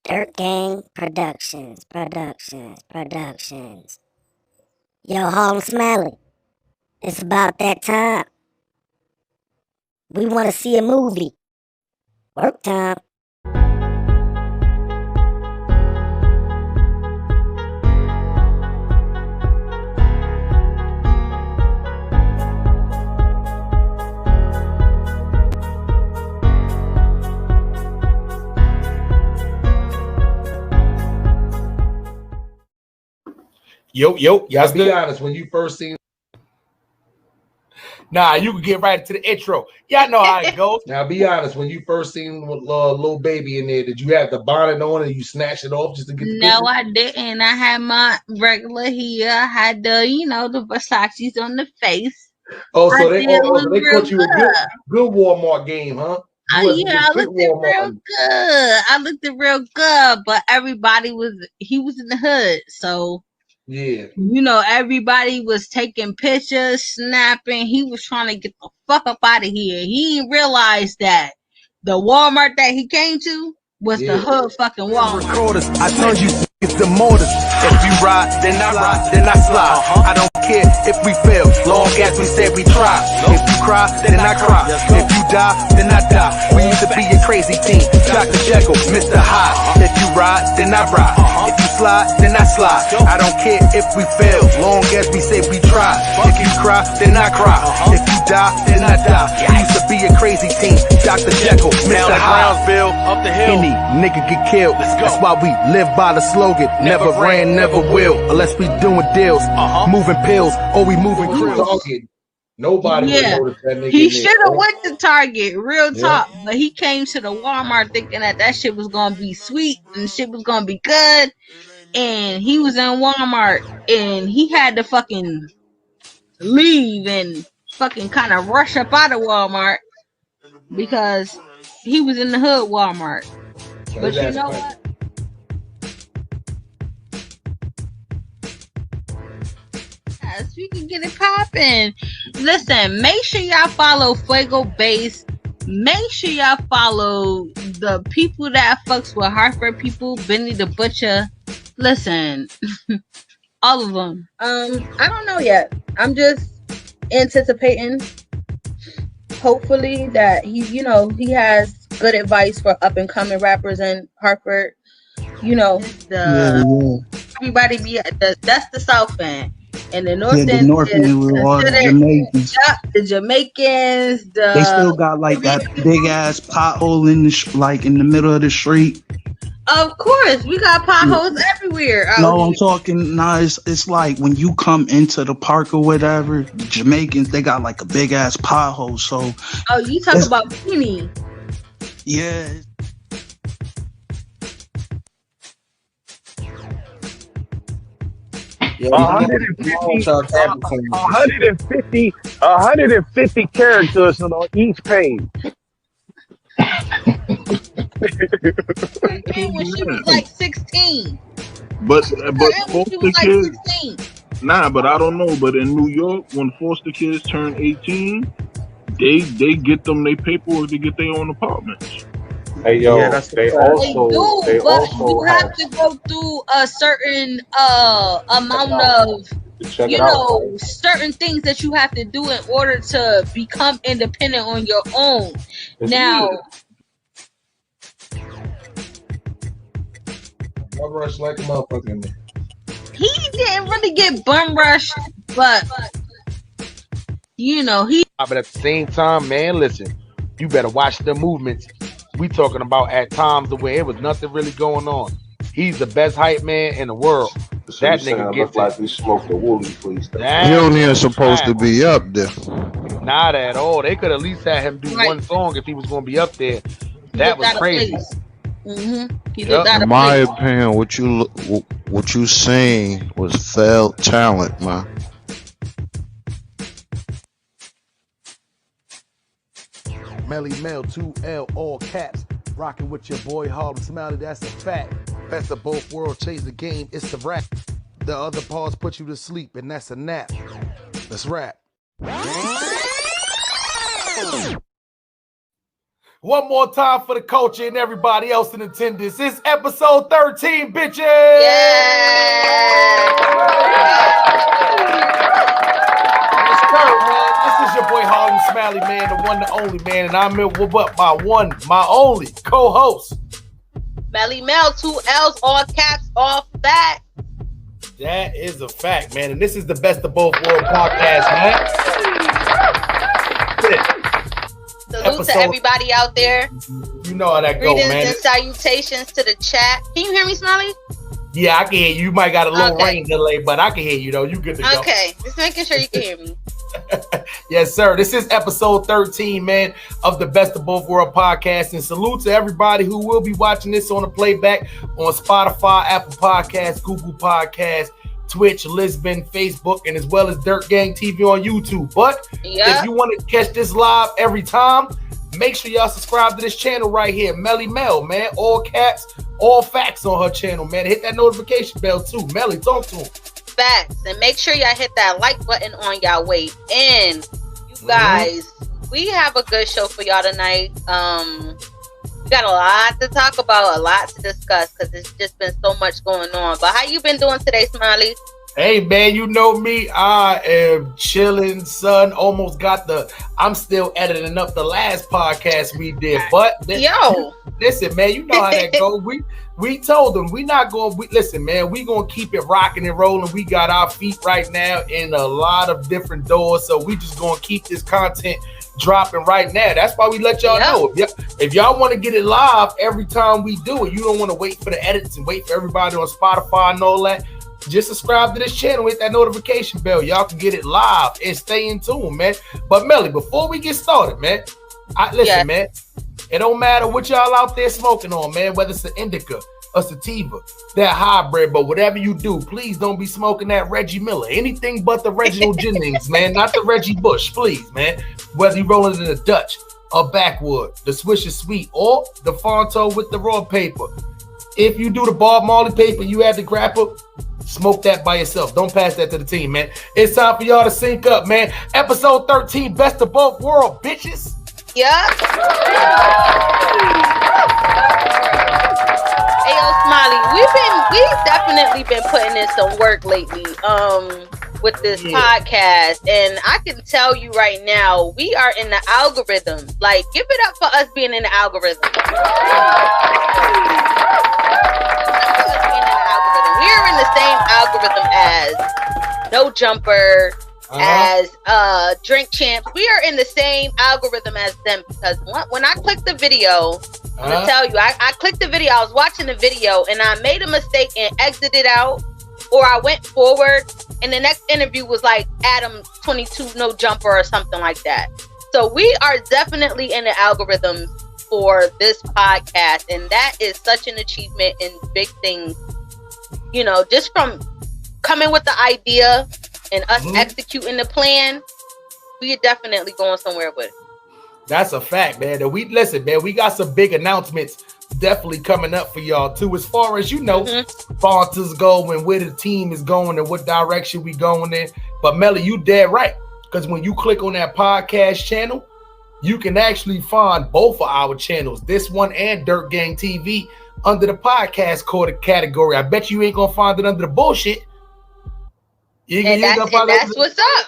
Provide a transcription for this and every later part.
Dirt Gang Productions. Yo, Harlem Smiley, it's about that time. We want to see a movie. Work time. Yo, y'all Be still honest, when you first seen. Nah, you can get right into the intro. Y'all know how it goes. Now, be honest, when you first seen little baby in there, did you have the bonnet on and you snatched it off just to get the No, picture? I didn't. I had my regular hair. I had the, the Versace's on the face. Oh, so I they did so look they real caught you a good Walmart game, huh? You Oh wasn't yeah, just I quick looked it real Walmart. good. I looked it real good, but he was in the hood, so Yeah. everybody was taking pictures, snapping. He was trying to get the fuck up out of here. He didn't realize that the Walmart that he came to was the hood fucking Walmart. Recorders, I told you it's the mortars. If you ride, then I ride, then I slide. I don't care if we fail, long as we said we try. If you cry, then I cry. If you die, then I die. We used to be a crazy team. Dr. Jekyll, Mr. Hyde. If you ride, then I ride. If you slide, then I slide. I don't care if we fail, long as we say we try. If you cry, then I cry. If you die, then I die. We used to be a crazy team. Dr. Jekyll, Mr. Hyde. Up the hill. Any nigga get killed. That's why we live by the slogan. Never ran, never will. Unless we doing deals, moving pills, or we moving crews. Nobody would notice that nigga. He should have went to Target, real talk. But he came to the Walmart thinking that shit was gonna be sweet and shit was gonna be good. And he was in Walmart and he had to fucking leave and fucking kind of rush up out of Walmart because he was in the hood Walmart. But you know what? Yes, we can get it popping. Listen, make sure y'all follow Fuego Base. Make sure y'all follow the people that fucks with Hartford people, Benny the Butcher. Listen, all of them. I don't know yet. I'm just anticipating. Hopefully that he has good advice for up and coming rappers in Hartford. Everybody that's the South End. And the North End the North End with all the Jamaicans. The Jamaicans. They still got like that big ass pothole in the in the middle of the street. Of course, we got potholes everywhere. No, I'm talking. Nah, it's like when you come into the park or whatever, the Jamaicans, they got like a big ass pothole. So. Oh, you talk about Penny? Yeah. Yeah, 150 characters on each page. When she was like 16. But foster kids, but I don't know. But in New York, when foster kids turn 18, they get them their paperwork to get their own apartments. Hey yo, you have to go through a certain amount of certain things that you have to do in order to become independent on your own. Now, bum rush like a motherfucker. He didn't really get bum rushed, but he. But at the same time, man, listen, you better watch the movements. We talking about at times where it was nothing really going on. He's the best hype man in the world. That nigga gets like we smoked the woolly, please. He only is supposed to be up there. Not at all. They could at least have him do one song if he was going to be up there. That was crazy. In my opinion, what you seen was failed talent, man. Melly Mel, 2L, all caps. Rocking with your boy Harlem Smiley, that's a fact. Best of both worlds, change the game, it's the rap. The other parts put you to sleep, and that's a nap. Let's rap. One more time for the culture and everybody else in attendance. It's episode 13, bitches. Yeah. This is your boy Harlem Smiley, man, the one, the only, man, and I'm here with my only co-host, Melly Mel, 2 L's, all caps, all fat. That is a fact, man, and this is the Best of Both World podcast, man. Salute to everybody out there. You know how that goes, man. Greetings and salutations to the chat. Can you hear me, Smiley? Yeah, I can hear you. You might got a little rain delay, but I can hear you, though. You good to go. Okay, just making sure you can hear me. Yes, sir. This is episode 13, man, of the Best of Both World podcast. And salute to everybody who will be watching this on the playback on Spotify, Apple Podcasts, Google Podcasts, Twitch, Lisbon, Facebook, and as well as Dirt Gang TV on YouTube. But if you want to catch this live every time, make sure y'all subscribe to this channel right here, Melly Mel, man. All caps, all facts on her channel, man. Hit that notification bell too. Melly, talk to him. Facts. And make sure y'all hit that like button on y'all way in. You guys, we have a good show for y'all tonight. We got a lot to talk about, a lot to discuss, because it's just been so much going on. But how you been doing today, Smiley? Hey, man, you know me. I am chilling, son. Almost got I'm still editing up the last podcast we did. But listen, man, you know how that goes. We told them we not going. Listen, man, we gonna keep it rocking and rolling. We got our feet right now in a lot of different doors, so we just gonna keep this content dropping right now. That's why we let y'all know. If y'all want to get it live every time we do it, you don't want to wait for the edits and wait for everybody on Spotify and all that. Just subscribe to this channel, hit that notification bell. Y'all can get it live and stay in tune, man. But Melly, before we get started, man, listen, man, it don't matter what y'all out there smoking on, man, whether it's an indica, a sativa, that hybrid, but whatever you do, please don't be smoking that Reggie Miller. Anything but the Reginald Jennings, man, not the Reggie Bush, please, man. Whether you rolling in a Dutch, a backwood, the Swisher Sweet, or the Fonto with the raw paper. If you do the Bob Marley paper, you add the grappa, smoke that by yourself. Don't pass that to the team, man. It's time for y'all to sync up, man. Episode 13, Best of Both World, bitches. Yeah. Hey, yo, Smiley, we've definitely been putting in some work lately with this podcast, and I can tell you right now, we are in the algorithm. Like, give it up for us being in the algorithm. We are in the same algorithm as No Jumper, as Drink Champs. We are in the same algorithm as them, because when I clicked the video, I'm gonna tell you, I clicked the video, I was watching the video, and I made a mistake and exited out, or I went forward, and the next interview was like Adam 22 No Jumper or something like that. So we are definitely in the algorithm for this podcast, and that is such an achievement and big thing, you know, just from coming with the idea and us executing the plan. We are definitely going somewhere with it. That's a fact, man. And we got some big announcements definitely coming up for y'all too, as far as, you know, sponsors go and where the team is going and what direction we going in. But Melly, you dead right, because when you click on that podcast channel, you can actually find both of our channels, this one and Dirt Gang TV, under the podcast category. I bet you ain't gonna find it under the bullshit. That's what's up.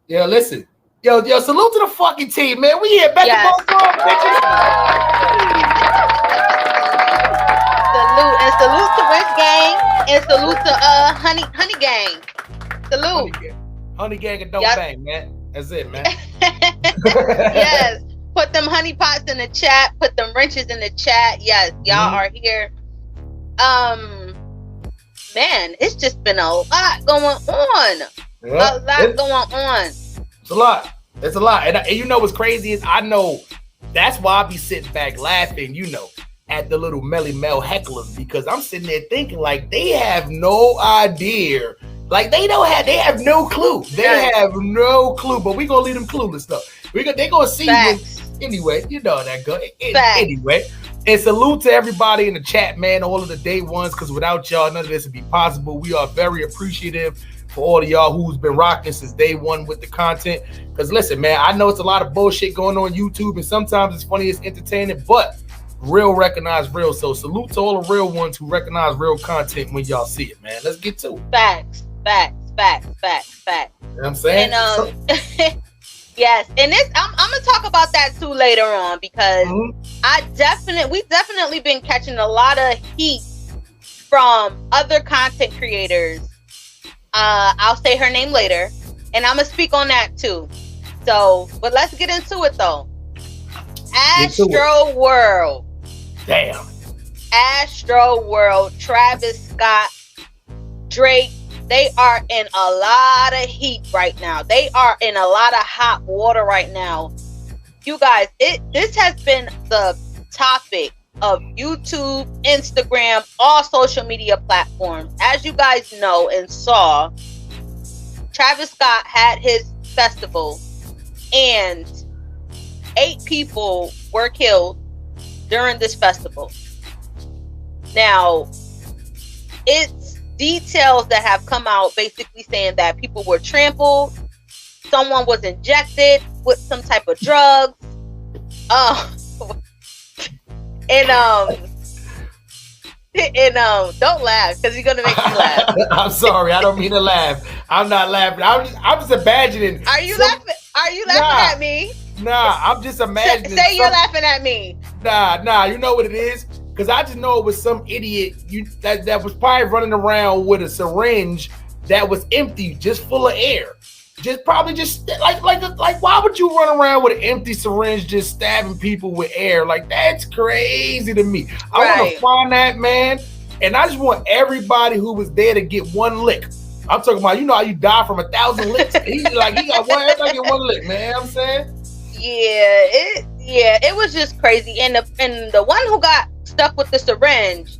Yeah, listen. Yo, salute to the fucking team, man. We here, Best of Both World, bitches. Salute to Rich Gang, and salute to Honey Gang. Salute. Honey Gang and Don't Bang, man. That's it, man. Yes. Put them honey pots in the chat. Put them wrenches in the chat. Yes, y'all are here. Man, it's just been a lot going on. It's a lot. It's a lot. And you know what's crazy is, I know that's why I be sitting back laughing, you know, at the little Melly Mel hecklers, because I'm sitting there thinking like they have no idea. Like they have no clue. They have no clue, but we gonna leave them clueless though. They gonna see you anyway. You know that good. Anyway, and salute to everybody in the chat, man. All of the day ones, because without y'all, none of this would be possible. We are very appreciative for all of y'all who's been rocking since day one with the content. Because listen, man, I know it's a lot of bullshit going on YouTube, and sometimes it's funny, it's entertaining, but real recognize real. So salute to all the real ones who recognize real content when y'all see it, man. Let's get to it. Facts. You know what I'm saying? And yes, and this I'm gonna talk about that too later on, because we definitely been catching a lot of heat from other content creators. I'll say her name later, and I'm gonna speak on that too. So, but let's get into it though. Astro World. Damn. Astro World, Travis Scott, Drake, they are in a lot of heat right now. They are in a lot of hot water right now. You guys, this has been the topic of YouTube, Instagram, all social media platforms. As you guys know and saw, Travis Scott had his festival and 8 people were killed during this festival. Now, it's details that have come out basically saying that people were trampled, someone was injected with some type of drugs, and don't laugh because you're gonna make me laugh. I'm sorry, I don't mean to laugh. I'm not laughing. I'm just imagining. Are you laughing? Are you laughing at me? Nah, I'm just imagining. Say you're laughing at me. Nah. You know what it is? Because I just know it was some idiot that was probably running around with a syringe that was empty, just full of air. Just like why would you run around with an empty syringe just stabbing people with air? Like, that's crazy to me. I want to find that man, and I just want everybody who was there to get one lick. I'm talking about, you know how you die from 1,000 licks? He got one, everybody get one lick, man. You know what I'm saying? It was just crazy. And the one who got stuck with the syringe,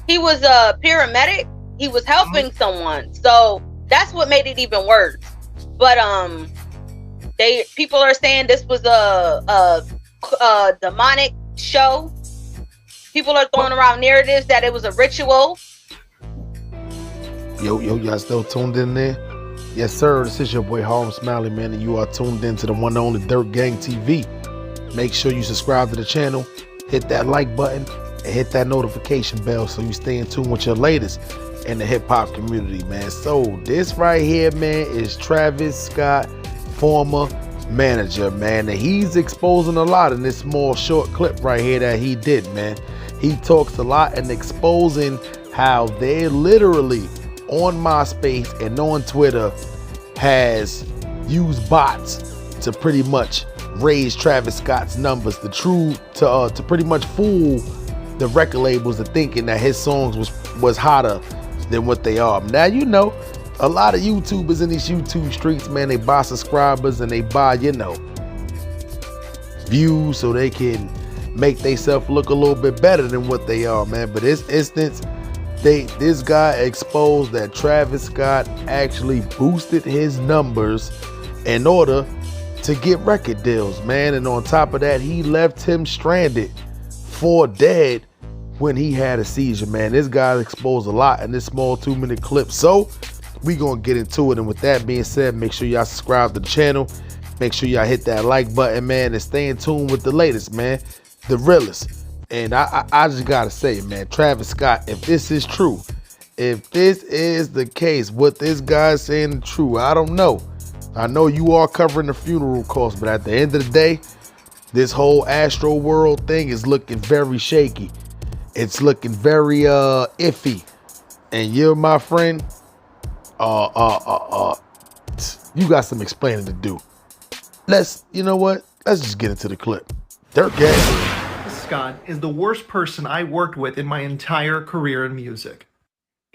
he was a paramedic. He was helping someone, so that's what made it even worse. But people are saying this was a demonic show. People are throwing around narratives that it was a ritual. Yo, y'all still tuned in there? Yes, sir. This is your boy Harlem Smiley, man, and you are tuned in to the one and only Dirt Gang TV. Make sure you subscribe to the channel, hit that like button, and hit that notification bell so you stay in tune with your latest in the hip-hop community, man. So this right here, man, is Travis Scott, former manager, man, and he's exposing a lot in this small short clip right here that he did, man. He talks a lot and exposing how they literally on MySpace and on Twitter has used bots to pretty much raise Travis Scott's numbers, to pretty much fool the record labels to thinking that his songs was hotter than what they are. Now, you know, a lot of YouTubers in these YouTube streets, man, they buy subscribers and they buy, views so they can make themselves look a little bit better than what they are, man. But this instance, this guy exposed that Travis Scott actually boosted his numbers in order to get record deals, man. And on top of that, he left him stranded for dead when he had a seizure, man. This guy exposed a lot in this small 2-minute clip. So we gonna get into it. And with that being said, make sure y'all subscribe to the channel. Make sure y'all hit that like button, man, and stay in tune with the latest, man. The realest. And I just gotta say, man, Travis Scott, if this is true, if this is the case, what this guy's saying is true, I don't know. I know you are covering the funeral costs, but at the end of the day, this whole Astro World thing is looking very shaky. It's looking very iffy. And you're my friend. You got some explaining to do. You know what? Let's just get into the clip. Dirt Gang. Scott is the worst person I worked with in my entire career in music.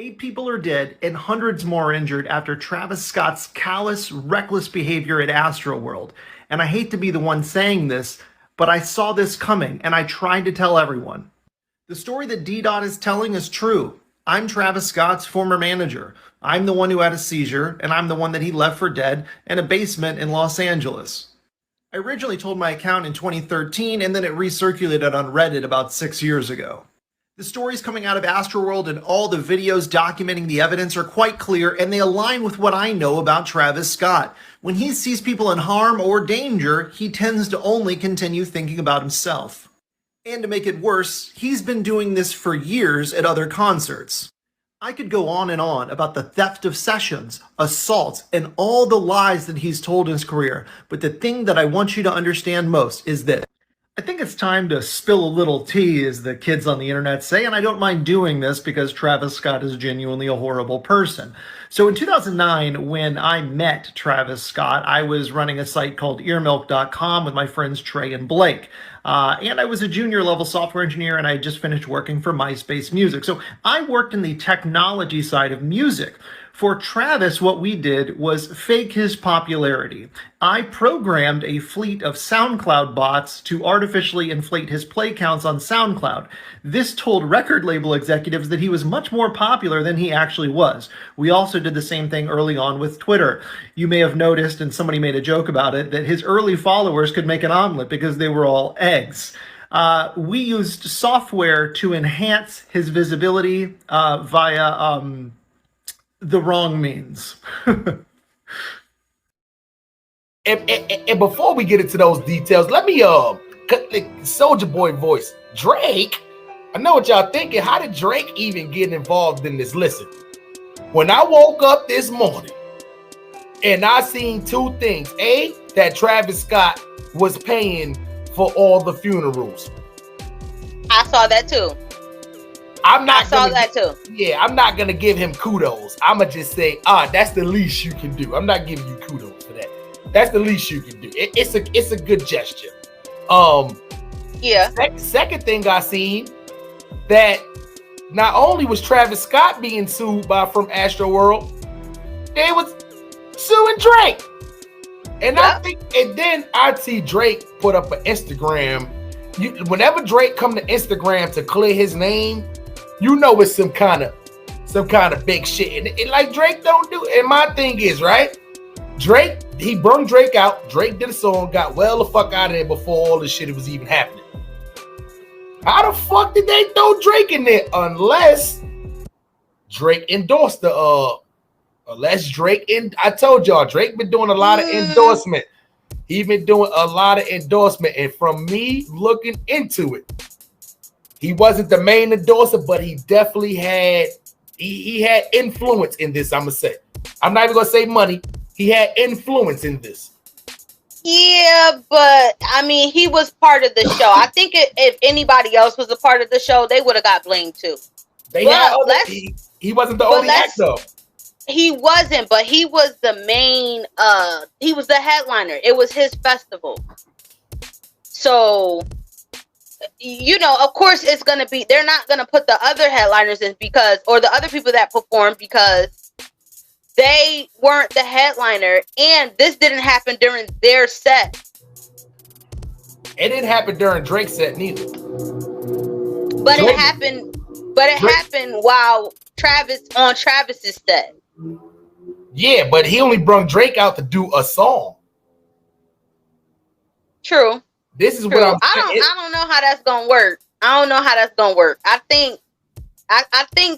8 people are dead and hundreds more are injured after Travis Scott's callous, reckless behavior at Astroworld. And I hate to be the one saying this, but I saw this coming and I tried to tell everyone. The story that D-Dot is telling is true. I'm Travis Scott's former manager. I'm the one who had a seizure, and I'm the one that he left for dead in a basement in Los Angeles. I originally told my account in 2013, and then it recirculated on Reddit about 6 years ago. The stories coming out of Astroworld and all the videos documenting the evidence are quite clear, and they align with what I know about Travis Scott. When he sees people in harm or danger, he tends to only continue thinking about himself. And to make it worse, he's been doing this for years at other concerts. I could go on and on about the theft of sessions, assaults, and all the lies that he's told in his career, but the thing that I want you to understand most is this. I think it's time to spill a little tea, as the kids on the internet say, and I don't mind doing this because Travis Scott is genuinely a horrible person. So in 2009, when I met Travis Scott, I was running a site called earmilk.com with my friends Trey and Blake. And I was a junior level software engineer, and I had just finished working for MySpace Music. So I worked in the technology side of music. For Travis, what we did was fake his popularity. I programmed a fleet of SoundCloud bots to artificially inflate his play counts on SoundCloud. This told record label executives that he was much more popular than he actually was. We also did the same thing early on with Twitter. You may have noticed, and somebody made a joke about it, that his early followers could make an omelet because they were all eggs. We used software to enhance his visibility via the wrong means. and before we get into those details, let me cut the Soldier Boy voice. Drake, I know what y'all thinking. How did Drake even get involved in this? Listen, when I woke up this morning and I seen two things. A, that Travis Scott was paying for all the funerals. I saw that too. I'm not gonna give him kudos. I'ma just say, that's the least you can do. I'm not giving you kudos for that. That's the least you can do. It's a good gesture. Yeah. Second thing I seen, that not only was Travis Scott being sued from Astroworld, they was suing Drake. And then I'd see Drake put up an Instagram. Whenever Drake come to Instagram to clear his name, you know it's some kind of big shit. And like Drake don't do it. And my thing is, right? Drake, he brung Drake out. Drake did a song, got well the fuck out of there before all this shit was even happening. How the fuck did they throw Drake in there? Unless Drake endorsed I told y'all, Drake been doing a lot of endorsement. He been doing a lot of endorsement. And from me looking into it, he wasn't the main endorser, but he definitely had he had influence in this. I'm gonna say, I'm not even gonna say money. He had influence in this. Yeah, but I mean, he was part of the show. I think if anybody else was a part of the show, they would have got blamed too. He wasn't the only actor. He wasn't, but he was the main. He was the headliner. It was his festival. So, you know, of course, it's gonna be. They're not gonna put the other headliners in or the other people that performed because they weren't the headliner, and this didn't happen during their set. It didn't happen during Drake's set neither. But it happened. But it happened while Travis's set. Yeah, but he only brought Drake out to do a song. True. This is what I don't know how that's gonna work. I think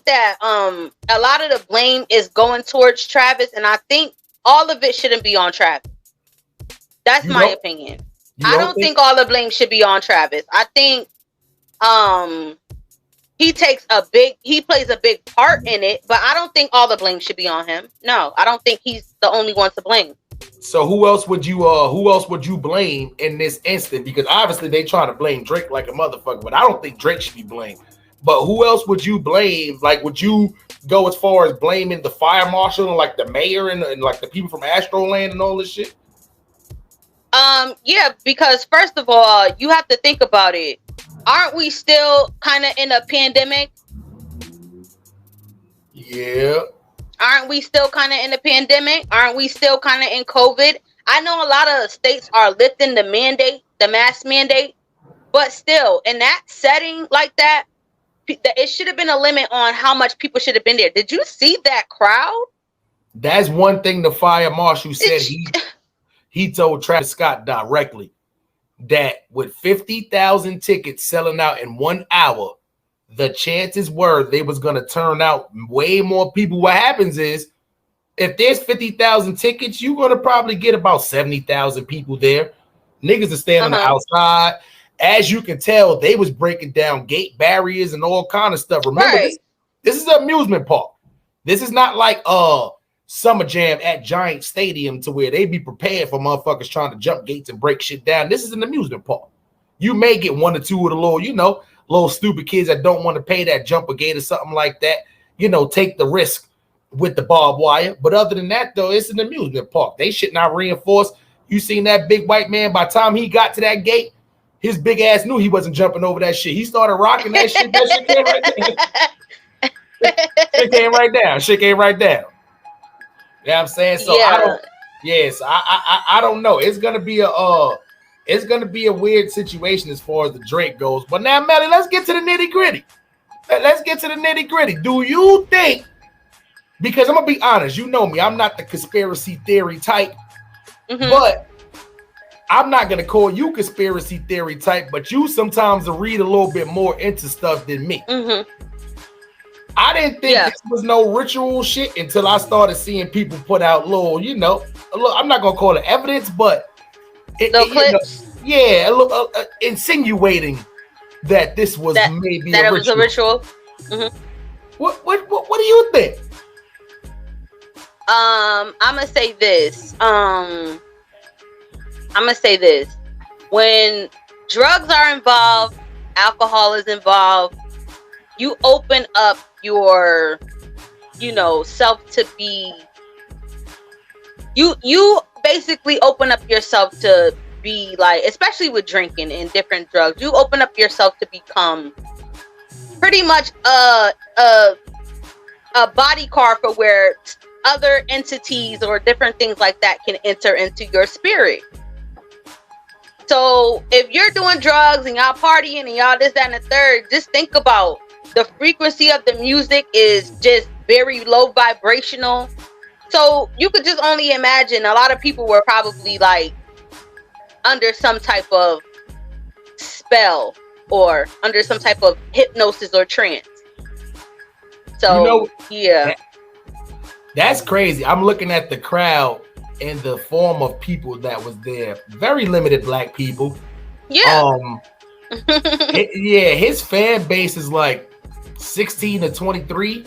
that a lot of the blame is going towards Travis, and I think all of it shouldn't be on Travis. That's my opinion. I don't think all the blame should be on Travis. I think he plays a big part in it, but I don't think all the blame should be on him. No, I don't think he's the only one to blame. So who else would you blame in this instant? Because obviously they try to blame Drake like a motherfucker, but I don't think Drake should be blamed. But who else would you blame? Like, would you go as far as blaming the fire marshal and like the mayor and like the people from Astroland and all this shit? Yeah, because first of all, you have to think about it. Aren't we still kind of in a pandemic? Yeah. Aren't we still kind of in a pandemic? Aren't we still kind of in COVID? I know a lot of states are lifting the mask mandate, but still, in that setting like that, it should have been a limit on how much people should have been there. Did you see that crowd? That's one thing the fire marshal said. He told Travis Scott directly that with 50,000 tickets selling out in 1 hour, the chances were they was gonna turn out way more people. What happens is, if there's 50,000 tickets, you're gonna probably get about 70,000 people there. Niggas are staying on the outside. As you can tell, they was breaking down gate barriers and all kind of stuff. Remember, this is an amusement park. This is not like Summer Jam at Giant Stadium to where they be prepared for motherfuckers trying to jump gates and break shit down. This is an amusement park. You may get one or two of the little stupid kids that don't want to pay that jumper gate or something like that. Take the risk with the barbed wire. But other than that, though, it's an amusement park. They should not reinforce. You seen that big white man, by the time he got to that gate, his big ass knew he wasn't jumping over that shit. He started rocking that shit. That shit came right down. Shit came right down. Shit came right down. You know what I'm saying? So I don't know. It's gonna be a weird situation as far as the Drake goes. But now, Melly, let's get to the nitty-gritty. Do you think, because I'm gonna be honest, you know me, I'm not the conspiracy theory type. But I'm not going to call you conspiracy theory type, but you sometimes read a little bit more into stuff than me. I didn't think this was no ritual shit until I started seeing people put out little, I'm not going to call it evidence, but clips. Insinuating that this was maybe that it was a ritual. What do you think? I'm gonna say this. When drugs are involved, alcohol is involved, you open up your, self to be. You basically open up yourself to be like, especially with drinking and different drugs, you open up yourself to become pretty much a body card for where other entities or different things like that can enter into your spirit. So if you're doing drugs and y'all partying and y'all this, that, and the third, just think about the frequency of the music is just very low vibrational. So you could just only imagine a lot of people were probably like under some type of spell or under some type of hypnosis or trance. So that's crazy. I'm looking at the crowd in the form of people that was there. Very limited black people. His fan base is like 16 to 23,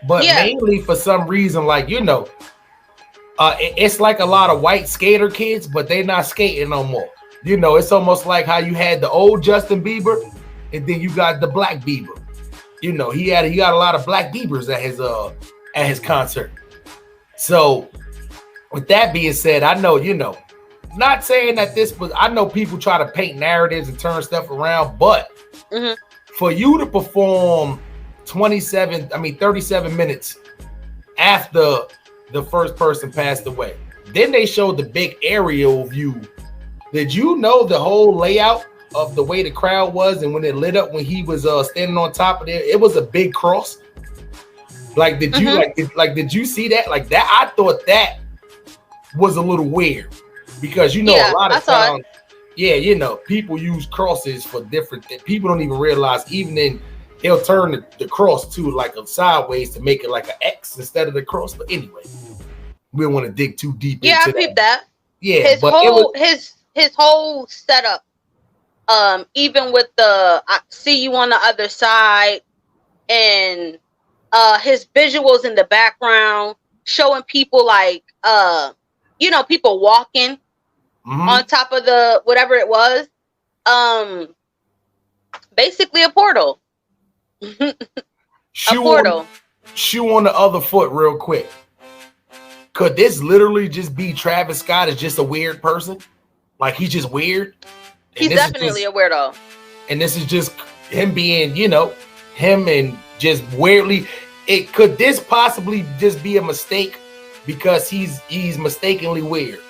but mainly for some reason, like, it's like a lot of white skater kids, but they're not skating no more. It's almost like how you had the old Justin Bieber and then you got the black Bieber. He got a lot of black Biebers at his concert. So with that being said, I know, not saying that I know people try to paint narratives and turn stuff around, but for you to perform 37 minutes after the first person passed away, then they showed the big aerial view. Did you know the whole layout of the way the crowd was, and when it lit up when he was standing on top of it was a big cross? Like, did you did you see that? Like that, I thought that was a little weird because a lot of times, people use crosses for different things. People don't even realize they'll turn the cross to like a sideways to make it like an X instead of the cross. But anyway, we don't want to dig too deep into that. I peeped that. Yeah, his whole setup, even with the I see you on the other side and his visuals in the background showing people like people walking on top of the whatever it was, basically a portal. Shoe on the other foot real quick. Could this literally just be Travis Scott is just a weird person? Like he's just weird? He's definitely a weirdo. And this is just him being, him and just weirdly. Could this possibly just be a mistake because he's mistakenly weird?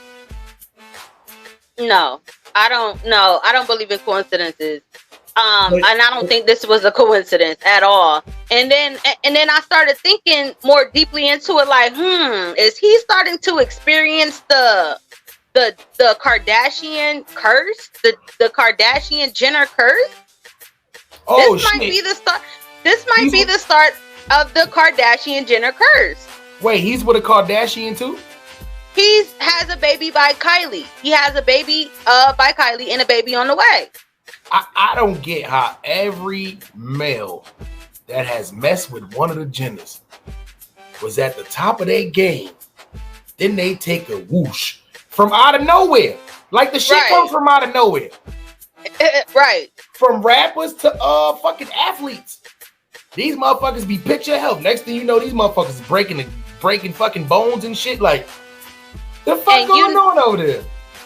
No, I don't know. I don't believe in coincidences. And I don't think this was a coincidence at all. And then I started thinking more deeply into it, like, is he starting to experience the Kardashian curse, the Kardashian Jenner curse? Oh, this might be the start. This might be the start of the Kardashian Jenner curse. Wait, he's with a Kardashian too? He has a baby by Kylie. He has a baby by Kylie and a baby on the way. I don't get how every male that has messed with one of the Jenners was at the top of their game. Then they take a whoosh from out of nowhere. Like the shit comes from out of nowhere. Right. From rappers to fucking athletes. These motherfuckers be picture health. Next thing you know, these motherfuckers breaking fucking bones and shit. Like, the fuck going on over there?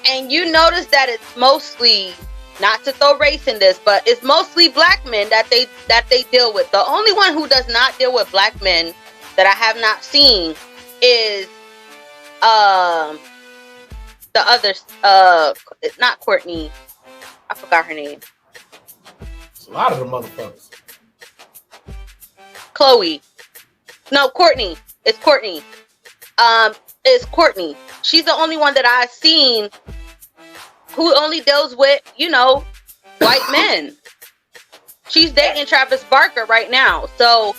And you notice that it's mostly, not to throw race in this, but it's mostly black men that they deal with. The only one who does not deal with black men that I have not seen is the other not Courtney. I forgot her name. It's a lot of them motherfuckers. Chloe. No, Courtney. It's Courtney. It's Courtney. She's the only one that I've seen who only deals with, white men. She's dating Travis Barker right now. So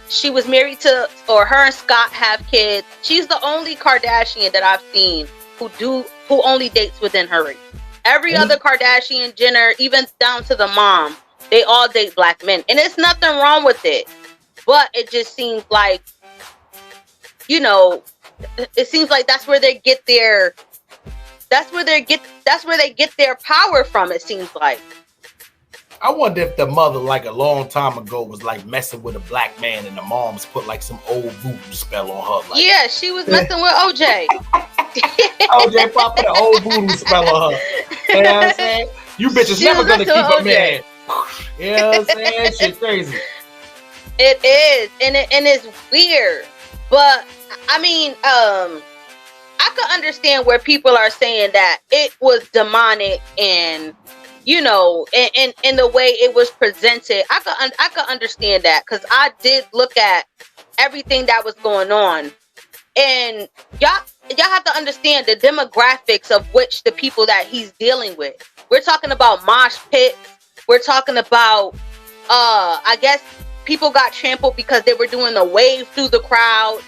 she was married to, or her and Scott have kids. She's the only Kardashian that I've seen who only dates within her race. Every other Kardashian, Jenner, even down to the mom, they all date black men. And there's nothing wrong with it. But it just seems like, it seems like that's where they get their power from, it seems like. I wonder if the mother, like a long time ago, was like messing with a black man and the moms put like some old voodoo spell on her. Like, yeah, she was messing with OJ. OJ Pop put an old voodoo spell on her. You know what I'm saying? You bitches never gonna keep a man. You know what I'm saying? Shit crazy. It is, and it's weird. But I mean, I could understand where people are saying that it was demonic and in the way it was presented. I could understand that, because I did look at everything that was going on, and y'all have to understand the demographics of which the people that he's dealing with. We're talking about mosh pits. We're talking about I guess people got trampled because they were doing the wave through the crowd.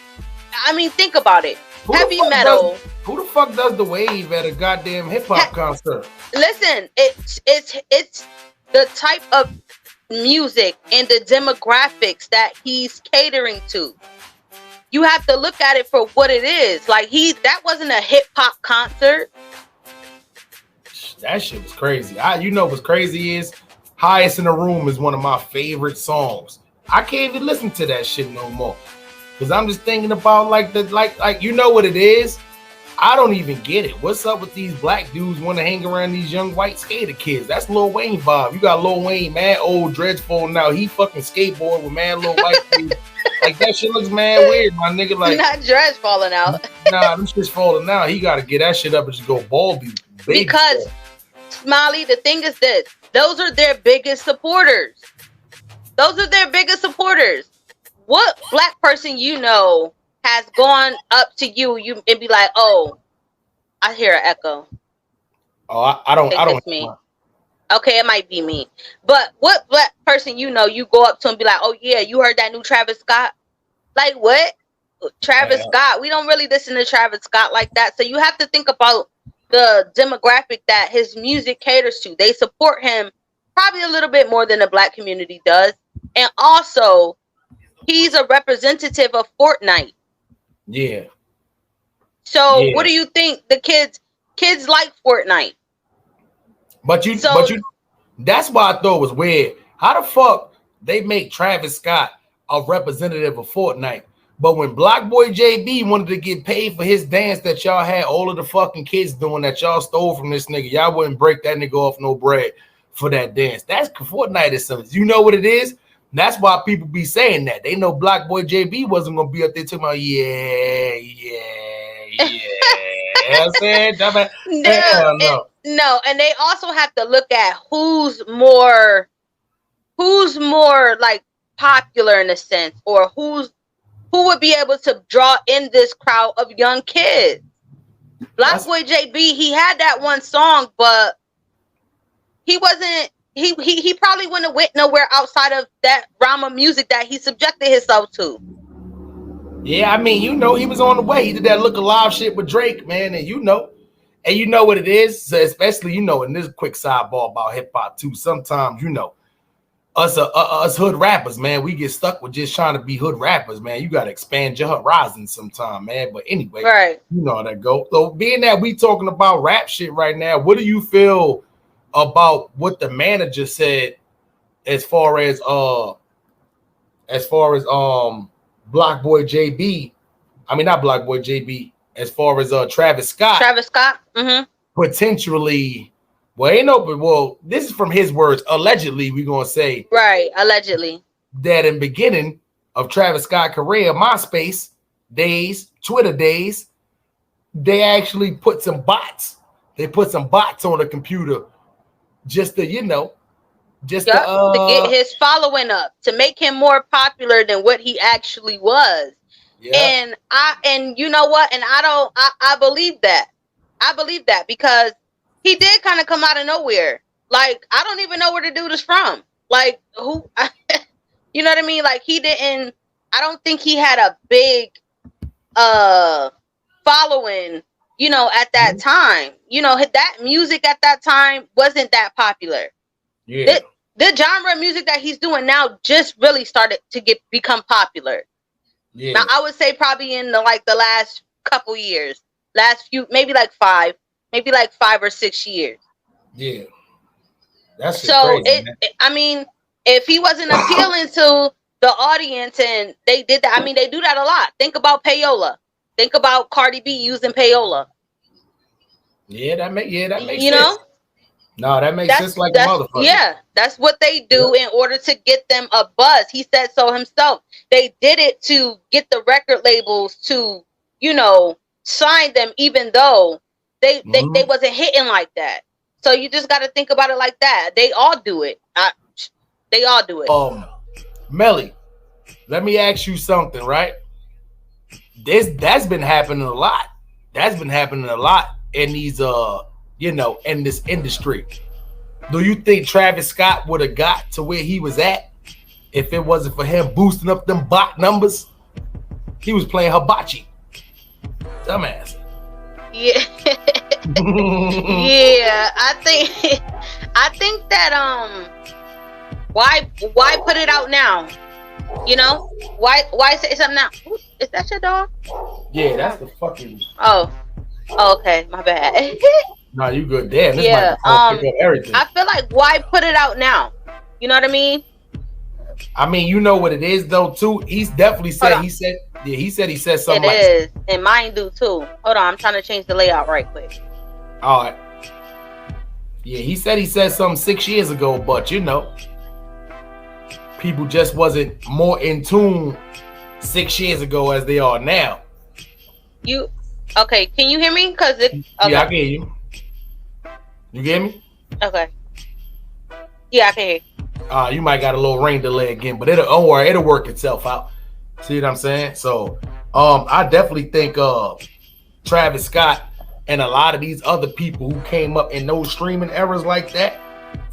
I mean, think about it. Heavy metal. Who the fuck does the wave at a goddamn hip hop concert? Listen, it's the type of music and the demographics that he's catering to. You have to look at it for what it is. Like, that wasn't a hip hop concert. That shit was crazy. What's crazy is Highest in the Room is one of my favorite songs. I can't even listen to that shit no more. Cause I'm just thinking about like you know what it is? I don't even get it. What's up with these black dudes want to hang around these young white skater kids? That's Lil Wayne vibe. You got Lil Wayne, man, old dreads falling out. He fucking skateboard with man little white dudes. Like, that shit looks mad weird, my nigga. Like, not dreads falling out. Nah, them shit's falling out. He gotta get that shit up and just go baldy. Because Smiley, the thing is this: those are their biggest supporters. What black person has gone up to you and be like, "Oh, I hear an echo." Oh, I don't. It's me. Okay, it might be me. But what black person you go up to and be like, "Oh yeah, you heard that new Travis Scott?" Like, what? Travis Scott? We don't really listen to Travis Scott like that. So you have to think about the demographic that his music caters to. They support him probably a little bit more than the black community does, and also he's a representative of Fortnite. Yeah. So what do you think? The kids like Fortnite. But that's why I thought it was weird. How the fuck they make Travis Scott a representative of Fortnite? But when Black Boy JB wanted to get paid for his dance that y'all had all of the fucking kids doing that y'all stole from this nigga, y'all wouldn't break that nigga off no bread for that dance. That's Fortnite or something. You know what it is? That's why people be saying that. They know Black Boy JB wasn't gonna be up there talking about yeah. You know what I'm saying? No, and they also have to look at who's more like popular in a sense, or who would be able to draw in this crowd of young kids. Black Boy JB, he had that one song, but he wasn't he probably wouldn't have went nowhere outside of that realm of music that he subjected himself to. Yeah, I mean, he was on the way. He did that Look Alive shit with Drake, man, and you know what it is, so especially in this quick sidebar about hip hop too. Sometimes us hood rappers, man, we get stuck with just trying to be hood rappers, man. You got to expand your horizons sometime, man. But anyway, right? You know how that go. So being that we talking about rap shit right now, what do you feel about what the manager said as far as Block Boy JB? I mean, not Block Boy JB. As far as Travis Scott. Potentially. Well, this is from his words. Allegedly, we're gonna say. Right, allegedly. That in beginning of Travis Scott's career, MySpace days, Twitter days, they actually put some bots. They put some bots on the computer just to to get his following up, to make him more popular than what he actually was. Yeah. And you know what? And I believe that. I believe that because he did kind of come out of nowhere. Like, I don't even know where the dude is from. Like, who? You know what I mean? Like, I don't think he had a big following, at that time. That music at that time wasn't that popular. Yeah. The genre of music that he's doing now just really started to become popular. Yeah. Now, I would say probably in the last couple years, maybe like 5 or 6 years. Yeah. That's so crazy, I mean, if he wasn't appealing to the audience and they did that, I mean, they do that a lot. Think about payola. Think about Cardi B using payola. Yeah, that makes sense. Know? No, that makes sense like a motherfucker. Yeah, that's what they do in order to get them a buzz. He said so himself. They did it to get the record labels to, sign them, even though they wasn't hitting like that. So you just got to think about it like that. They all do it. They all do it. Melly, let me ask you something, right? That's been happening a lot. That's been happening a lot in these in this industry. Do you think Travis Scott would have got to where he was at if it wasn't for him boosting up them bot numbers? He was playing hibachi. Dumbass. Yeah. Yeah, I think that why put it out now? Why say something now? Ooh, is that your dog? Yeah, that's the fucking. Oh, okay, my bad. Nah, you good. Damn, this yeah. might pick up everything. I feel like why put it out now? You know what I mean? I mean, you know what it is though too. He's definitely said he said something. It is, and mine do too. Hold on, I'm trying to change the layout right quick. All right. Yeah, he said something 6 years ago, but people just wasn't more in tune 6 years ago as they are now. Okay? Can you hear me? Okay. Yeah, I can hear you. You get me? Okay. Yeah, I can hear you. You might got a little rain delay again, but don't worry, it'll work itself out. See what I'm saying? So, I definitely think Travis Scott and a lot of these other people who came up in those streaming eras like that.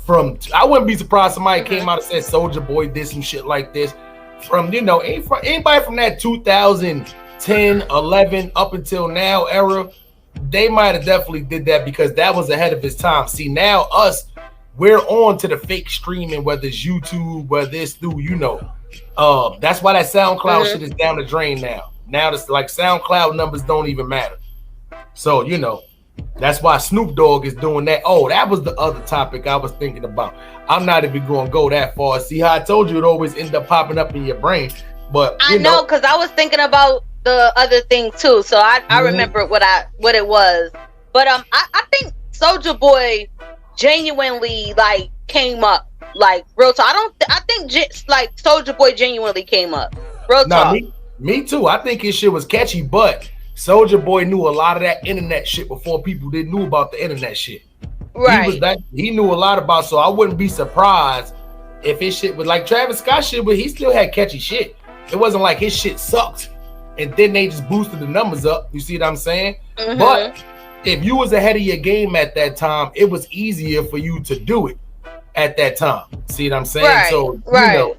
I wouldn't be surprised somebody came out and said Soulja Boy did some shit like this. From anybody from that 2010, 11 up until now era, they might have definitely did that because that was ahead of his time. See, now we're on to the fake streaming, whether it's YouTube, whether it's through, that's why that SoundCloud shit is down the drain now. Now it's like SoundCloud numbers don't even matter. So, that's why Snoop Dogg is doing that. Oh, that was the other topic I was thinking about. I'm not even going to go that far. See how I told you it always end up popping up in your brain. But I know, because I was thinking about the other thing too. So I remember what it was. But I think Soulja Boy genuinely came up, real talk. I think Soulja Boy genuinely came up. Real talk. Me too. I think his shit was catchy, but Soulja Boy knew a lot of that internet shit before people knew about the internet shit. Right. He knew a lot about, so I wouldn't be surprised if his shit was like Travis Scott shit, but he still had catchy shit. It wasn't like his shit sucked and then they just boosted the numbers up. You see what I'm saying? Mm-hmm. But if you was ahead of your game at that time, it was easier for you to do it. at that time. See what I'm saying? Right, so right. You know,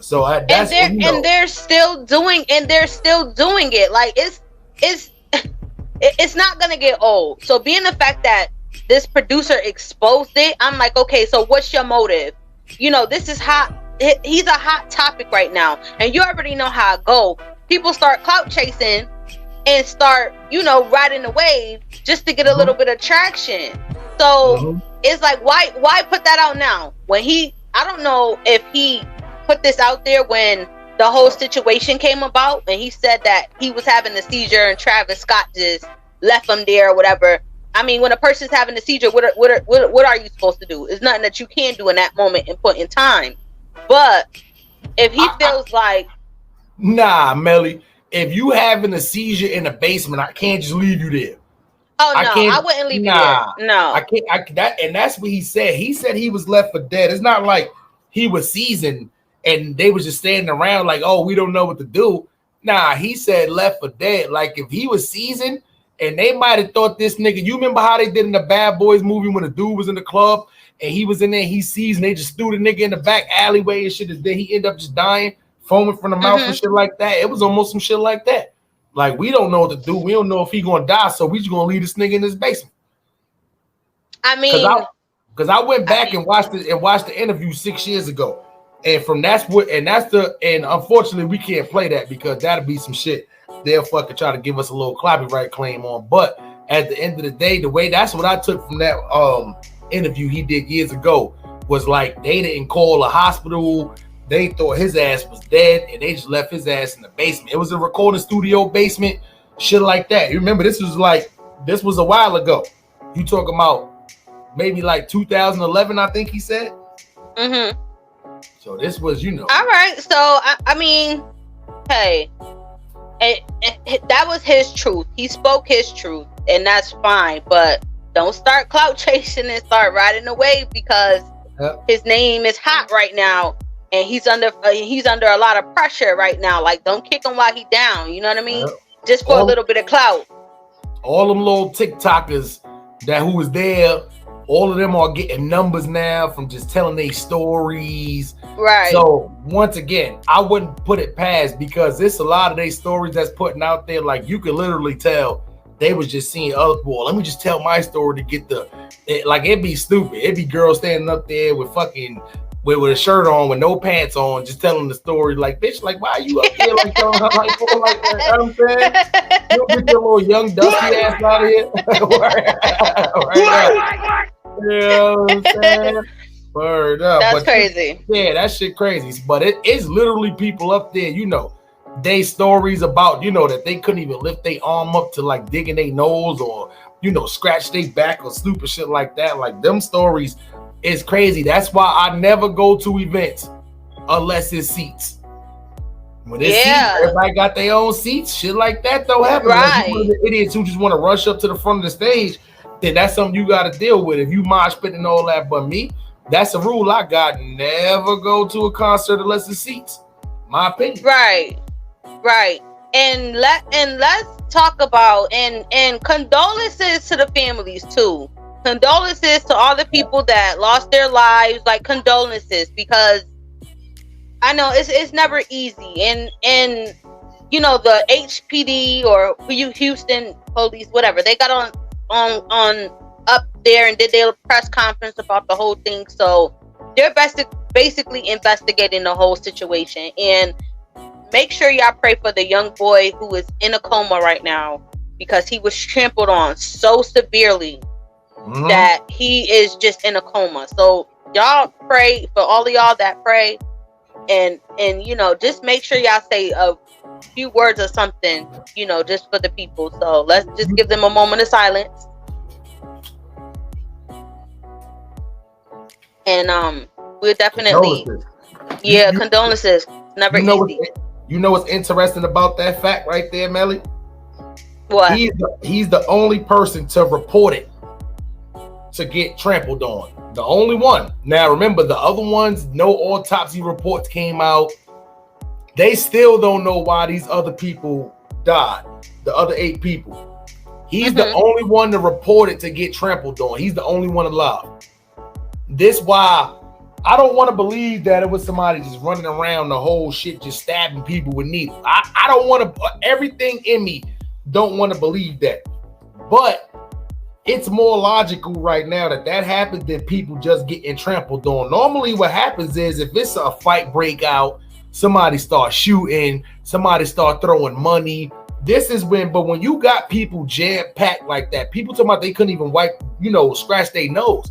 so that's and they're still doing it. Like it's not gonna get old. So being the fact that this producer exposed it, I'm like, okay, so what's your motive? You know, this is hot. He's a hot topic right now, and you already know how it go. People start clout chasing and start, you know, riding the wave just to get a little bit of traction. So it's like, why put that out now? When I don't know if he put this out there when the whole situation came about, and he said that he was having a seizure and Travis Scott just left him there or whatever. I mean, when a person's having a seizure, what are you supposed to do? It's nothing that you can do in that moment and point in time. But if he feels like, nah, Melly, if you having a seizure in the basement, I can't just leave you there. Oh no, I wouldn't leave you there. No, I can't. And that's what he said. He said he was left for dead. It's not like he was seasoned and they was just standing around like, oh, we don't know what to do. Nah, he said left for dead. Like if he was seasoned and they might have thought this nigga. You remember how they did in the Bad Boys movie when the dude was in the club and he was in there, he seasoned, they just threw the nigga in the back alleyway and shit. Then he ended up just dying, foaming from the mouth and shit like that. It was almost some shit like that. Like we don't know what to do. We don't know if he gonna die, so we just gonna leave this nigga in his basement. I mean, because I went back and watched the interview 6 years ago, and and unfortunately we can't play that because that'll be some shit they'll fucking try to give us a little copyright claim on. But at the end of the day, the way that's what I took from that interview he did years ago was like they didn't call a hospital. They thought his ass was dead and they just left his ass in the basement. It was a recording studio basement, shit like that. You remember this was a while ago. You talking about maybe like 2011, I think he said. So this was, you know. All right. So I mean, hey, that was his truth. He spoke his truth, and that's fine. But don't start clout chasing and start riding the wave because his name is hot right now. And he's under a lot of pressure right now. Like, don't kick him while he's down. You know what I mean? Just for a little bit of clout. All them little TikTokers who was there, all of them are getting numbers now from just telling their stories. Right. So once again, I wouldn't put it past because it's a lot of their stories that's putting out there. Like you could literally tell they was just seeing other people. Let me just tell my story to get it'd be stupid. It'd be girls standing up there with fucking. With a shirt on, with no pants on, just telling the story like, bitch, like, why are you up here like telling her like that? You know what I'm saying? You don't get your little young dusty ass out of here. You know what I'm saying? Word up. That's crazy. Yeah, that shit crazy. But it's literally people up there, you know, they stories about, you know, that they couldn't even lift their arm up to like digging their nose or, you know, scratch their back or stupid shit like that. Like them stories. It's crazy. That's why I never go to events unless it's seats. When it's seats, everybody got their own seats. Shit like that don't happen. Right. Like, the idiots who just want to rush up to the front of the stage, then that's something you got to deal with. If you mosh pit and all that, but me, that's a rule I got. Never go to a concert unless it's seats. My opinion. Right. And let's talk about and condolences to the families too. Condolences to all the people that lost their lives, like condolences, because I know it's never easy. And you know, the HPD or Houston police, whatever, they got on up there and did their press conference about the whole thing. So they're basically investigating the whole situation. And make sure y'all pray for the young boy who is in a coma right now because he was trampled on so severely. That he is just in a coma. So y'all pray for all of y'all that pray, and you know, just make sure y'all say a few words or something, you know, just for the people. So let's just give them a moment of silence. And we'll definitely condolences. Never easy. You know what's interesting about that fact right there, Melly? What? He's the only person to report it. To get trampled on, the only one. Now remember, the other ones, no autopsy reports came out. They still don't know why these other people died. The other 8 people. He's the only one to report it to get trampled on. He's the only one alive. This why I don't want to believe that it was somebody just running around the whole shit, just stabbing people with needles. I don't want to. Everything in me don't want to believe that, but it's more logical right now that happens than people just getting trampled on. Normally, what happens is if it's a fight breakout, somebody start shooting, somebody start throwing money. This is when you got people jam packed like that, people talking about they couldn't even wipe, scratch their nose.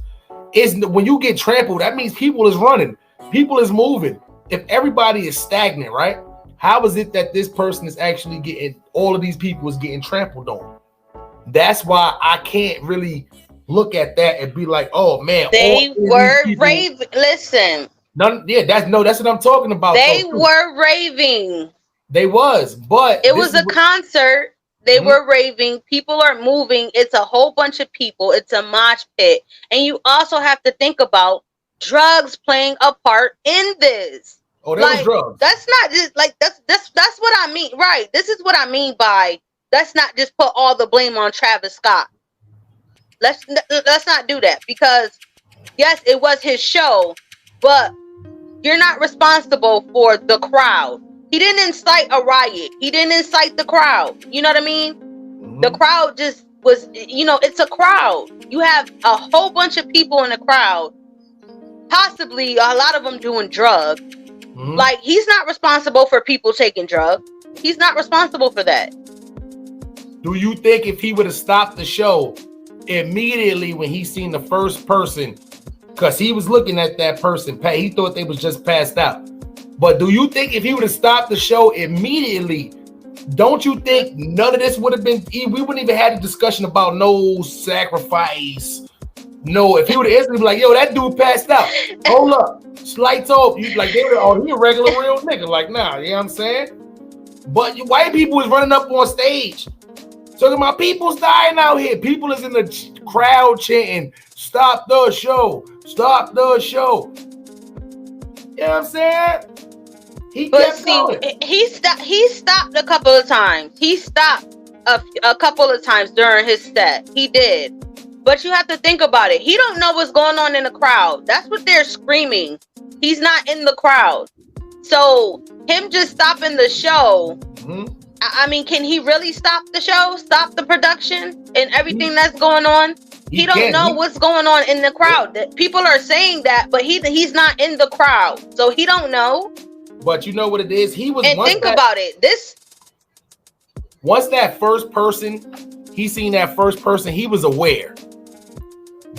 Is when you get trampled, that means people is running, people is moving. If everybody is stagnant, right? How is it that this person is actually getting, all of these people is getting trampled on? That's why I can't really look at that and be like, oh man, they were raving. Listen, that's what I'm talking about. They were raving. They was, but it was a concert. They were raving. People are moving. It's a whole bunch of people. It's a mosh pit. And you also have to think about drugs playing a part in this. Oh, there was drugs. That's not just like that's what I mean. Right. This is what I mean by let's not just put all the blame on Travis Scott. Let's not do that, because yes, it was his show, but you're not responsible for the crowd. He didn't incite a riot. He didn't incite the crowd. You know what I mean? Mm-hmm. The crowd just was, it's a crowd. You have a whole bunch of people in the crowd, possibly a lot of them doing drugs. Mm-hmm. Like, he's not responsible for people taking drugs. He's not responsible for that. Do you think if he would have stopped the show immediately when he seen the first person, because he was looking at that person, he thought they was just passed out. But do you think if he would have stopped the show immediately, don't you think none of this would have been, we wouldn't even had a discussion about no sacrifice. No, if he would have instantly be like, yo, that dude passed out. Hold up. Lights off. You like, he a regular real nigga. Like, nah, you know what I'm saying? But white people is running up on stage. Talking about people's dying out here. People is in the crowd chanting, stop the show. Stop the show. You know what I'm saying? He stopped a couple of times. He stopped a couple of times during his set. He did. But you have to think about it. He don't know what's going on in the crowd. That's what they're screaming. He's not in the crowd. So him just stopping the show, I mean, can he really stop the show? Stop the production and everything that's going on? He don't know what's going on in the crowd. People are saying that, but he's not in the crowd, so he don't know. But you know what it is? He was. And think about it. Once that first person, he seen that first person, he was aware.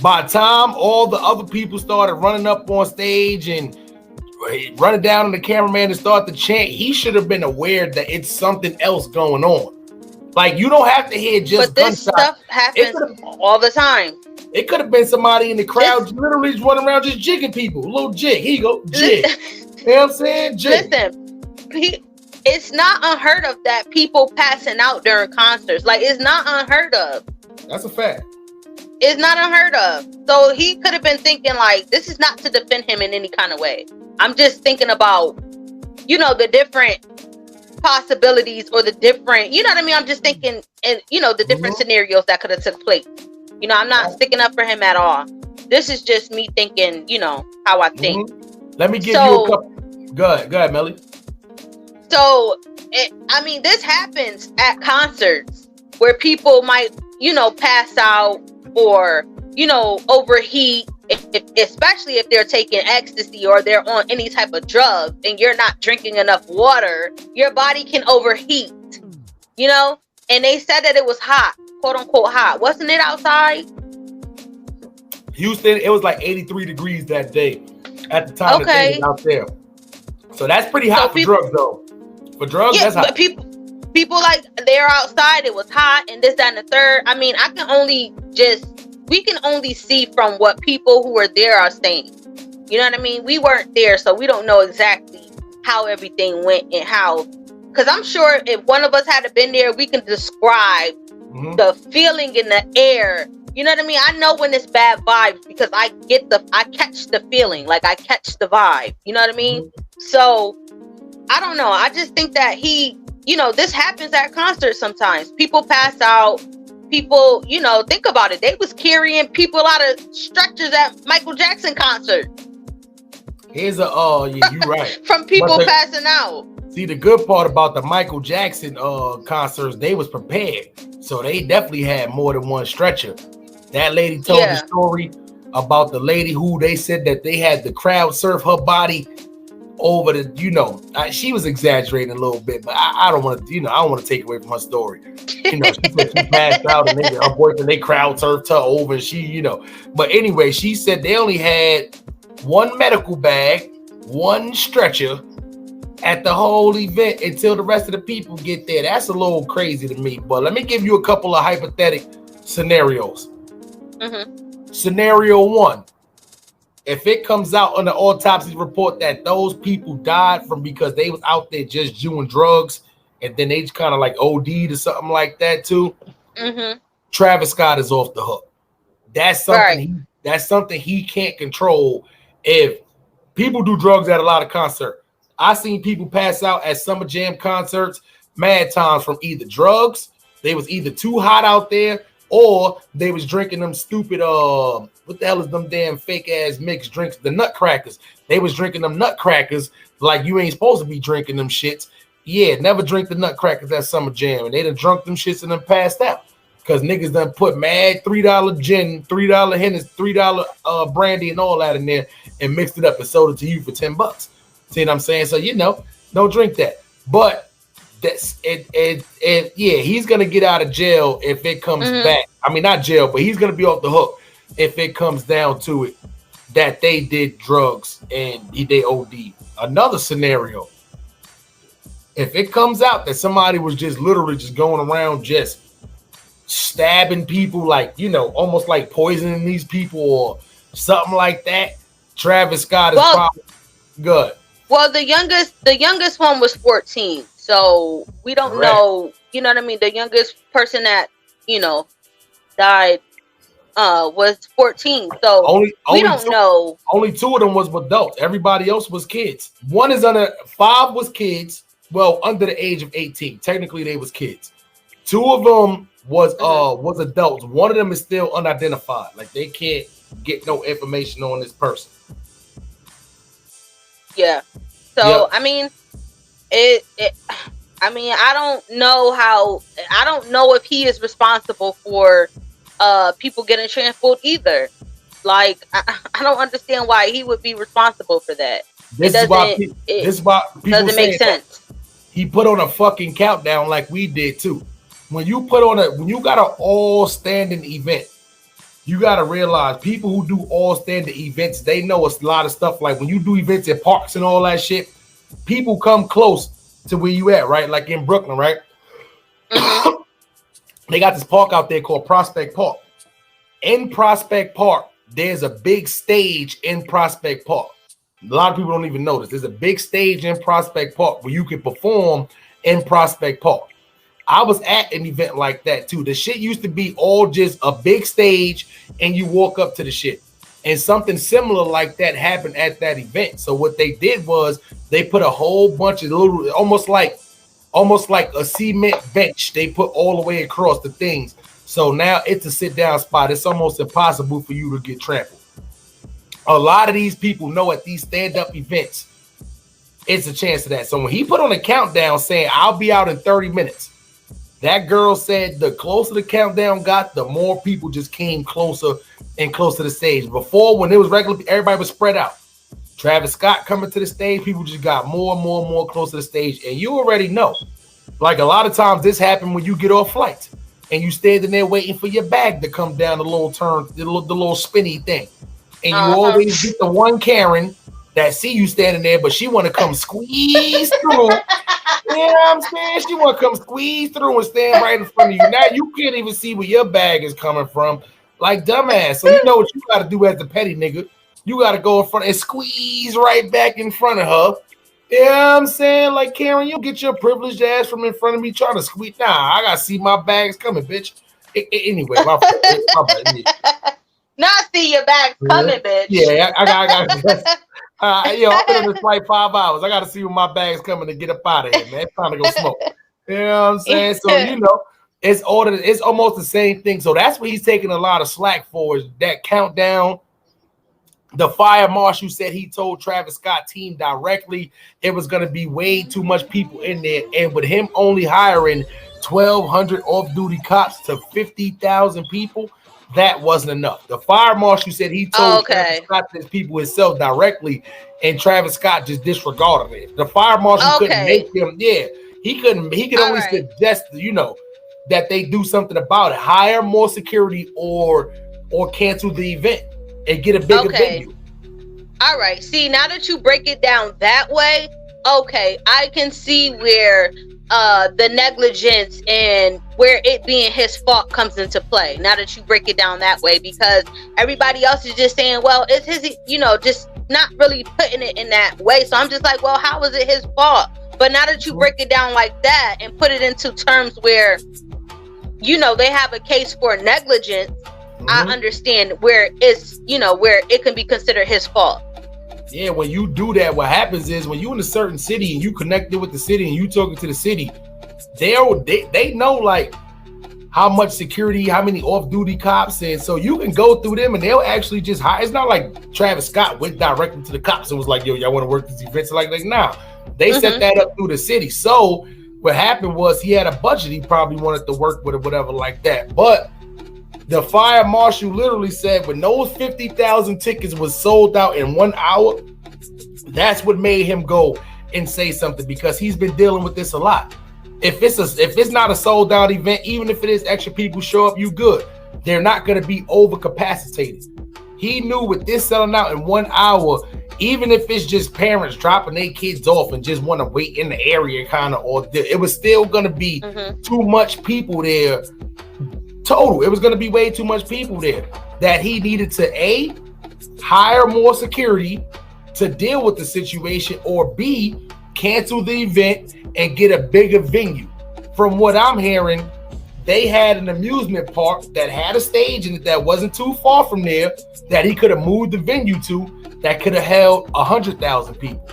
By the time all the other people started running up on stage and running down on the cameraman and start to chant, he should have been aware that it's something else going on. Like, you don't have to hear just gunshots. But this stuff happens all the time. It could have been somebody in the crowd literally just running around just jigging people. A little jig. Here you go. Jig. You know what I'm saying? Jig. Listen, it's not unheard of that people passing out during concerts. Like, it's not unheard of. That's a fact. It's not unheard of. So he could have been thinking, like, this is not to defend him in any kind of way. I'm just thinking about, the different possibilities or the different, you know what I mean? I'm just thinking, and the different scenarios that could have took place. I'm not sticking up for him at all. This is just me thinking, how I think. Let me give you a couple. Go ahead, Melly. So, this happens at concerts where people might, pass out or, overheat, especially if they're taking ecstasy or they're on any type of drug and you're not drinking enough water, your body can overheat, and they said that it was hot, quote unquote hot. Wasn't it outside? Houston, it was like 83 degrees that day at the time. Okay. Out there. So that's pretty hot for drugs, though. For drugs, that's hot. But people like, they're outside, it was hot and this, that, and the third. I mean, we can only see from what people who were there are saying. You know what I mean? We weren't there, so we don't know exactly how everything went and how. Because I'm sure if one of us had been there, we can describe the feeling in the air. You know what I mean? I know when it's bad vibes because I catch the feeling, like I catch the vibe. You know what I mean? So I don't know. I just think that this happens at concerts sometimes. People pass out. people, you know, think about it. They was carrying people out of stretchers at Michael Jackson concert. Here's a yeah, you right. From people passing out. See, the good part about the Michael Jackson concerts, they was prepared. So they definitely had more than one stretcher. That lady told the story about the lady who they said that they had the crowd surf her body over the, you know, she was exaggerating a little bit, but I don't want to, you know, I don't want to take away from her story. You know, she said she passed out and her boyfriend, they crowd surfed her over and she, you know. But anyway, she said they only had one medical bag, one stretcher at the whole event until the rest of the people get there. That's a little crazy to me. But let me give you a couple of hypothetical scenarios. Scenario one. If it comes out on the autopsy report that those people died from because they was out there just doing drugs and then they just kind of like OD'd or something like that too, Travis Scott is off the hook. That's something that's something he can't control. If people do drugs at a lot of concerts, I seen people pass out at Summer Jam concerts mad times from either drugs, they was either too hot out there, or they was drinking them stupid what the hell is them damn fake ass mixed drinks, the nutcrackers. They was drinking them nutcrackers like you ain't supposed to be drinking them shits. Yeah, never drink the nutcrackers at Summer Jam. And they done drunk them shits and then passed out. Because niggas done put mad $3 gin, $3 Hennessy, $3 brandy and all that in there and mixed it up and sold it to you for $10. See what I'm saying? So, you know, don't drink that. But that's it. Yeah, he's gonna get out of jail if it comes back. I mean, not jail, but he's gonna be off the hook if it comes down to it that they did drugs and they OD. Another scenario, if it comes out that somebody was just literally just going around just stabbing people, like, you know, almost like poisoning these people or something like that, Travis Scott is probably good. Well, the youngest one was 14. So we don't know, you know what I mean? The youngest person that, you know, died was 14. So we don't know. Only 2 of them was adults. Everybody else was kids. 1 is under 5 was kids. Well, under the age of 18. Technically, they was kids. 2 of them was adults. 1 of them is still unidentified. Like they can't get no information on this person. Yeah. So I mean, I mean, I don't know if he is responsible for people getting trampled either. Like I don't understand why he would be responsible for that. This is why people doesn't make sense. He put on a fucking countdown like we did too. When you got an all standing event, you got to realize people who do all standing events, they know a lot of stuff. Like when you do events at parks and all that shit, people come close to where you at, right? Like in Brooklyn, right? They got this park out there called Prospect Park. In Prospect Park, there's a big stage in Prospect Park. A lot of people don't even notice. There's a big stage in Prospect Park where you can perform in Prospect Park. I was at an event like that too. The shit used to be all just a big stage and you walk up to the shit. And something similar like that happened at that event. So what they did was they put a whole bunch of little, almost like a cement bench. They put all the way across the things. So now it's a sit down spot. It's almost impossible for you to get trampled. A lot of these people know at these stand-up events, it's a chance of that. So when he put on a countdown saying, I'll be out in 30 minutes, that girl said the closer the countdown got, the more people just came closer and closer to the stage. Before, when it was regular, everybody was spread out. Travis Scott coming to the stage, people just got more and more and more close to the stage. And you already know, like a lot of times this happened when you get off flights and you standing there waiting for your bag to come down the little turn, the little spinny thing. And you always get the one Karen that see you standing there, but she want to come squeeze through. You know what I'm saying? She want to come squeeze through and stand right in front of you. Now you can't even see where your bag is coming from. Like dumbass. So you know what you got to do as a petty nigga. You got to go in front and squeeze right back in front of her. You know what I'm saying? Like, Karen, you get your privileged ass from in front of me trying to squeeze. Nah, I got to see my bags coming, bitch. Anyway, my not see your bags coming, bitch. Yeah, I got I've been on this flight 5 hours. I got to see when my bag's coming to get up out of here, man. It's time to go smoke. You know what I'm saying? So, you know, It's almost the same thing. So that's what he's taking a lot of slack for, is that countdown. The fire marshal said he told Travis Scott team directly it was going to be way too much people in there. And with him only hiring 1,200 off-duty cops to 50,000 people, that wasn't enough. The fire marshal said he told Travis Scott his people himself directly, and Travis Scott just disregarded it. The fire marshal couldn't make him, he could only suggest, that they do something about it. Hire more security or cancel the event and get a bigger venue. All right. See, now that you break it down that way, I can see where the negligence and where it being his fault comes into play. Now that you break it down that way, because everybody else is just saying, well, it's his, just not really putting it in that way. So I'm just like, well, how is it his fault? But now that you break it down like that and put it into terms where, they have a case for negligence, I understand where it's, where it can be considered his fault. Yeah, when you do that, what happens is when you're in a certain city and you connected with the city and you talking to the city, they know like how much security, how many off-duty cops, and so you can go through them and they'll actually just hire. It's not like Travis Scott went directly to the cops and was like, yo, y'all want to work these events? Like nah, they set that up through the city. So what happened was he had a budget he probably wanted to work with or whatever like that. But the fire marshal literally said when those 50,000 tickets was sold out in 1 hour, that's what made him go and say something, because he's been dealing with this a lot. If it's not a sold out event, even if it is extra people show up, you good. They're not going to be overcapacitated. He knew with this selling out in 1 hour, even if it's just parents dropping their kids off and just want to wait in the area kind of, or it was still going to be too much people there. Total, it was going to be way too much people there that he needed to hire more security to deal with the situation, or B, cancel the event and get a bigger venue. From what I'm hearing, they had an amusement park that had a stage in it that wasn't too far from there that he could have moved the venue to, that could have held 100,000 people.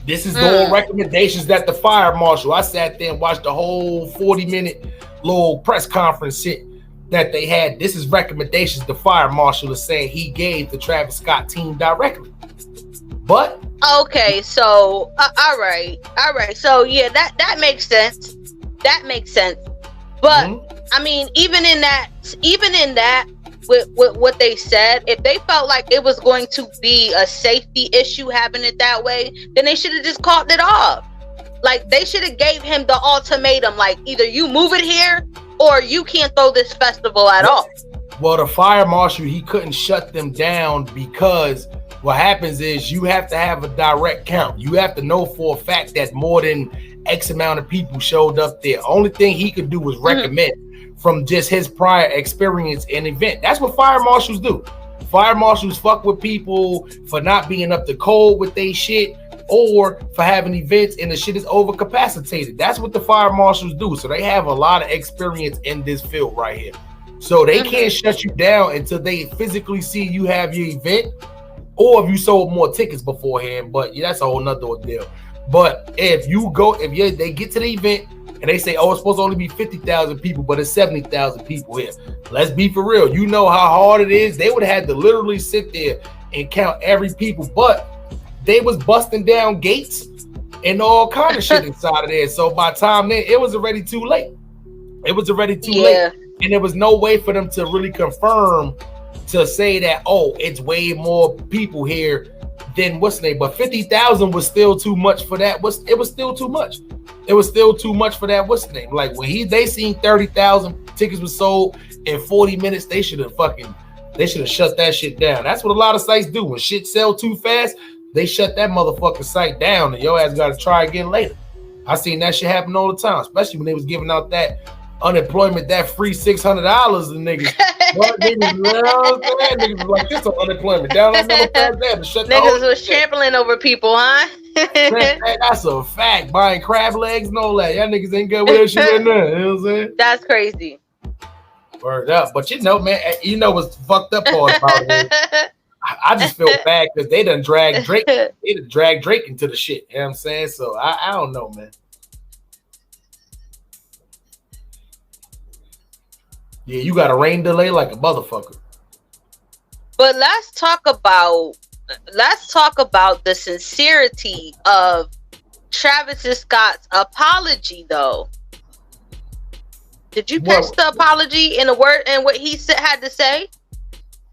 This is the recommendations that the fire marshal, I sat there and watched the whole 40-minute little press conference shit that they had. This is recommendations the fire marshal is saying he gave the Travis Scott team directly. But okay, so all right. So yeah, that makes sense. That makes sense. But I mean, even in that, with what they said, if they felt like it was going to be a safety issue having it that way, then they should have just called it off. Like, they should have gave him the ultimatum, like, either you move it here or you can't throw this festival at all. Well, the fire marshal, he couldn't shut them down, because what happens is you have to have a direct count. You have to know for a fact that more than X amount of people showed up there. Only thing he could do was recommend from just his prior experience in event. That's what fire marshals do. Fire marshals fuck with people for not being up to code with they shit, or for having events and the shit is overcapacitated. That's what the fire marshals do. So they have a lot of experience in this field right here. So they can't shut you down until they physically see you have your event, or if you sold more tickets beforehand. But yeah, that's a whole nother deal. But if they get to the event and they say, oh, it's supposed to only be 50,000 people, but it's 70,000 people here. Let's be for real. You know how hard it is. They would have had to literally sit there and count every people, but they was busting down gates and all kind of shit inside of there. So by the time then, it was already too late. Late. And there was no way for them to really confirm to say that, oh, it's way more people here than what's name. But 50,000 was still too much for that. It was still too much. It was still too much for that. What's name? Like when they seen 30,000 tickets was sold in 40 minutes, they should have shut that shit down. That's what a lot of sites do. When shit sell too fast, they shut that motherfucking site down and your ass got to try again later. I seen that shit happen all the time, especially when they was giving out that unemployment, that free $600 to niggas. What niggas, niggas was like, this is unemployment. Down that motherfucker there to shut niggas was trampling over people, huh? That's a fact. Buying crab legs and all that. Y'all niggas ain't good with that shit right now. You know what I'm saying? That's crazy. Word up. But you know, man, you know what's fucked up part about it? I just feel bad because they done dragged Drake. They done dragged Drake into the shit. You know what I'm saying? So I don't know, man. Yeah, you got a rain delay like a motherfucker. But let's talk about the sincerity of Travis Scott's apology, though. Did you catch the apology in the word and what he had to say?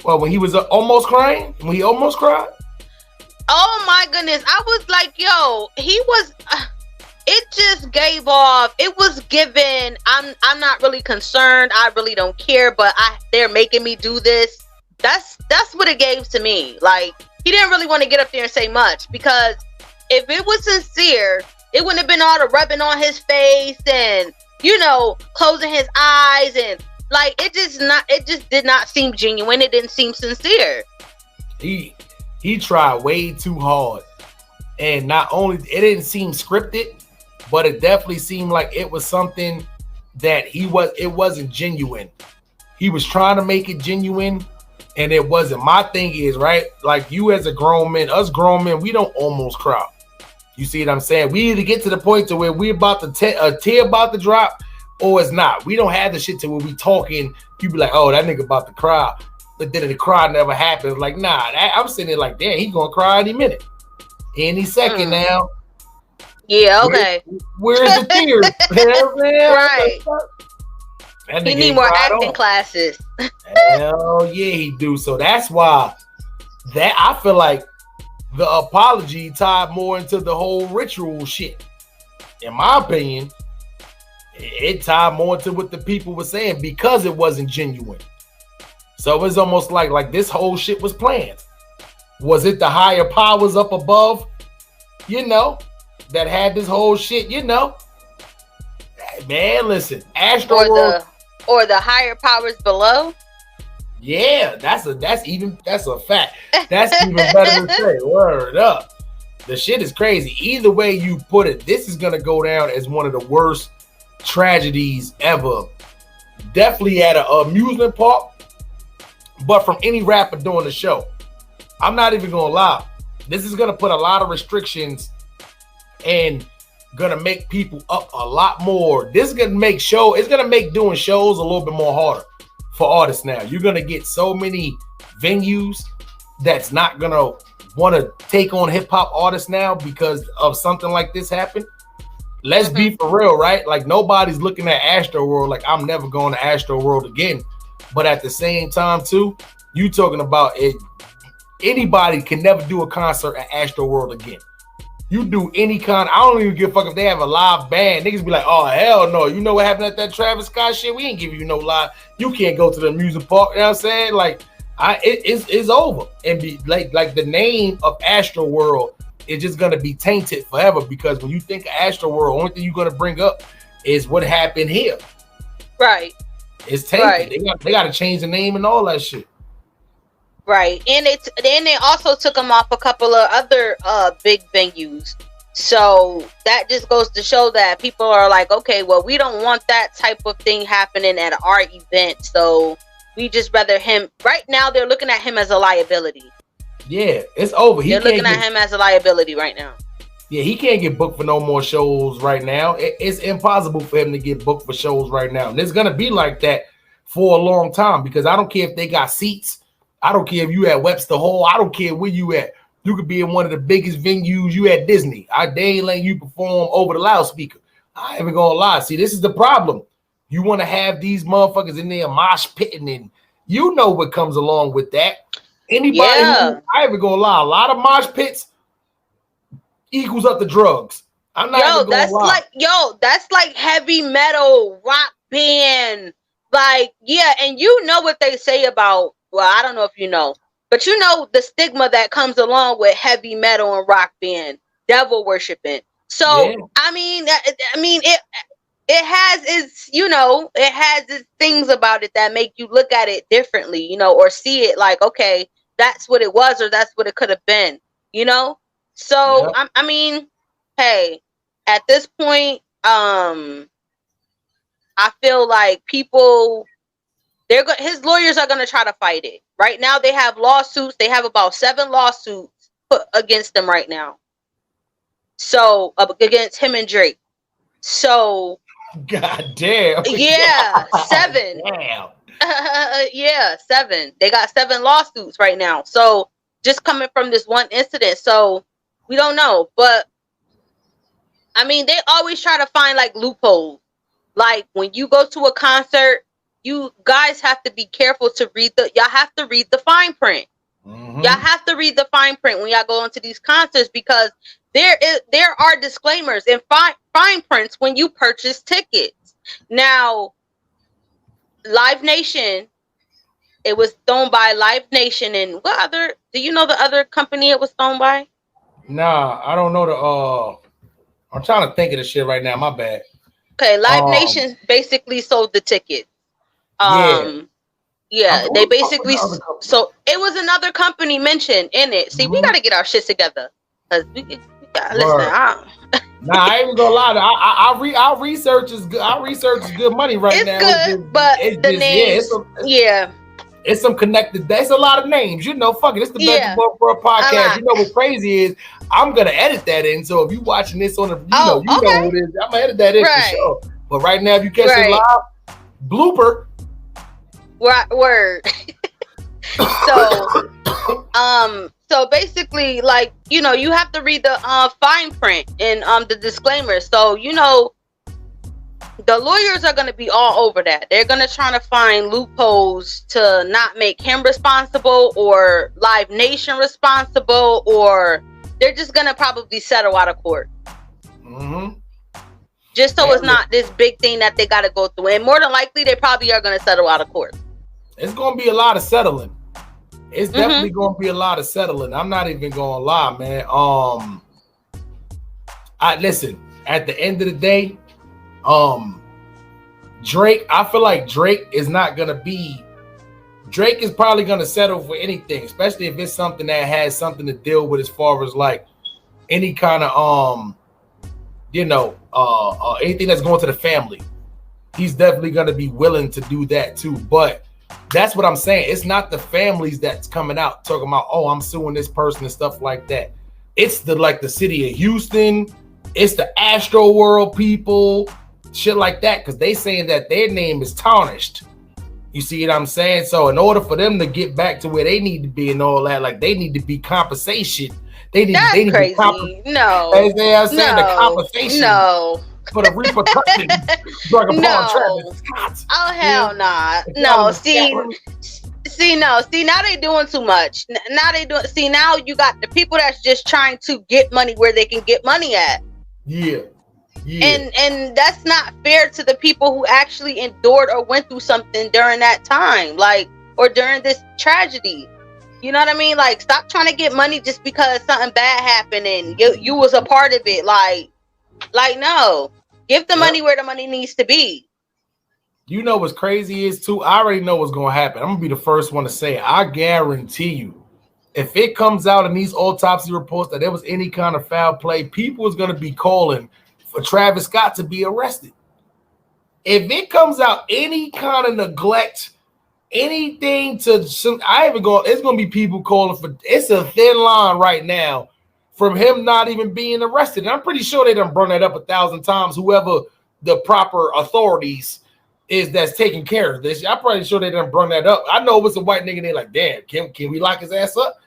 Well, when he was almost crying, when he almost cried. Oh my goodness! I was like, yo, he was. It just gave off. It was given. I'm not really concerned. I really don't care. But they're making me do this. That's what it gave to me. Like, he didn't really want to get up there and say much, because if it was sincere, it wouldn't have been all the rubbing on his face and, you know, closing his eyes, and like, it just did not seem genuine. It didn't seem sincere. He tried way too hard, and not only it didn't seem scripted, but it definitely seemed like it was something that it wasn't genuine. He was trying to make it genuine, and it wasn't. My thing is, right, like, you as a grown man, us grown men, we don't almost cry. You see what I'm saying? We either get to the point to where we're about to a tear about to drop, or it's not. We don't have the shit to where we talking, you be like, oh, that nigga about to cry, but then the cry never happens. Like, nah, I'm sitting there like, damn, he gonna cry any minute, any second now. Yeah, okay. Where's the tears? Right. He need more acting classes. Hell yeah, he do. So that's why that I feel like the apology tied more into the whole ritual shit. In my opinion, it tied more to what the people were saying, because it wasn't genuine. So it was almost like this whole shit was planned. Was it the higher powers up above, you know, that had this whole shit, you know? Man, listen, Astroworld, or the higher powers below. Yeah, that's a fact. That's even better to say. Word up. The shit is crazy. Either way you put it, this is gonna go down as one of the worst tragedies ever. Definitely at an amusement park, but from any rapper doing the show. I'm not even gonna lie. This is gonna put a lot of restrictions and gonna make people up a lot more. This is gonna make doing shows a little bit more harder for artists now. You're gonna get so many venues that's not gonna want to take on hip-hop artists now because of something like this happen. Let's be for real, right? Like, nobody's looking at Astroworld like, I'm never going to Astroworld again. But at the same time too, you talking about it, anybody can never do a concert at Astroworld again. You do any kind, I don't even give a fuck if they have a live band. Niggas be like, oh, hell no. You know what happened at that Travis Scott shit? We ain't giving you no live. You can't go to the music park. You know what I'm saying? Like, it's over. And be like the name of Astroworld is just gonna be tainted forever, because when you think of Astroworld, only thing you're gonna bring up is what happened here. Right. It's tainted. Right. They got to change the name and all that shit. Right, and then they also took them off a couple of other big venues. So that just goes to show that people are like, okay, well, we don't want that type of thing happening at our event. So we just rather him. Right now, they're looking at him as a liability. Yeah, it's over. They're looking at him as a liability right now. Yeah, he can't get booked for no more shows right now. It's impossible for him to get booked for shows right now. And it's gonna be like that for a long time, because I don't care if they got seats. I don't care if you at Webster Hall. I don't care where you at. You could be in one of the biggest venues. You at Disney. They ain't letting you perform over the loudspeaker. I ain't even gonna lie. See, this is the problem. You want to have these motherfuckers in there mosh pitting, and you know what comes along with that. Anybody, I ain't even gonna lie. A lot of mosh pits equals up the drugs. I'm not even gonna lie. That's like heavy metal rock band. Like, yeah, and you know what they say about. Well, I don't know if you know, but you know the stigma that comes along with heavy metal and rock band, devil worshiping. So, yeah. I mean, it has its, it has its things about it that make you look at it differently, or see it like, okay, that's what it was, or that's what it could have been, So, yeah. I mean, hey, at this point, I feel like people. His lawyers are going to try to fight it. Right now, they have lawsuits. They have about 7 lawsuits put against them right now. So, against him and Drake. So, God damn. Yeah, 7. Damn. Yeah, 7. They got 7 lawsuits right now. So just coming from this one incident. So we don't know. But I mean, they always try to find like loopholes. Like when you go to a concert, you guys have to be careful to y'all have to read the fine print. Mm-hmm. Y'all have to read the fine print when y'all go into these concerts, because there are disclaimers and fine prints when you purchase tickets. Now, Live Nation, it was thrown by Live Nation, and what other? Do you know the other company it was thrown by? Nah, I don't know the. I'm trying to think of the shit right now. My bad. Okay, Live Nation basically sold the tickets. Yeah, they basically so it was another company mentioned in it. See, we got to get our shit together, because we gotta listen. Nah, I ain't even gonna lie. Our research is good. Our research is good money right now. It's good, but the names, it's some connected. There's a lot of names. You know, fuck it. It's the best for a podcast. You know what's crazy is I'm gonna edit that in. So if you watching this on the, know what it is. I'm gonna edit that in for sure. But right now, if you catch it live, blooper. Word. So basically, like, you know, you have to read the fine print and the disclaimer. So, you know, the lawyers are going to be all over that. They're going to try to find loopholes to not make him responsible or Live Nation responsible, or they're just going to probably settle out of court. Mm-hmm. Just so it's not this big thing that they got to go through. And more than likely, they probably are going to settle out of court. It's going to be a lot of settling. It's definitely going to be a lot of settling. I'm not even going to lie, man. Listen, at the end of the day, Drake, I feel like Drake is probably going to settle for anything, especially if it's something that has something to deal with as far as like any kind of, anything that's going to the family. He's definitely going to be willing to do that too. But that's what I'm saying. It's not the families that's coming out talking about, oh, I'm suing this person and stuff like that. It's the city of Houston. It's the Astro World people, shit like that, because they saying that their name is tarnished. You see what I'm saying? So in order for them to get back to where they need to be and all that, like they need to be compensation. They need crazy. The compensation. No. For the repercussions drug upon Travis Scott. Oh hell nah. No, see, now they doing too much. Now you got the people that's just trying to get money where they can get money at. Yeah. And that's not fair to the people who actually endured or went through something during that time, like, or during this tragedy. You know what I mean? Like, stop trying to get money just because something bad happened and you was a part of it. Like, no, give the money where the money needs to be. You know what's crazy is too, I already know what's going to happen. I'm going to be the first one to say it. I guarantee you, if it comes out in these autopsy reports that there was any kind of foul play, people is going to be calling for Travis Scott to be arrested. If it comes out any kind of neglect, anything to some, it's going to be people calling for, it's a thin line right now from him not even being arrested. And I'm pretty sure they done brought that up 1,000 times, whoever the proper authorities is that's taking care of this. I'm pretty sure they done brought that up. I know it was a white nigga, they like, damn, can we lock his ass up?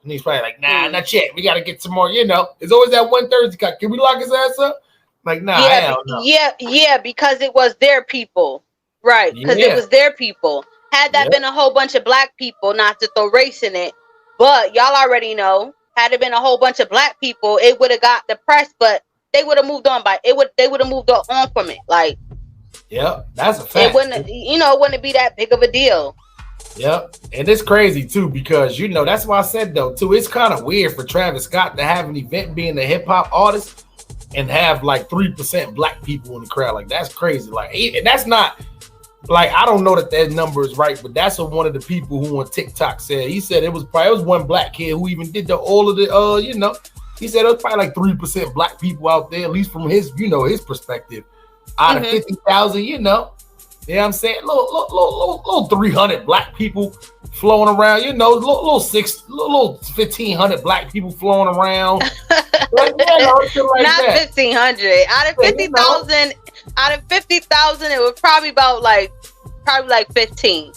And he's probably like, nah, not yet. We got to get some more, There's always that one Thursday cut. Can we lock his ass up? Like, nah, hell no. Yeah, because it was their people. Right, because it was their people. Had that been a whole bunch of black people, not to throw race in it, but y'all already know, had it been a whole bunch of black people, it would have got the press, but they would have moved on they would have moved on from it. Like, yep, that's a fact. It wouldn't be that big of a deal. Yep, and it's crazy too, because that's why I said though too, it's kind of weird for Travis Scott to have an event being a hip hop artist and have like 3% black people in the crowd. Like, that's crazy. Like, and that's not like, I don't know that number is right, but that's what one of the people who on TikTok said. He said it was one black kid who even did all of the he said it was probably like 3% black people out there, at least from his his perspective, out of 50,000, you know what I'm saying? Little 300 black people flowing around, little 1,500 black people flowing around. Like, Not that. 1,500. Out of 50,000, it was probably about like probably like 15.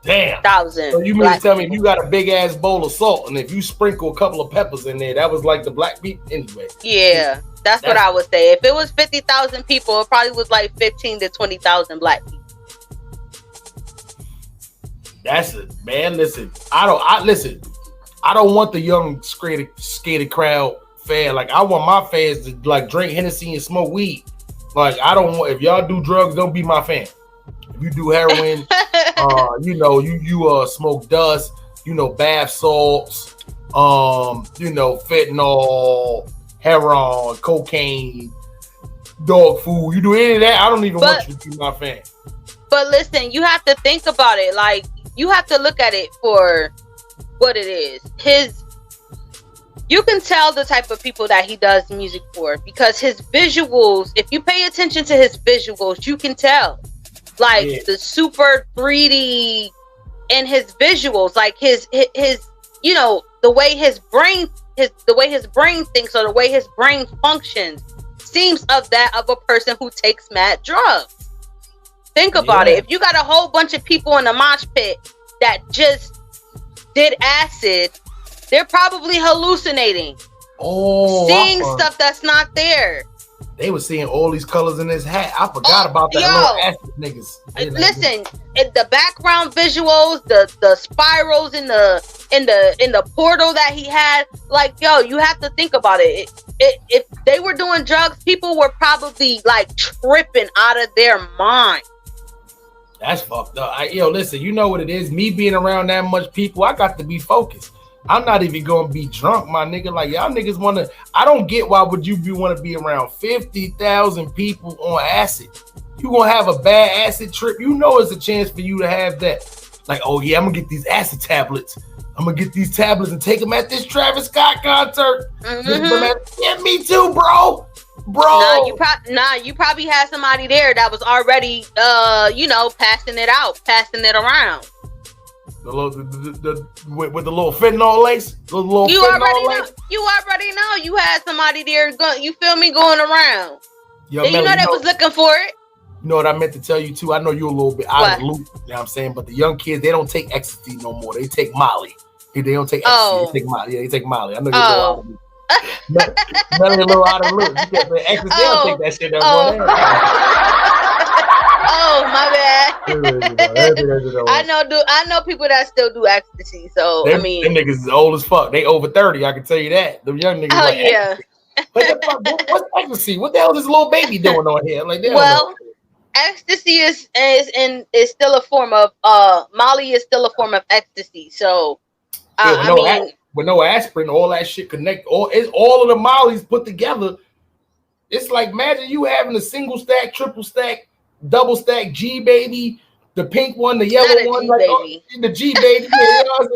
Damn. 1,000. So you mean to tell me if you got a big ass bowl of salt and if you sprinkle a couple of peppers in there, that was like the black people anyway? Yeah, that's what I would say. If it was 50,000 people, it probably was like 15 to 20,000 black people. That's it, man. Listen, I don't want the young skated crowd fan. Like, I want my fans to like drink Hennessy and smoke weed. Like, I don't want, if y'all do drugs, don't be my fan. If you do heroin, you smoke dust, bath salts, fentanyl, heroin, cocaine, dog food. You do any of that, I don't even want you to be my fan. But listen, you have to think about it. Like, you have to look at it for what it is. You can tell the type of people that he does music for because his visuals, if you pay attention to his visuals, you can tell. Like the super 3D in his visuals, like his the way his brain thinks or the way his brain functions seems of that of a person who takes mad drugs. Think about it. If you got a whole bunch of people in a mosh pit that just did acid, they're probably hallucinating. Seeing stuff that's not there. They were seeing all these colors in his hat. I forgot about that. Little acid niggas. Listen, the background visuals, the spirals in the portal that he had, like, you have to think about it. If they were doing drugs, people were probably like tripping out of their mind. That's fucked up. Listen, you know what it is? Me being around that much people, I got to be focused. I'm not even gonna be drunk, my nigga. Like, y'all niggas wanna. I don't get why would you want to be around 50,000 people on acid. You gonna have a bad acid trip. You know it's a chance for you to have that. Like, oh yeah, I'm gonna get these acid tablets. I'm gonna get these tablets and take them at this Travis Scott concert. Yeah, me too, bro. You probably had somebody there that was already, passing it around. With the little fentanyl lace, you already know. You had somebody there. You feel me, going around. Melly, they was looking for it. You know what I meant to tell you too. I know you're a little bit out of the loop. You know what I'm saying? But the young kids, they don't take ecstasy no more. They take Molly. They don't take ecstasy. They take Molly. Yeah, they take Molly. I know you're a little out of the loop. Melly a little out of the loop. You can't say ecstasy. They don't take that shit no more. Oh, my bad. I know people that still do ecstasy. So them niggas is old as fuck. They over 30. I can tell you that. Them young niggas. Oh yeah. What's ecstasy? What the hell is this little baby doing on here? Like, ecstasy is still a form of Molly is still a form of ecstasy. So with no aspirin, all that shit connect. All of the Mollies put together. It's like, imagine you having a single stack, triple stack, double stack G baby, the pink one, the yellow one, like the G baby,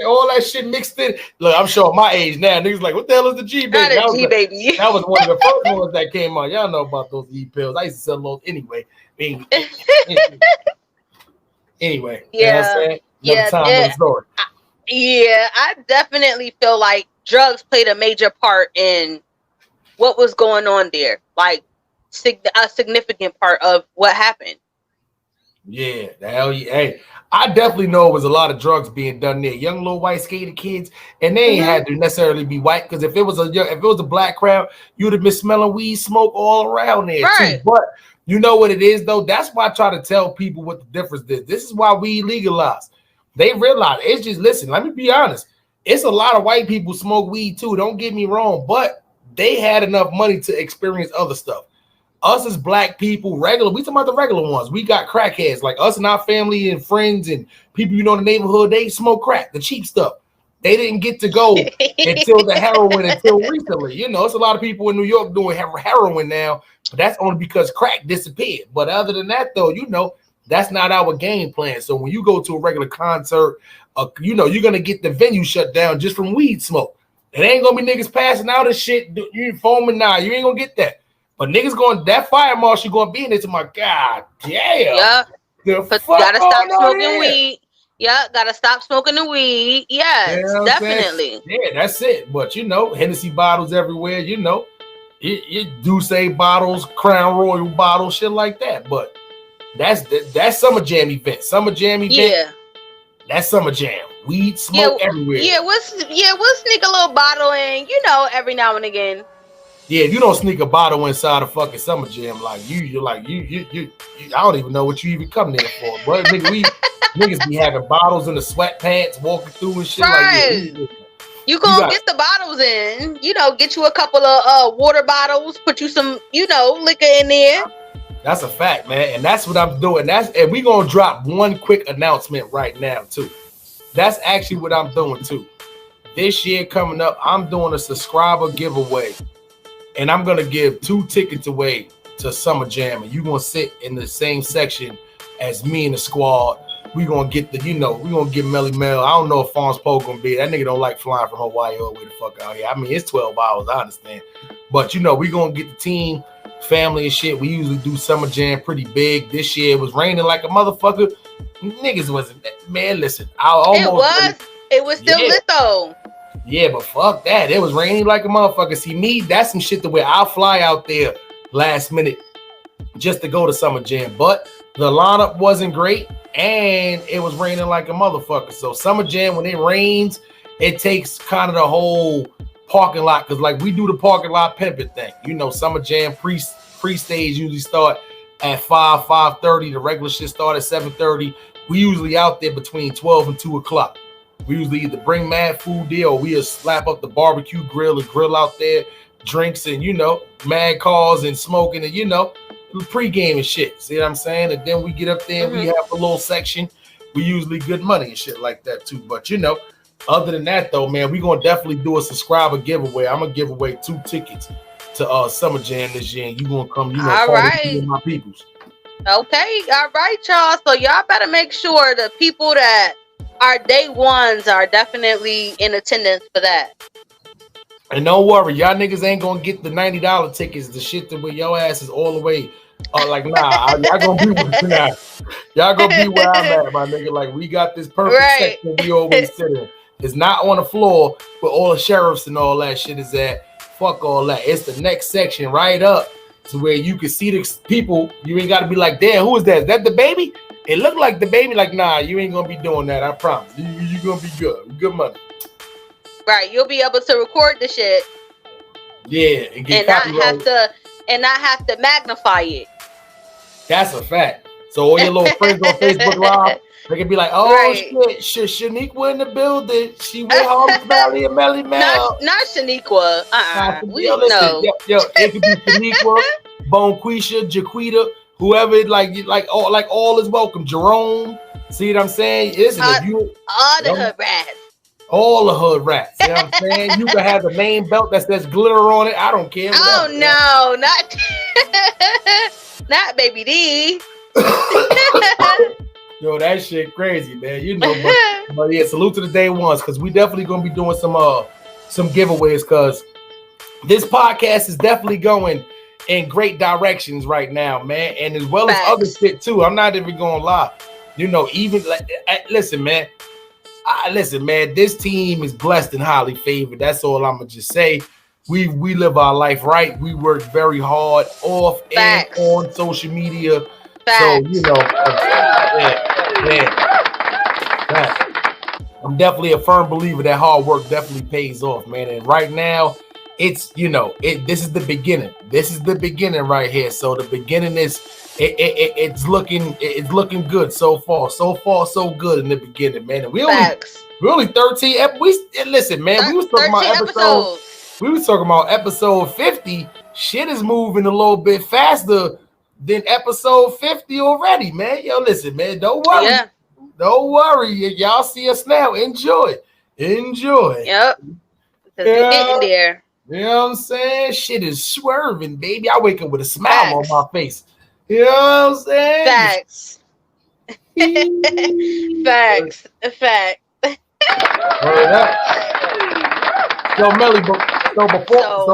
all that shit mixed in. Look, I'm showing my age now. Niggas like, what the hell is the G baby? That was one of the first ones that came out. Y'all know about those E-pills. I used to sell those anyway. Anyway, yeah, you know what I'm saying? Another time, another story. Yeah, I definitely feel like drugs played a major part in what was going on there. Like, a significant part of what happened. Yeah, the hell yeah. Hey, I definitely know it was a lot of drugs being done there. Young little white skated kids, and they ain't had to necessarily be white, because if it was a black crowd, you'd have been smelling weed smoke all around there too. But you know what it is though? That's why I try to tell people what the difference is. This is why we legalized. They realize it's just, listen, let me be honest. It's a lot of white people smoke weed too. Don't get me wrong, but they had enough money to experience other stuff. Us as black people, we talking about the regular ones. We got crackheads, like us and our family and friends and people in the neighborhood. They smoke crack, the cheap stuff. They didn't get to go until the heroin until recently. It's a lot of people in New York doing heroin now, but that's only because crack disappeared. But other than that, though, that's not our game plan. So when you go to a regular concert, you're gonna get the venue shut down just from weed smoke. It ain't gonna be niggas passing out of shit. You foaming now. You ain't gonna get that. But niggas going, that fire marshal going to be in it. To my God, damn. Yeah. But gotta stop smoking weed. Yeah, gotta stop smoking the weed. Yes, definitely. Yeah, that's it. But Hennessy bottles everywhere. You do say bottles, Crown Royal bottles, shit like that. But That's Summer Jam event. Summer Jam event. Yeah. That's Summer Jam. Weed smoke everywhere. Yeah, we'll sneak a little bottle in, every now and again. Yeah, if you don't sneak a bottle inside a fucking Summer Jam, like you're like you I don't even know what you even come there for. But nigga, niggas be having bottles in the sweatpants, walking through and shit. Right. Like, you gonna get the bottles in, get you a couple of water bottles, put you some, liquor in there. That's a fact, man. And that's what I'm doing. And we gonna drop one quick announcement right now, too. That's actually what I'm doing, too. This year coming up, I'm doing a subscriber giveaway. And I'm gonna give 2 tickets away to Summer Jam. And you're gonna sit in the same section as me and the squad. We gonna get we gonna get Melly Mel. I don't know if Fonz Poe gonna be. That nigga don't like flying from Hawaii all the way the fuck out here. I mean, it's 12 hours, I understand. But we gonna get the team, family and shit. We usually do Summer Jam pretty big. This year it was raining like a motherfucker. Niggas wasn't, man, listen. It was still lit though. Yeah, but fuck that. It was raining like a motherfucker. See, me, that's some shit to where I'll fly out there last minute just to go to Summer Jam. But the lineup wasn't great and it was raining like a motherfucker. So Summer Jam, when it rains, it takes kind of the whole parking lot, because like we do the parking lot pimping thing. Summer Jam pre-stage usually start at 5:30. The regular shit start at 7:30. We usually out there between 12 and 2 o'clock. We usually either bring mad food there or we'll slap up the barbecue grill and grill out there, drinks and, mad calls and smoking and, pre-game and shit. See what I'm saying? And then we get up there and we have a little section. We usually good money and shit like that too. But, other than that though, man, we going to definitely do a subscriber giveaway. I'm going to give away 2 tickets to Summer Jam this year. And you going to come, all right, my peoples. Okay. All right, y'all. So y'all better make sure the people that our day ones are definitely in attendance for that. And don't worry, y'all niggas ain't gonna get the $90 tickets, the shit that where your ass is all the way. Like, nah, y'all gonna be y'all gonna be where I'm at, my nigga. Like, we got this perfect section we always sit in. It's not on the floor where all the sheriffs and all that shit is at. Fuck all that. It's the next section right up to where you can see the people. You ain't gotta be like, damn, who is that? Is that the baby? It looked like the baby. Like, nah, you ain't gonna be doing that. I promise. You gonna be good. Good money. Right, you'll be able to record the shit. Yeah, and not have to magnify it. That's a fact. So all your little friends on Facebook Live, they can be like, "Oh shit, Shaniqua in the building. She went home to Valley and Melly Mel." Not Shaniqua. We know. Yo, it could be Shaniqua, Bonquisha, Jaquita, whoever. Like all is welcome. Jerome. See what I'm saying? All the hood rats. All the hood rats. You know what I'm saying? You can have the main belt that says glitter on it. I don't care. Oh no, not Baby D. Yo, that shit crazy, man. But yeah, salute to the day ones, because we definitely gonna be doing some giveaways, because this podcast is definitely going in great directions right now, man, and as well as other shit too. I'm not even gonna lie. Even like, listen, man. This team is blessed and highly favored. That's all I'm gonna just say. We live our life right. We work very hard off and on social media. So I'm definitely a firm believer that hard work definitely pays off, man. And right now, it's this is the beginning. This is the beginning right here. So the beginning is it's looking good so far. So far, so good in the beginning, man. And we only 13. Listen, man. We was talking about episodes. We was talking about episode 50. Shit is moving a little bit faster than episode 50 already, man. Yo, listen, man. Don't worry. Yeah. Don't worry. Y'all see us now. Enjoy. Yep. Because we're getting there. You know what I'm saying? Shit is swerving, baby. I wake up with a smile on my face. You know what I'm saying? Facts. Facts. So, Melly,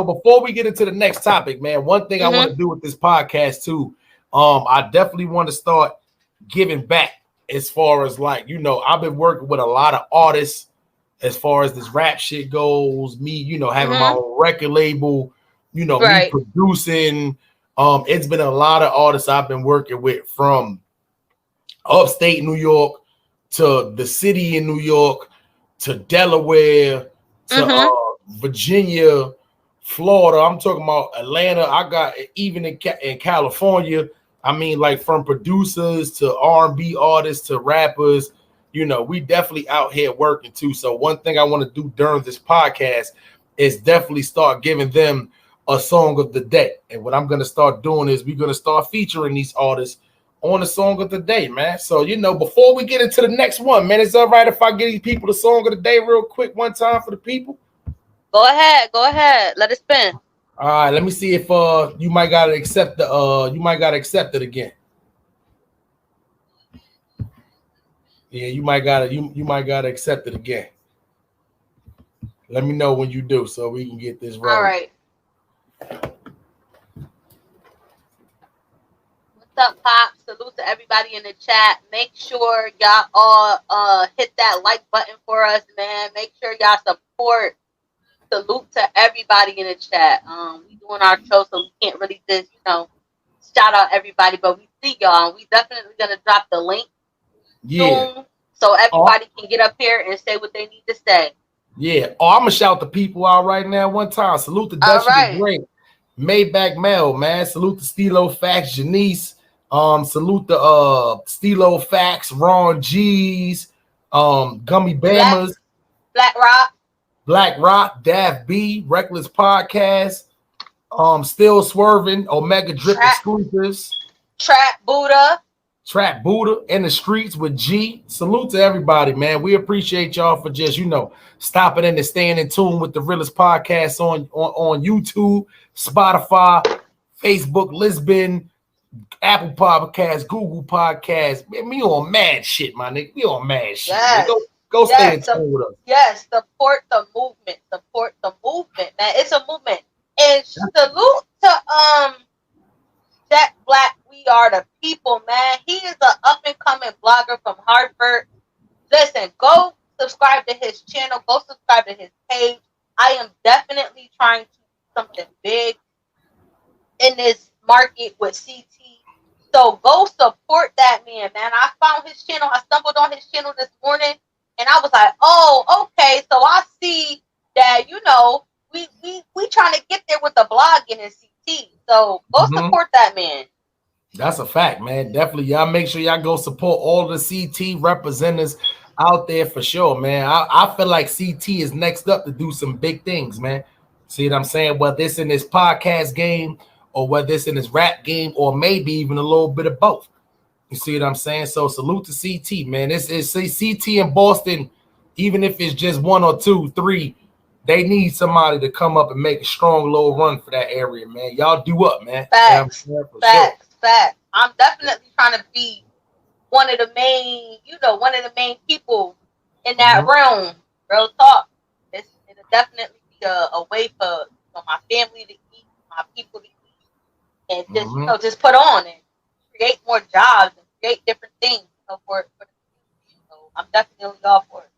before we get into the next topic, man, one thing I want to do with this podcast too, I definitely want to start giving back as far as I've been working with a lot of artists as far as this rap shit goes, me, having my own record label, me producing. It's been a lot of artists I've been working with from upstate New York to the city in New York to Delaware to Virginia, Florida. I'm talking about Atlanta. I got even in California. I mean, like from producers to R&B artists to rappers, you know, we definitely out here working too. So one thing I want to do during this podcast is definitely start giving them a song of the day. And what I'm going to start doing is we're going to start featuring these artists on the song of the day, man. So, you know, before we get into the next one, man, it's all right if I give these people the song of the day real quick one time for the people? Go ahead. Let it spin. All right, let me see if you might gotta accept it again. Yeah, you might gotta accept it again. Let me know when you do so we can get this right. All right. What's up, Pop? Salute to everybody in the chat. Make sure y'all all hit that like button for us, man. Make sure y'all support. Salute to everybody in the chat. We doing our show, so we can't really just, you know, shout out everybody, but we see y'all. We definitely gonna drop the link soon, so everybody can get up here and say what they need to say. Yeah. Oh, I'm gonna shout the people out right now one time. Salute to Dutch the Great, Maybach Mel, man. Salute to Stilo Fax, Janice. Salute to Stilo Fax, Ron G's, Gummy Bammers, Black Rock, Daft B, Reckless Podcast, Still Swerving, Omega Drip Exclusives, Trap Buddha, in the streets with G. Salute to everybody, man. We appreciate y'all for just, you know, stopping in and staying in tune with the Realest Podcast on YouTube, Spotify, Facebook, Lisbon, Apple Podcasts, Google Podcasts. Man, we on mad shit, my nigga. We on mad shit. Yes. Go stay in tune with us. Yes, support the movement. Support the movement, man. It's a movement. And salute to Jack Black. We are the people, man. He is an up and coming blogger from Hartford. Listen, go subscribe to his channel. Go subscribe to his page. I am definitely trying to do something big in this market with CT. So go support that man. I found his channel. I stumbled on his channel this morning. And I was like, oh, okay. So I see that, you know, we trying to get there with the blogging and CT. So go support that man. That's a fact, man. Definitely. Y'all make sure y'all go support all the CT representatives out there for sure, man. I feel like CT is next up to do some big things, man. See what I'm saying? Whether it's in this podcast game or whether it's in this rap game or maybe even a little bit of both. You see what I'm saying? So salute to CT, man. It's CT in Boston, even if it's just 1 or 2, 3, they need somebody to come up and make a strong little run for that area, man. Y'all do up, man. Facts. I'm definitely trying to be one of the main people in that realm. Real talk. It'll definitely be a way for my family to eat, my people to eat, and just you know, just put on and create more jobs and create different things, you know, for the community. So I'm definitely all for it.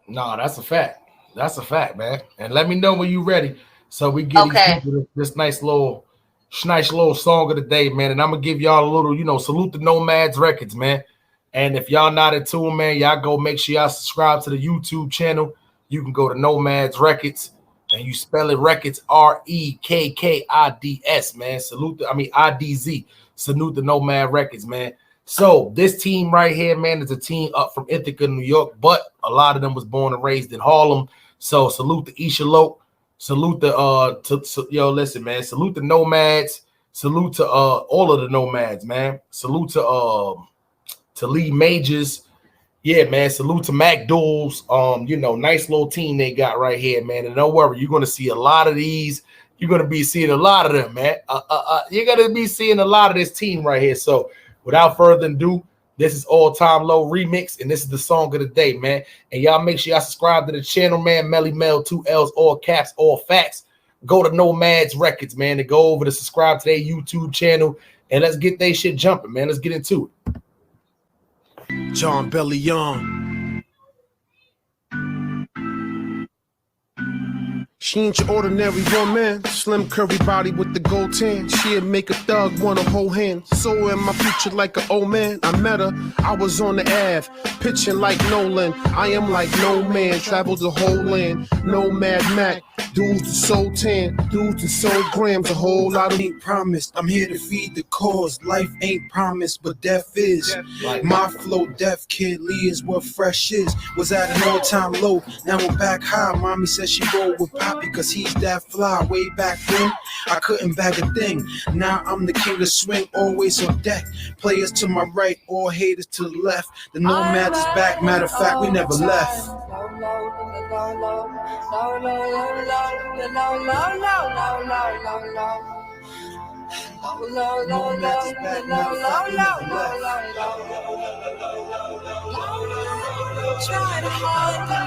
No, that's a fact. That's a fact, man. And let me know when you're ready, so we get these people this nice little song of the day, man. And I'm gonna give y'all a little, you know, salute the Nomads Records, man. And if y'all not in tune, man, y'all go make sure y'all subscribe to the YouTube channel. You can go to Nomads Records, and you spell it Records REKKIDS, man. IDZ. Salute the Nomad Records, man. So this team right here, man, is a team up from Ithaca, New York, but a lot of them was born and raised in Harlem. So salute to Isha Loke. Salute the listen, man. Salute the Nomads. Salute to all of the Nomads, man. Salute to Lee Majors. Yeah, man. Salute to Mac Duels. You know, nice little team they got right here, man. And don't worry, you're gonna see a lot of these. You're gonna be seeing a lot of them, man. You're gonna be seeing a lot of this team right here. So without further ado, this is All Time Low Remix, and this is the song of the day, man. And y'all make sure y'all subscribe to the channel, man. Melly Mel, 2 L's, all caps, all facts. Go to Nomads Records, man, and go over to subscribe to their YouTube channel, and let's get their shit jumping, man. Let's get into it. John Bellion. She ain't your ordinary woman. Slim curvy body with the gold tan. She'd make a thug wanna hold hands. So in my future like an old man. I met her, I was on the Ave, pitching like Nolan. I am like no man, traveled the whole land. No Mad Mac, dudes are so tan, dudes are so grams, a whole lot of ain't promised. I'm here to feed the cause. Life ain't promised, but death is. My flow, death kid Lee is what fresh is. Was at an all-time low, now I'm back high. Mommy said she rolled with Poppy cause he's that fly. Way back then, I couldn't bag a thing. Now I'm the king of swing, always on deck. Players to my right, all haters to the left. The Nomad is back, matter of fact, we never left. Try to hide the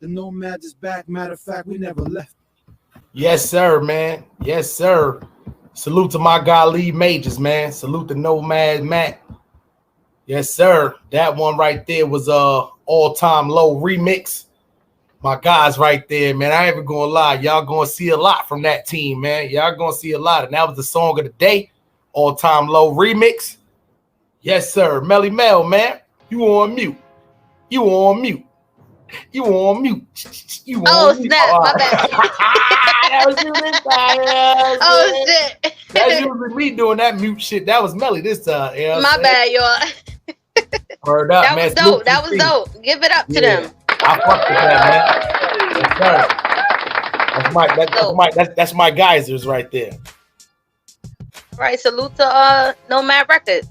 The Nomad is back, matter of fact, we never left. Yes, sir, man. Yes, sir. Salute to my guy Lee Majors, man. Salute to Nomad Matt. Yes, sir. That one right there was all-time low remix. My guys right there, man. I ain't even gonna lie. Y'all gonna see a lot from that team, man. Y'all gonna see a lot. And that was the song of the day. All-time low remix. Yes, sir. Melly Mel, man. You on mute. You on mute. You on mute. You on mute. Snap, my bad. That was you this time. Oh shit. That's usually me doing that mute shit. That was Melly this time. You know My bad, y'all. Word up, That man. was dope. That was dope. Give it up to them. I fuck with that, man. Yes, sir. That's my geysers right there. All right, salute to Nomad Records.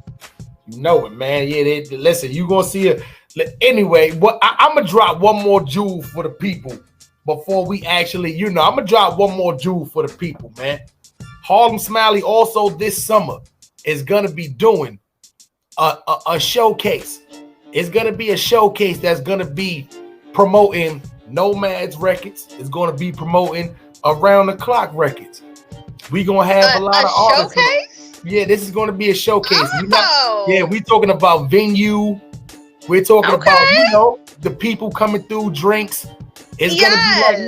You know it, man. Yeah, listen, you gonna see it. Anyway, I'm gonna drop one more jewel for the people before we actually, I'm gonna drop one more jewel for the people, man. Harlem Smiley also this summer is gonna be doing a showcase. It's gonna be a showcase that's gonna be promoting Nomad's records. It's gonna be promoting Around the Clock records. We gonna have a lot of artists. Showcase? Yeah, this is gonna be a showcase. We talking about venue. We're talking about, the people coming through, drinks. It's gonna be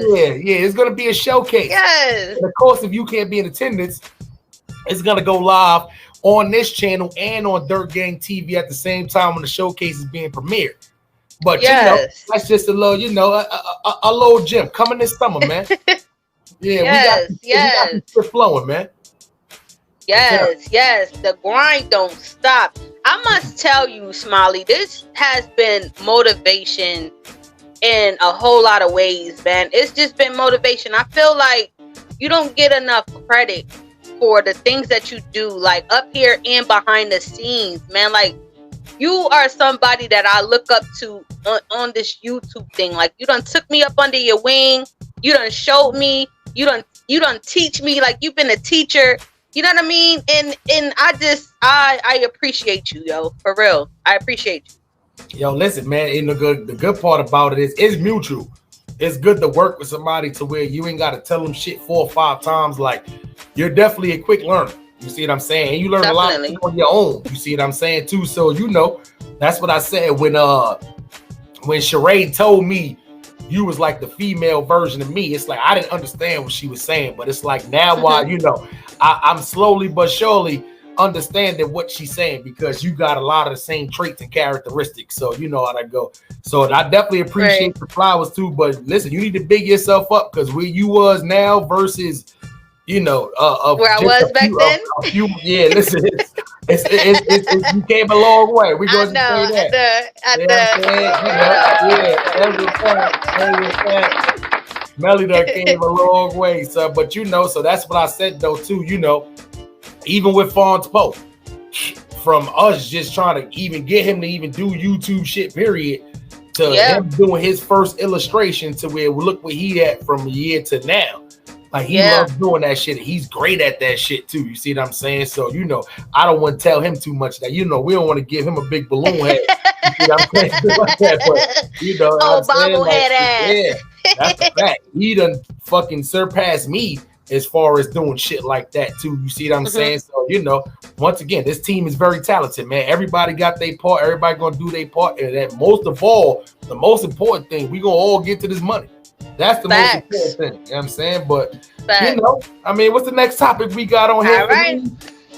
it's gonna be a showcase. Yes. And of course, if you can't be in attendance, it's gonna go live on this channel and on Dirt Gang TV at the same time when the showcase is being premiered. But that's just a little, a little gem coming this summer, man. We got shit flowing, man. Yes. The grind don't stop. I must tell you, Smiley, this has been motivation in a whole lot of ways, man. It's just been motivation. I feel like you don't get enough credit for the things that you do, like up here and behind the scenes, man. Like, you are somebody that I look up to on this YouTube thing. Like, you done took me up under your wing. You done showed me. You done teach me. Like, you've been a teacher. You know what I mean? And I appreciate you, yo. For real. I appreciate you. Yo, listen, man. And the good part about it is it's mutual. It's good to work with somebody to where you ain't got to tell them shit 4 or 5 times. Like, you're definitely a quick learner. You see what I'm saying? And you learn a lot on your own. You see what I'm saying too? So that's what I said when Sheree told me you was like the female version of me. It's like I didn't understand what she was saying, but it's like now while I'm slowly but surely understanding what she's saying because you got a lot of the same traits and characteristics. So you know how that go. So I definitely appreciate the flowers too. But listen, you need to big yourself up because where you was now versus where I was back then. Listen, it's you came a long way. We're going to say that. Melly done came a long way, so but so that's what I said though too. Even with Fonz Poe, from us just trying to even get him to even do YouTube shit, period. to him doing his first illustration to where look where he at from a year to now. Like he loves doing that shit. He's great at that shit too. You see what I'm saying? So I don't want to tell him too much that we don't want to give him a big balloon head. You see what I'm saying? Like that, but bobblehead ass. Yeah, that's a fact. He done fucking surpassed me as far as doing shit like that too. You see what I'm saying? So once again, this team is very talented, man. Everybody got their part. Everybody gonna do their part, and that most of all, the most important thing, we gonna all get to this money. That's the most important thing. You know what I'm saying? But what's the next topic we got on here? All right.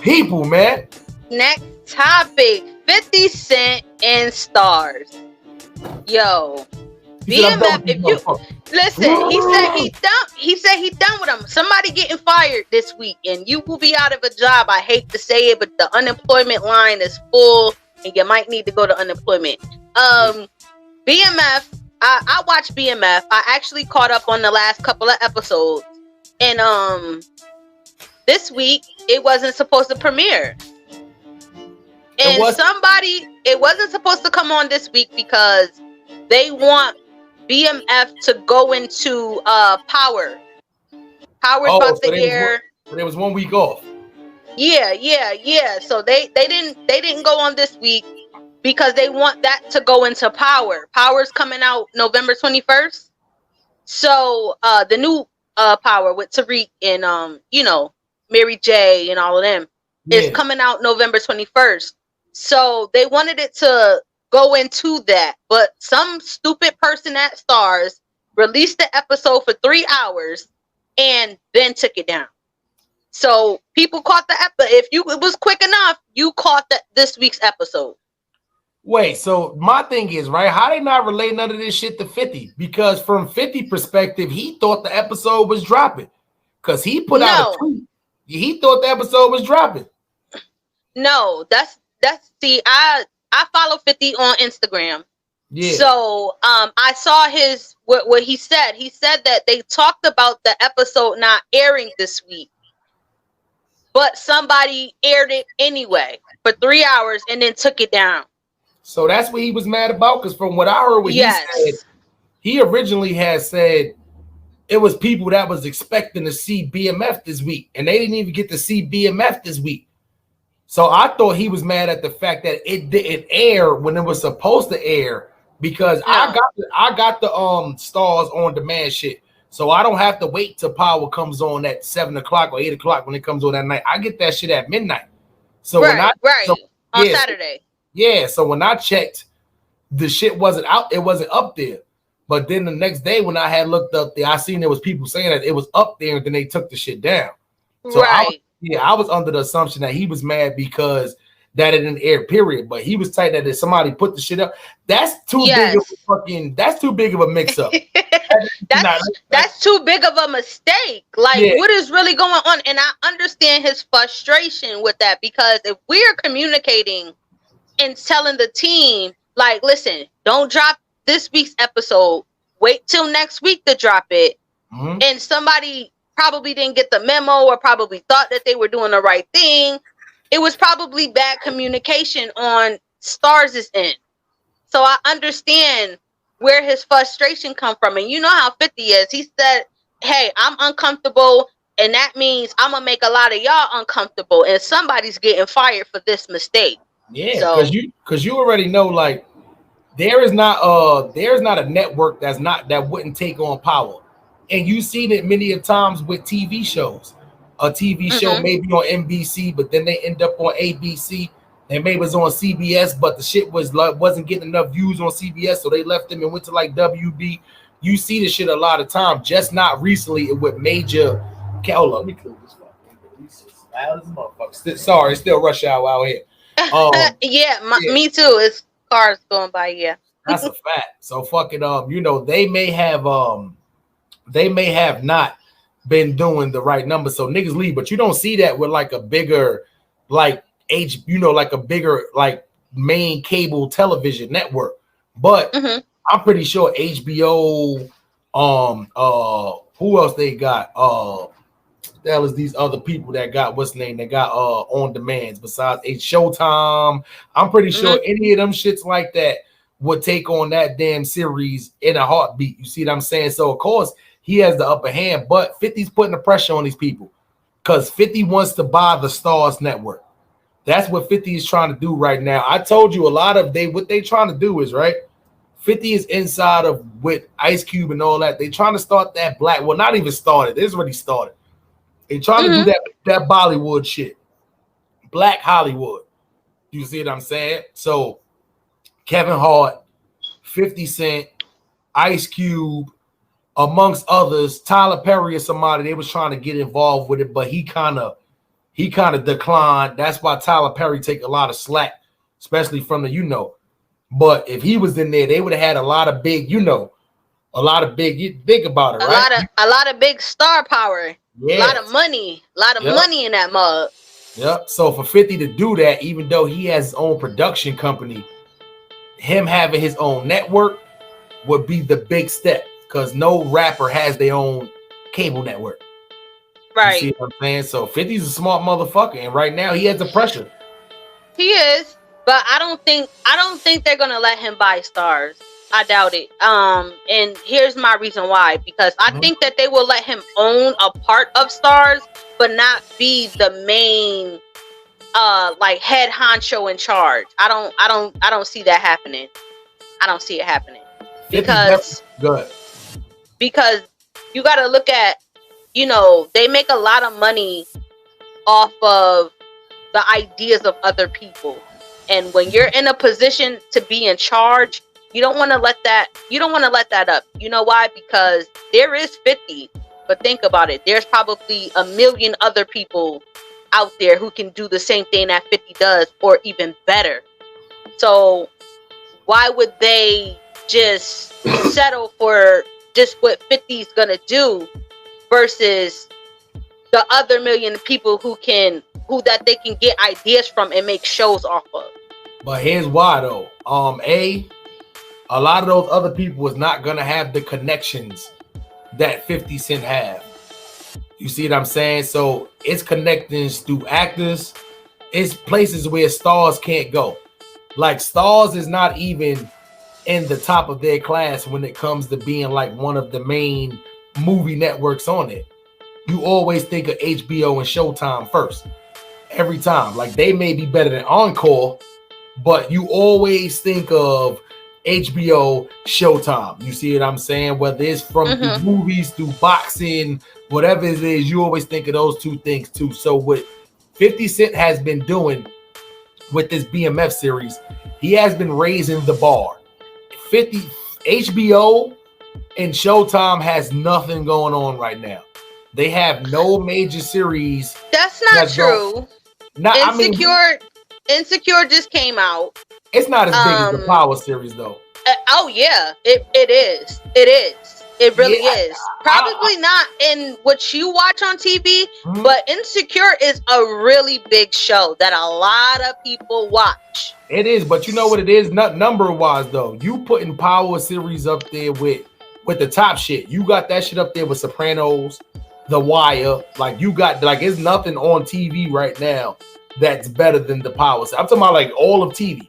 People, man. Next topic: 50 Cent and stars. Yo. BMF, if you listen, he said he done with them. Somebody getting fired this week, and you will be out of a job. I hate to say it, but the unemployment line is full, and you might need to go to unemployment. BMF, I watched BMF. I actually caught up on the last couple of episodes, and this week it wasn't supposed to premiere, and it wasn't supposed to come on this week because they want BMF to go into Power. Power's about to air. There was 1 week off. Yeah. So they didn't go on this week because they want that to go into Power. Power's coming out November 21st. So the new Power with Tariq and Mary J and all of them is coming out November 21st. So they wanted it to go into that, but some stupid person at Stars released the episode for 3 hours and then took it down. So people caught the episode. If it was quick enough, you caught this week's episode. Wait, so my thing is, right, how they not relay none of this shit to 50? Because from 50 perspective, he thought the episode was dropping. Because he put out a tweet. He thought the episode was dropping. No, that's see, I follow 50 on Instagram. Yeah. So I saw his what he said. He said that they talked about the episode not airing this week, but somebody aired it anyway for 3 hours and then took it down. So that's what he was mad about. Because from what I heard, what he said, he originally had said it was people that was expecting to see BMF this week, and they didn't even get to see BMF this week. So I thought he was mad at the fact that it didn't air when it was supposed to air because I got the Stars on demand shit. So I don't have to wait till Power comes on at 7 o'clock or 8 o'clock when it comes on at night. I get that shit at midnight. So on Saturday. So when I checked, the shit wasn't out, it wasn't up there. But then the next day when I had looked up there, I seen there was people saying that it was up there and then they took the shit down. So I was under the assumption that he was mad because that it didn't air, period. But he was tight that if somebody put the shit up, that's too big of a mix-up. that's too big of a mistake. What is really going on? And I understand his frustration with that because if we're communicating and telling the team, like, listen, don't drop this week's episode, wait till next week to drop it, and somebody probably didn't get the memo or probably thought that they were doing the right thing. It was probably bad communication on Stars' end. So I understand where his frustration come from. And you know how 50 is. He said, hey, I'm uncomfortable, and that means I'm going to make a lot of y'all uncomfortable, and somebody's getting fired for this mistake. Yeah, because you already know, like, there's not a network that wouldn't take on Power. And you've seen it many of times with TV shows. A TV show may be on NBC, but then they end up on ABC. And maybe it was on CBS, but the shit wasn't getting enough views on CBS, so they left them and went to like WB. You see the shit a lot of time, just not recently with major. Let me clear this fucking. Sorry, it's still rush hour out here. Me too. It's cars going by. Yeah, that's a fact. So fucking they may have not been doing the right number, so niggas leave. But you don't see that with like a bigger, like like a bigger like main cable television network. But I'm pretty sure HBO, who else they got? The hell is these other people that got they got on demands besides Showtime? I'm pretty sure any of them shits like that would take on that damn series in a heartbeat. You see what I'm saying? So of course he has the upper hand, but 50's putting the pressure on these people because 50 wants to buy the Stars Network. That's what 50 is trying to do right now. I told you a lot of what they trying to do is right. 50 is inside of with Ice Cube and all that. They trying to start that black. Well, not even started. It's already started. They trying to do that Bollywood shit, Black Hollywood. You see what I'm saying? So Kevin Hart, 50 Cent, Ice Cube, amongst others, Tyler Perry or somebody, they was trying to get involved with it, but he kind of declined. That's why Tyler Perry take a lot of slack, especially from the But if he was in there, they would have had a lot of big, a lot of big. You think about it, right? A lot of big star power. Yeah. A lot of money in that mug. Yep. So for 50 to do that, even though he has his own production company, him having his own network would be the big step because no rapper has their own cable network. Right. You see what I'm saying? So 50's a smart motherfucker, and right now he has the pressure. He is, but I don't think they're gonna let him buy Stars. I doubt it. And here's my reason why. Because I think that they will let him own a part of Stars, but not be the main like head honcho in charge. I don't see that happening. I don't see it happening. Because you gotta look at, they make a lot of money off of the ideas of other people. And when you're in a position to be in charge, you don't want to let that up. You know why? Because there is 50, but think about it. There's probably a million other people out there who can do the same thing that 50 does or even better. So why would they just settle for just what 50 is going to do versus the other million people who that they can get ideas from and make shows off of? But here's why though. A lot of those other people was not gonna have the connections that 50 Cent have. You see what I'm saying? So it's connections through actors. It's places where Stars can't go. Like Stars is not even in the top of their class when it comes to being like one of the main movie networks on it. You always think of HBO and Showtime first. Every time. Like they may be better than Encore, but you always think of HBO, Showtime. You see what I'm saying? Whether it's from the movies, through boxing, whatever it is, you always think of those two things too. So what 50 Cent has been doing with this BMF series, he has been raising the bar. HBO and Showtime has nothing going on right now. They have no major series. That's not true. Insecure just came out. It's not as big as the Power series, though. Oh yeah, it is. It is. It really is. Probably not in what you watch on TV, but Insecure is a really big show that a lot of people watch. It is, but you know what it is? Not number-wise, though. You putting Power series up there with the top shit. You got that shit up there with Sopranos, The Wire. Like you got it's nothing on TV right now that's better than the Power. I'm talking about like all of TV.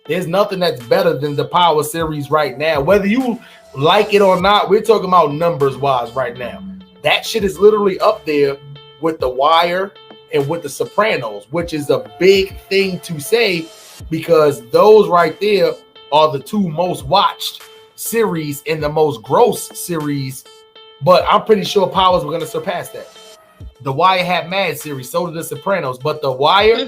There's nothing that's better than the Power series right now. Whether you like it or not, we're talking about numbers wise right now. That shit is literally up there with The Wire and with the Sopranos, which is a big thing to say because those right there are the two most watched series and the most gross series. But I'm pretty sure Powers were going to surpass that. The Wire had mad series, so did the Sopranos. But The Wire,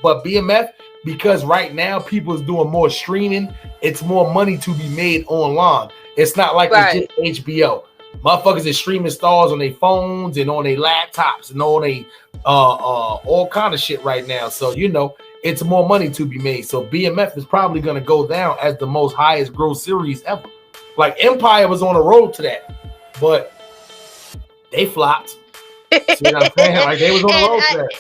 but BMF, because right now people is doing more streaming, it's more money to be made online. It's not like it's just HBO. Motherfuckers is streaming Stars on their phones and on their laptops and on their all kind of shit right now. So it's more money to be made. So BMF is probably gonna go down as the most highest gross series ever. Like Empire was on the road to that, but they flopped. See what I'm saying? Like they was on the road to that.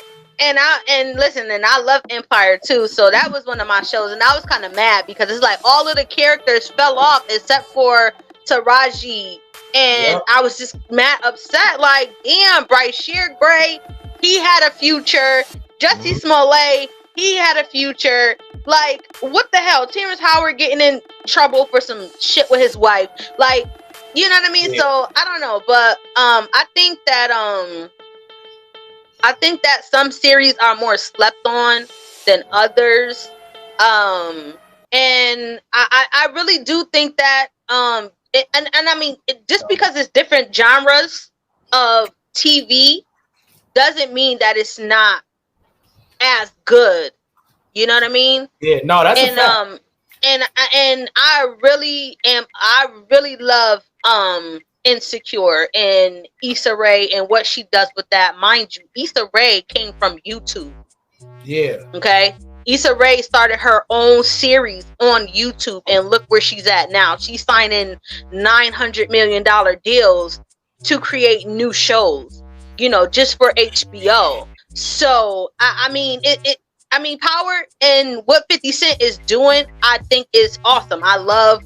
And I love Empire too. So that was one of my shows, and I was kind of mad because it's like all of the characters fell off except for Taraji, and I was just mad upset. Like, damn, Bryce Sheargray, he had a future. Jussie Smollett, he had a future. Like, what the hell? Terrence Howard getting in trouble for some shit with his wife. Like, you know what I mean? Yeah. So I don't know, but I think that some series are more slept on than others. And I really do think that and I mean, just because it's different genres of TV doesn't mean that it's not as good. You know what I mean? Yeah, no, that's a fact. And I really love Insecure and Issa Rae and what she does with that. Mind you, Issa Rae came from YouTube. Yeah. Okay. Issa Rae started her own series on YouTube, and look where she's at now. She's signing $900 million deals to create new shows, you know, just for HBO. So I mean, I mean, Power and what 50 Cent is doing, I think is awesome. I love,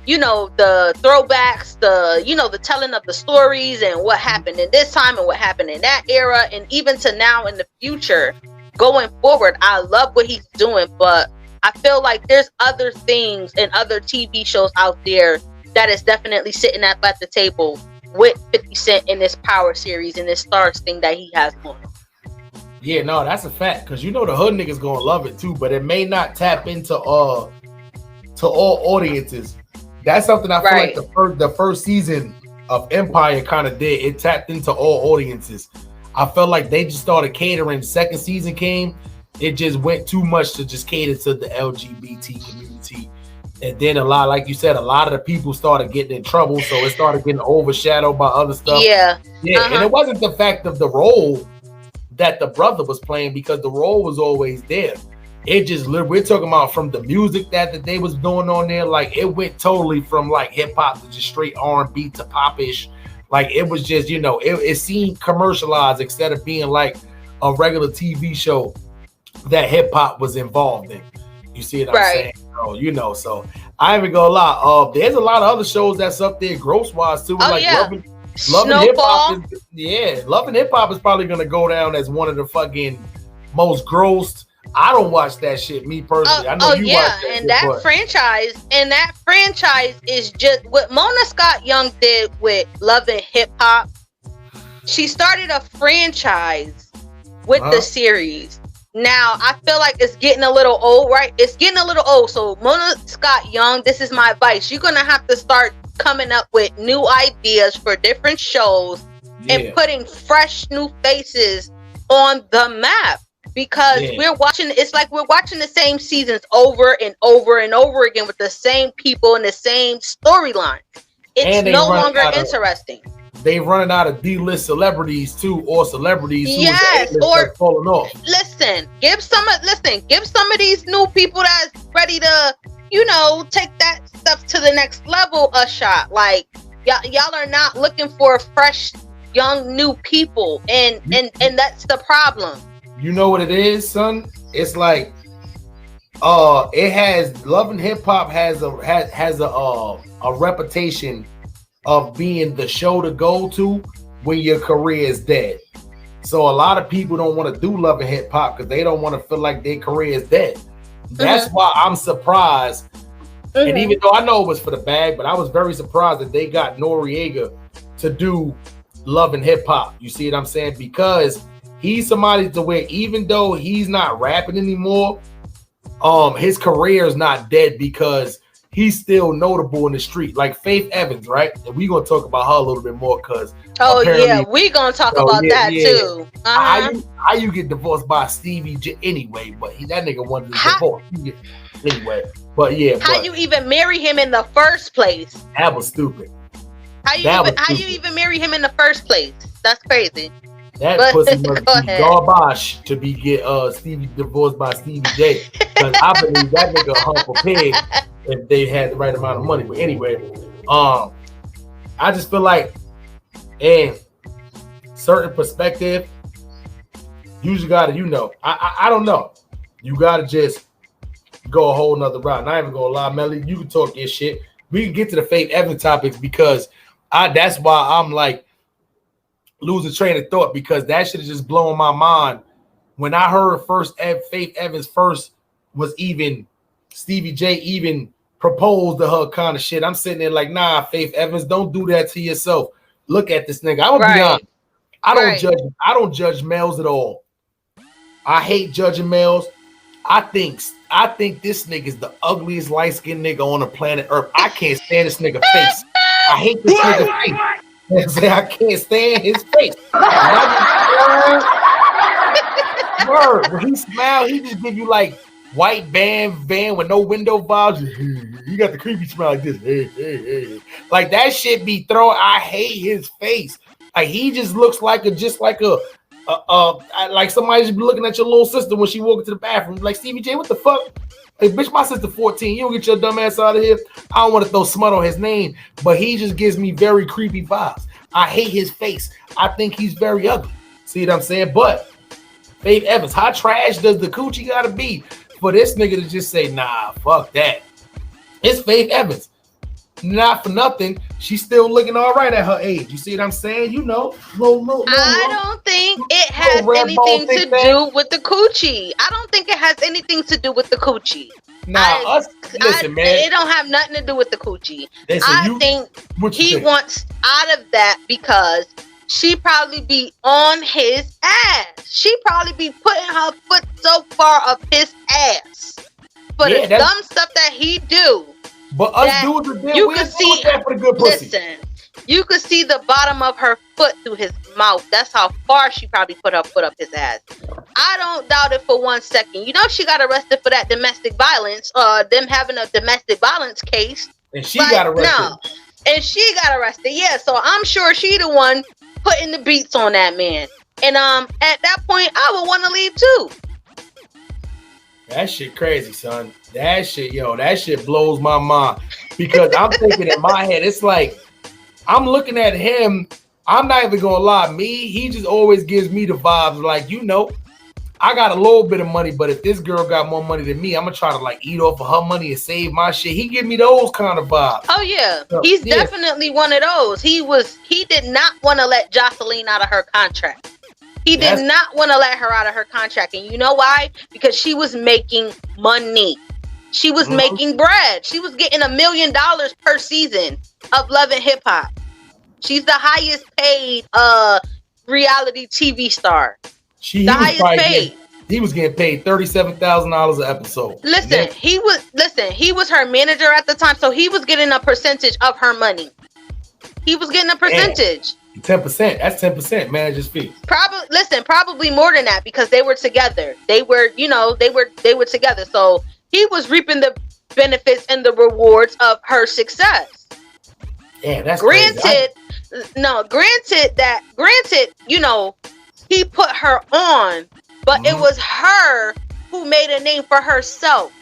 you know, the throwbacks, the telling of the stories and what happened in this time and what happened in that era, and even to now in the future. Going forward, I love what he's doing, but I feel like there's other things and other TV shows out there that is definitely sitting at the table with 50 Cent in this Power series and this Stars thing that he has going. Yeah, no, that's a fact, because you know the hood niggas gonna love it too, but it may not tap into all audiences. That's something I feel like the first season of Empire kind of did. It tapped into all audiences. I felt like they just started catering. Second season came, it just went too much to just cater to the LGBT community. And then like you said, a lot of the people started getting in trouble, so it started getting overshadowed by other stuff. Yeah. And it wasn't the fact of the role that the brother was playing, because the role was always there. It just, we're talking about from the music that they was doing on there, like it went totally from like hip hop to just straight R&B to pop-ish. Like it was just, you know, it seemed commercialized instead of being like a regular TV show that hip hop was involved in. You see what I'm saying? So, you know, so I ain't even gonna lie. There's a lot of other shows that's up there gross wise too. Oh, like yeah. Loving Hip Hop. Loving Hip Hop is probably gonna go down as one of the fucking most grossed. I don't watch that shit, me personally. I know you watch that and shit, that franchise is just what Mona Scott Young did with Love and Hip Hop. She started a franchise with the series. Now I feel like it's getting a little old, right? It's getting a little old. So Mona Scott Young, this is my advice. You're gonna have to start coming up with new ideas for different shows and putting fresh new faces on the map. Because it's like we're watching the same seasons over and over and over again with the same people and the same storyline. It's no longer interesting. They running out of D-list celebrities too, or celebrities who are falling off. Listen, give some of these new people that's ready to, you know, take that stuff to the next level a shot. Like y'all are not looking for fresh, young, new people, and that's the problem. You know what it is, son? It's like it has Love and Hip Hop has a reputation of being the show to go to when your career is dead. So a lot of people don't want to do Love and Hip Hop because they don't want to feel like their career is dead. That's why I'm surprised. And even though I know it was for the bag, but I was very surprised that they got Noriega to do Love and Hip Hop. You see what I'm saying? Because he's somebody to where even though he's not rapping anymore, his career is not dead because he's still notable in the street. Like Faith Evans, right? And we're gonna talk about her a little bit more because we're gonna talk about that too. How you get divorced by Stevie J anyway? But that nigga wanted to divorce anyway. But how you even marry him in the first place? That was stupid. How you even marry him in the first place? That's crazy. That pussy must be garbage to be get Stevie divorced by Stevie J. Because I believe that nigga hump a pig if they had the right amount of money. But anyway, I just feel like in certain perspective, you just gotta, I don't know. You gotta just go a whole nother route. Not even gonna lie, Melly, you can talk your shit. We can get to the Faith Evans topics because that's why I'm like, losing train of thought, because that shit is just blowing my mind. When I heard Faith Evans first was even Stevie J even proposed to her kind of shit. I'm sitting there like, nah, Faith Evans, don't do that to yourself. Look at this nigga. I'm gonna be honest. I don't judge males at all. I hate judging males. I think this nigga is the ugliest light-skinned nigga on the planet Earth. I can't stand this nigga face. I hate this nigga face. I can't stand his face. Word. When he smile, he just give you like white van with no window vibes. You got the creepy smile like this. Hey. Like that shit be throwing. I hate his face. Like he just looks like like somebody's looking at your little sister when she walked into the bathroom. Like, Stevie J, what the fuck? Hey, bitch, my sister 14. You don't get your dumb ass out of here. I don't want to throw smut on his name, but he just gives me very creepy vibes. I hate his face. I think he's very ugly. See what I'm saying? But Faith Evans, how trash does the coochie gotta be for this nigga to just say, nah, fuck that? It's Faith Evans. Not for nothing, she's still looking all right at her age. You see what I'm saying? You know, I don't think it has anything to do with the coochie. I don't think it has anything to do with the coochie. Listen, man. It don't have nothing to do with the coochie. I think he wants out of that because she probably be on his ass. She probably be putting her foot so far up his ass for the dumb stuff that he do. But us dudes are there. You can see that for the good pussy. Listen, you could see the bottom of her foot through his mouth. That's how far she probably put her foot up his ass. I don't doubt it for 1 second. You know she got arrested for that domestic violence. Them having a domestic violence case. And she got arrested. No, and she got arrested. Yeah, so I'm sure she the one putting the beats on that man. And at that point, I would want to leave too. That shit crazy, son. That shit blows my mind. Because I'm thinking in my head, it's like, I'm looking at him. I'm not even gonna lie. He just always gives me the vibes like, you know, I got a little bit of money, but if this girl got more money than me, I'm gonna try to like eat off of her money and save my shit. He give me those kind of vibes. Oh yeah, he's definitely one of those. He did not want to let Jocelyn out of her contract. He did not want to let her out of her contract. And you know why? Because she was making money. She was making bread. She was getting $1 million per season of Love and Hip Hop. She's the highest paid reality TV star. The highest paid. He was getting paid $37,000 an episode. Listen, he was her manager at the time, so he was getting a percentage of her money. He was getting a percentage. 10%. That's 10% manager's fee. Probably more than that because they were together. They were together. So he was reaping the benefits and the rewards of her success. Yeah, that's granted, you know, he put her on, but it was her who made a name for herself.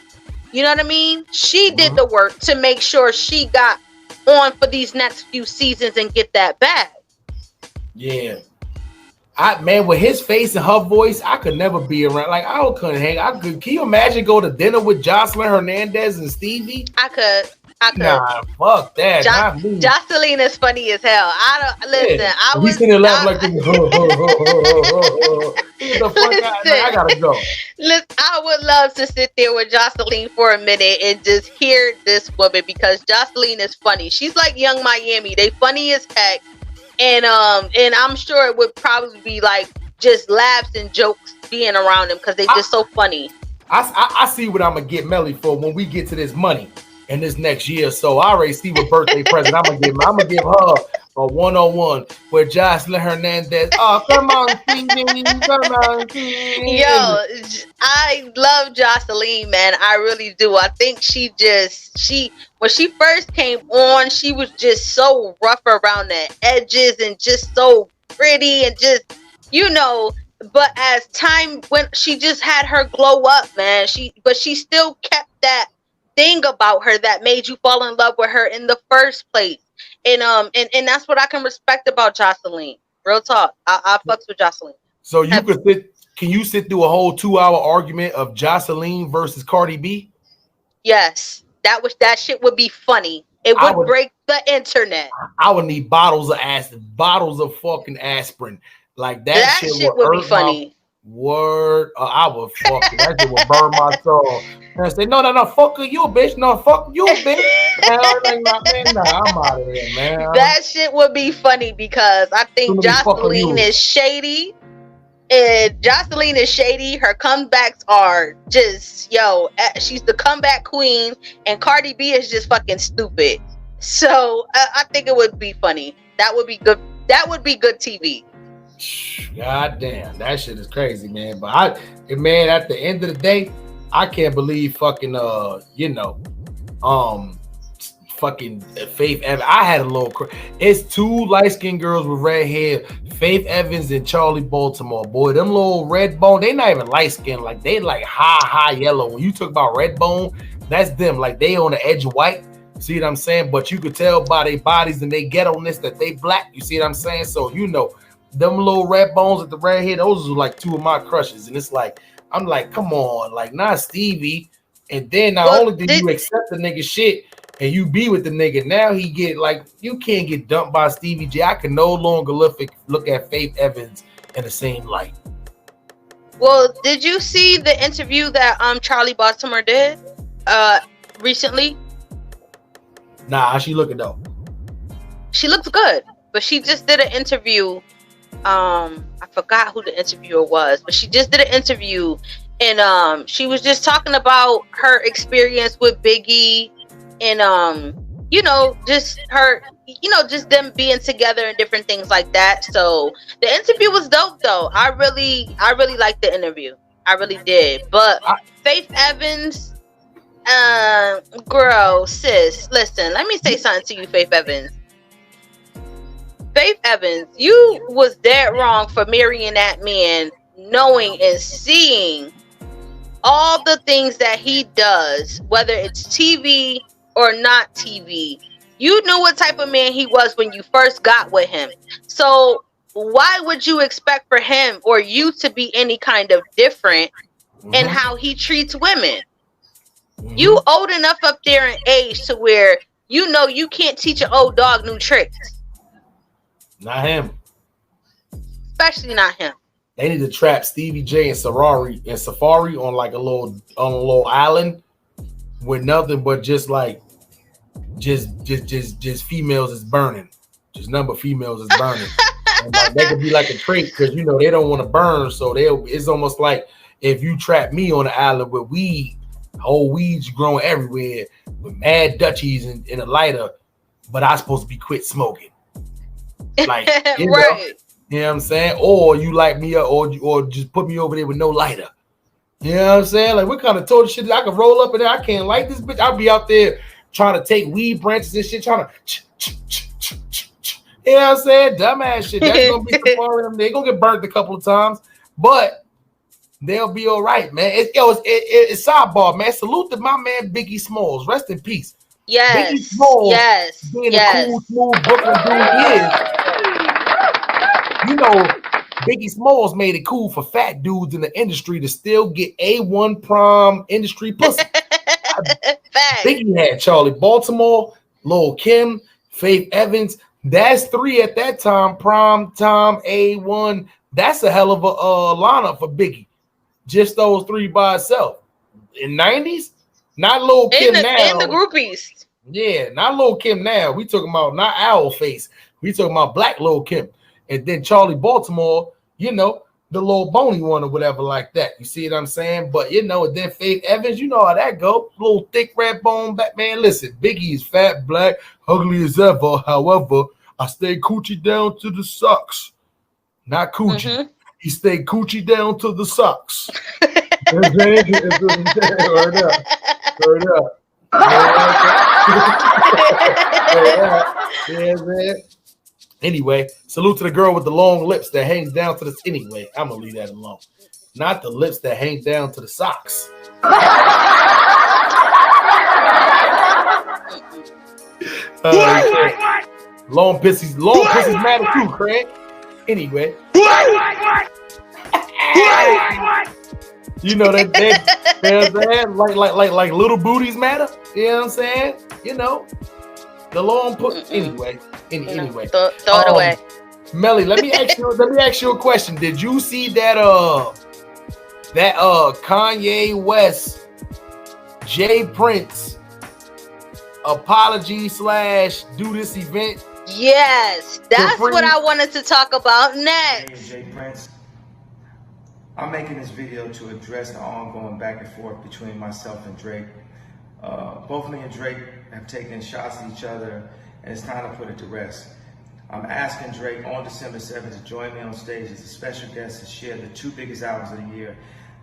You know what I mean? She did the work to make sure she got on for these next few seasons and get that bag. Yeah. With his face and her voice, I could never be around. Like, couldn't hang. Can you imagine go to dinner with Jocelyn Hernandez and Stevie? I could. Nah, fuck that. Jocelyn is funny as hell. I sitting there laughing like this. I gotta go. Listen, I would love to sit there with Jocelyn for a minute and just hear this woman because Jocelyn is funny. She's like Young Miami. They funny as heck. And I'm sure it would probably be like just laughs and jokes being around them because they just so funny. I see what I'm gonna get Melly for when we get to this money in this next year. So I already see what birthday present I'm gonna give her. I'm gonna give her a 101 with Jocelyn Hernandez. Oh, come on, Stevie. Come on, Stevie. Yo, I love Jocelyn, man. I really do. I think when she first came on, she was just so rough around the edges and just so pretty and just, you know, but as time went, she just had her glow up, man. She still kept that thing about her that made you fall in love with her in the first place. And that's what I can respect about Jocelyn. Real talk. I fucks with Jocelyn. So can you sit through a whole 2-hour argument of Jocelyn versus Cardi B? Yes. That shit would be funny. It would break the internet. I would need bottles of fucking aspirin. Like that shit would be funny. Word. I would fuck it. That shit would burn my soul. And I say, no, fuck you, bitch. No, fuck you, bitch. And I was like, nah, I'm out of here, man. That shit would be funny because I think Jocelyn is shady. And Jocelyn is shady. Her comebacks are just, she's the comeback queen. And Cardi B is just fucking stupid. So I think it would be funny. That would be good. That would be good TV. God damn, that shit is crazy, man. But man, at the end of the day, I can't believe fucking fucking Faith Evans. I had a little it's two light-skinned girls with red hair, Faith Evans and Charlie Baltimore. Boy, them little red bone, they not even light-skinned, like they like high yellow. When you talk about red bone, that's them, like they on the edge of white. See what I'm saying? But you could tell by their bodies and they ghetto-ness that they black. You see what I'm saying? So them little red bones with the red hair, those are like two of my crushes. And it's like, I'm like, come on, like not Stevie. And then not only did you accept the nigga shit and you be with the nigga, now he get like, you can't get dumped by Stevie J. I can no longer look at Faith Evans in the same light. Well, did you see the interview that Charlie Baltimore did recently? Nah, how she looking though? She looks good, but she just did an interview. I forgot who the interviewer was, but she just did an interview, and she was just talking about her experience with Biggie, and just her, just them being together and different things like that. So the interview was dope, though. I really liked the interview. I really did. But Faith Evans, girl, sis, listen, let me say something to you, Faith Evans. Faith Evans, you was dead wrong for marrying that man, knowing and seeing all the things that he does, whether it's TV or not TV. You knew what type of man he was when you first got with him. So why would you expect for him or you to be any kind of different in how he treats women? You old enough up there in age to where you can't teach an old dog new tricks. Not him. Especially not him. They need to trap Stevie J and Safari on like a little island with nothing but just females is burning. Just number of females is burning. And like, that could be like a trait because they don't want to burn. So it's almost like if you trap me on an island with weed, whole weeds growing everywhere with mad Dutchies in a lighter, but I supposed to be quit smoking. Like, right. You know what I'm saying? Or you light me up, or just put me over there with no lighter. You know what I'm saying? Like, what kind of total shit I can roll up in there? I can't light this bitch. I'll be out there trying to take weed branches and shit, trying to you know what I'm saying? Dumbass shit. That's gonna be Safari. They're gonna get burnt a couple of times, but they'll be all right, man. It's sidebar, man. Salute to my man Biggie Smalls. Rest in peace. Yes. Biggie Smalls, being a cool, smooth Brooklyn dude is. Biggie Smalls made it cool for fat dudes in the industry to still get A1 prom industry pussy. Biggie had Charlie Baltimore, Lil' Kim, Faith Evans. That's three at that time. Prom time, A1. That's a hell of a lineup for Biggie. Just those three by itself. In 90s, not Lil' Kim now. In the groupies. Yeah, not Lil' Kim now. We talking about not Owl Face. We talking about Black Lil' Kim. And then Charlie Baltimore, the little bony one or whatever like that. You see what I'm saying? But, and then Faith Evans, you know how that go. Little thick red bone back. Man, listen, Biggie is fat, black, ugly as ever. However, I stay coochie down to the socks. Not coochie. Mm-hmm. He stayed coochie down to the socks. Word up. Yeah, man. Anyway, salute to the girl with the long lips that hangs down to the. Anyway, I'm gonna leave that alone. Not the lips that hang down to the socks. Long pussies matter too, Craig. Anyway, you know that like little booties matter. You know what I'm saying? The long put. Anyway. Throw it away. Melly, let me ask you a question. Did you see that Kanye West Jay Prince apology / do this event. Yes, that's what I wanted to talk about next. Jay Prince. I'm making this video to address the ongoing back and forth between myself and Drake. Both me and Drake have taken shots at each other, and it's time to put it to rest. I'm asking Drake on December 7th to join me on stage as a special guest to share the 2 biggest albums of the year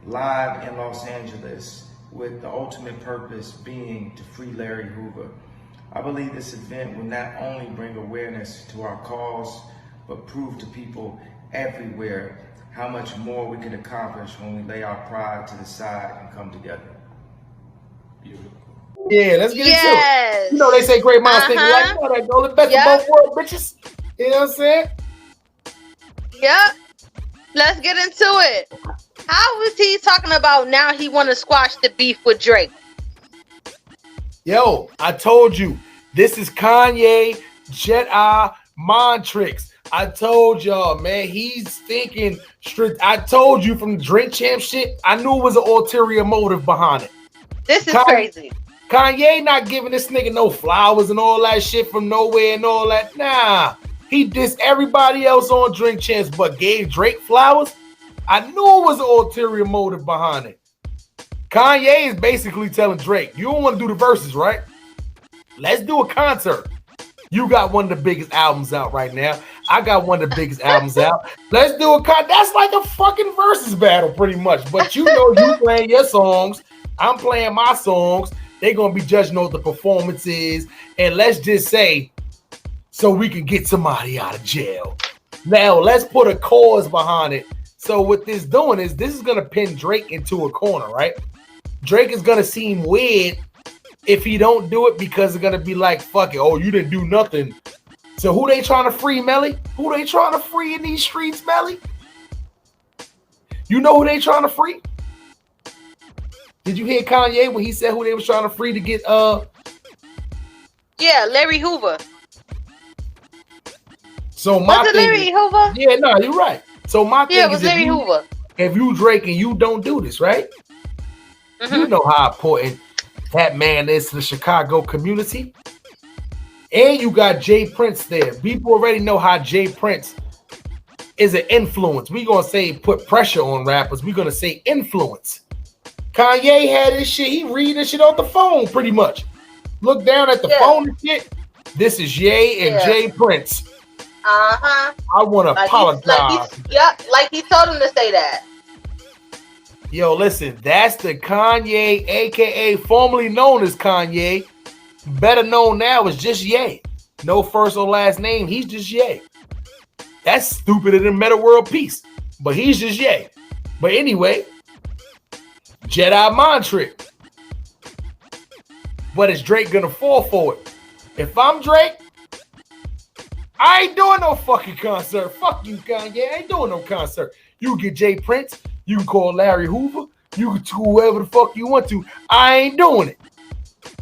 live in Los Angeles, with the ultimate purpose being to free Larry Hoover. I believe this event will not only bring awareness to our cause, but prove to people everywhere how much more we can accomplish when we lay our pride to the side and come together. Beautiful. Yeah, let's get into it. You know they say great minds think alike. You know that go the best of both worlds, bitches. You know what I'm saying? Yep. Let's get into it. How was he talking about now he want to squash the beef with Drake? Yo, I told you, this is Kanye Jedi mind tricks. I told y'all, man, he's thinking strict. I told you from the Drink Champ shit, I knew it was an ulterior motive behind it. This is crazy. Kanye not giving this nigga no flowers and all that shit from nowhere and all that. Nah, he dissed everybody else on Drink Champs but gave Drake flowers. I knew it was an ulterior motive behind it. Kanye is basically telling Drake, you don't want to do the verses, right? Let's do a concert. You got one of the biggest albums out right now. I got one of the biggest albums out. Let's do a concert. That's like a fucking versus battle pretty much. But you know you playing your songs. I'm playing my songs. They're going to be judging on the performances. And let's just say, so we can get somebody out of jail. Now, let's put a cause behind it. So what this doing is, this is going to pin Drake into a corner, right? Drake is going to seem weird if he don't do it, because it's going to be like, fuck it. Oh, you didn't do nothing. So who they trying to free, Melly? Who they trying to free in these streets, Melly? You know who they trying to free? Did you hear Kanye when he said who they was trying to free to get Yeah, Larry Hoover. So my was it thing Larry is, Hoover? Yeah, no, you're right. So my thing it was is, Larry Hoover. If you Drake and you don't do this, right? You know how important that man is to the Chicago community. And you got Jay Prince there. People already know how Jay Prince is an influence. We're going to say put pressure on rappers. We're going to say influence. Kanye had this shit. He read this shit off the phone pretty much. Look down at the phone and shit. This is Ye and Jay Prince. I want to apologize. Like he told him to say that. Yo, listen, that's the Kanye, a.k.a. formerly known as Kanye. Better known now as just Ye. No first or last name. He's just Ye. That's stupider than Meta World Peace. But he's just Ye. But anyway, Jedi mind trick. But is Drake gonna fall for it? If I'm Drake, I ain't doing no fucking concert. Fuck you, Kanye. I ain't doing no concert. You get Jay Prince. You can call Larry Hoover. You can do whoever the fuck you want to. I ain't doing it.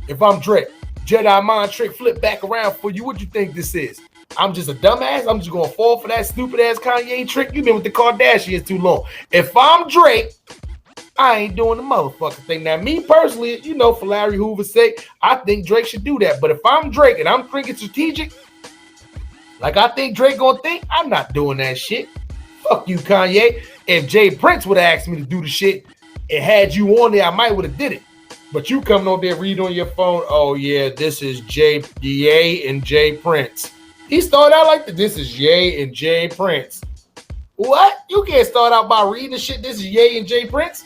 If I'm Drake, Jedi mind trick flip back around for you. What you think this is? I'm just a dumbass. I'm just gonna fall for that stupid ass Kanye trick. You been with the Kardashians too long. If I'm Drake, I ain't doing the motherfucking thing. Now, me personally, you know, for Larry Hoover's sake, I think Drake should do that. But if I'm Drake and I'm thinking strategic, like I think Drake gonna think, I'm not doing that shit. Fuck you, Kanye. If Jay Prince would have asked me to do the shit and had you on there, I might would have did it. But you coming on there, read on your phone, oh yeah, this is Ye and Jay Prince. He started out like this is Ye and Jay Prince. What? You can't start out by reading the shit, this is Ye and Jay Prince?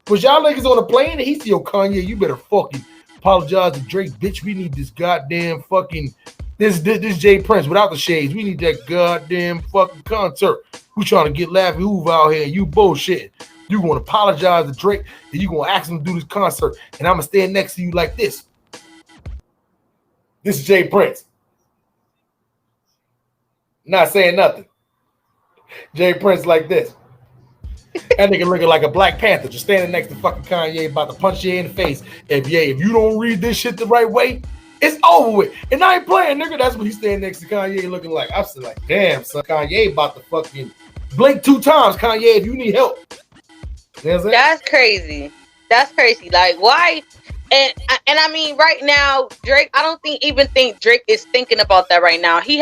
Was y'all niggas on a plane and he said, yo, Kanye, you better fucking apologize to Drake, bitch. We need this goddamn fucking, this Jay Prince without the shades. We need that goddamn fucking concert. We trying to get Larry Hoover out here and you bullshit. You gonna apologize to Drake and you gonna ask him to do this concert and I'm gonna stand next to you like this. This is Jay Prince. Not saying nothing. Jay Prince like this. That nigga looking like a Black Panther, just standing next to fucking Kanye, about to punch you in the face. If you don't read this shit the right way, it's over with. And I ain't playing, nigga. That's what he's standing next to Kanye looking like. I'm still like, damn, son, Kanye about to fucking blink 2 times, Kanye, if you need help. You know what I'm saying? That's crazy. That's crazy. Like, why And I mean, right now, Drake, I don't even think Drake is thinking about that right now. He's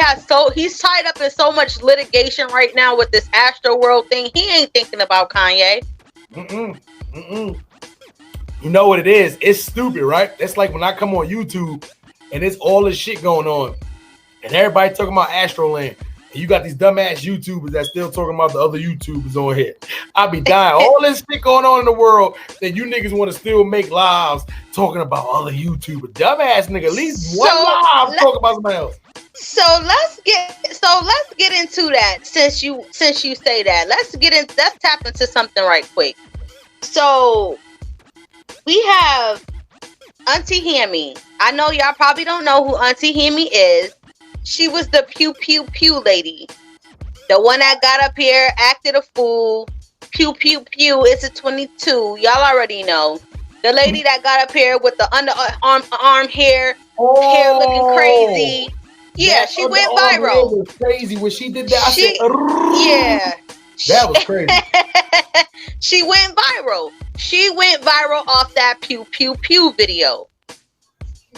tied up in so much litigation right now with this Astro World thing. He ain't thinking about Kanye. You know what it is? It's stupid, right? It's like when I come on YouTube and it's all this shit going on, and everybody talking about Astroland, and you got these dumbass YouTubers that still talking about the other YouTubers on here. I be dying. All this shit going on in the world that you niggas want to still make lives talking about other YouTubers. Dumbass nigga, at least one live talking about somebody else. So let's get into that since you say that. Let's tap into something right quick. So we have Auntie Hammy. I know y'all probably don't know who Auntie Hammy is. She was the pew pew pew lady. The one that got up here, acted a fool. Pew pew pew, it's a 22. Y'all already know. The lady that got up here with the underarm hair looking crazy. Yeah, she went viral. Was crazy when she did that. That was crazy. She went viral. She went viral off that pew pew pew video.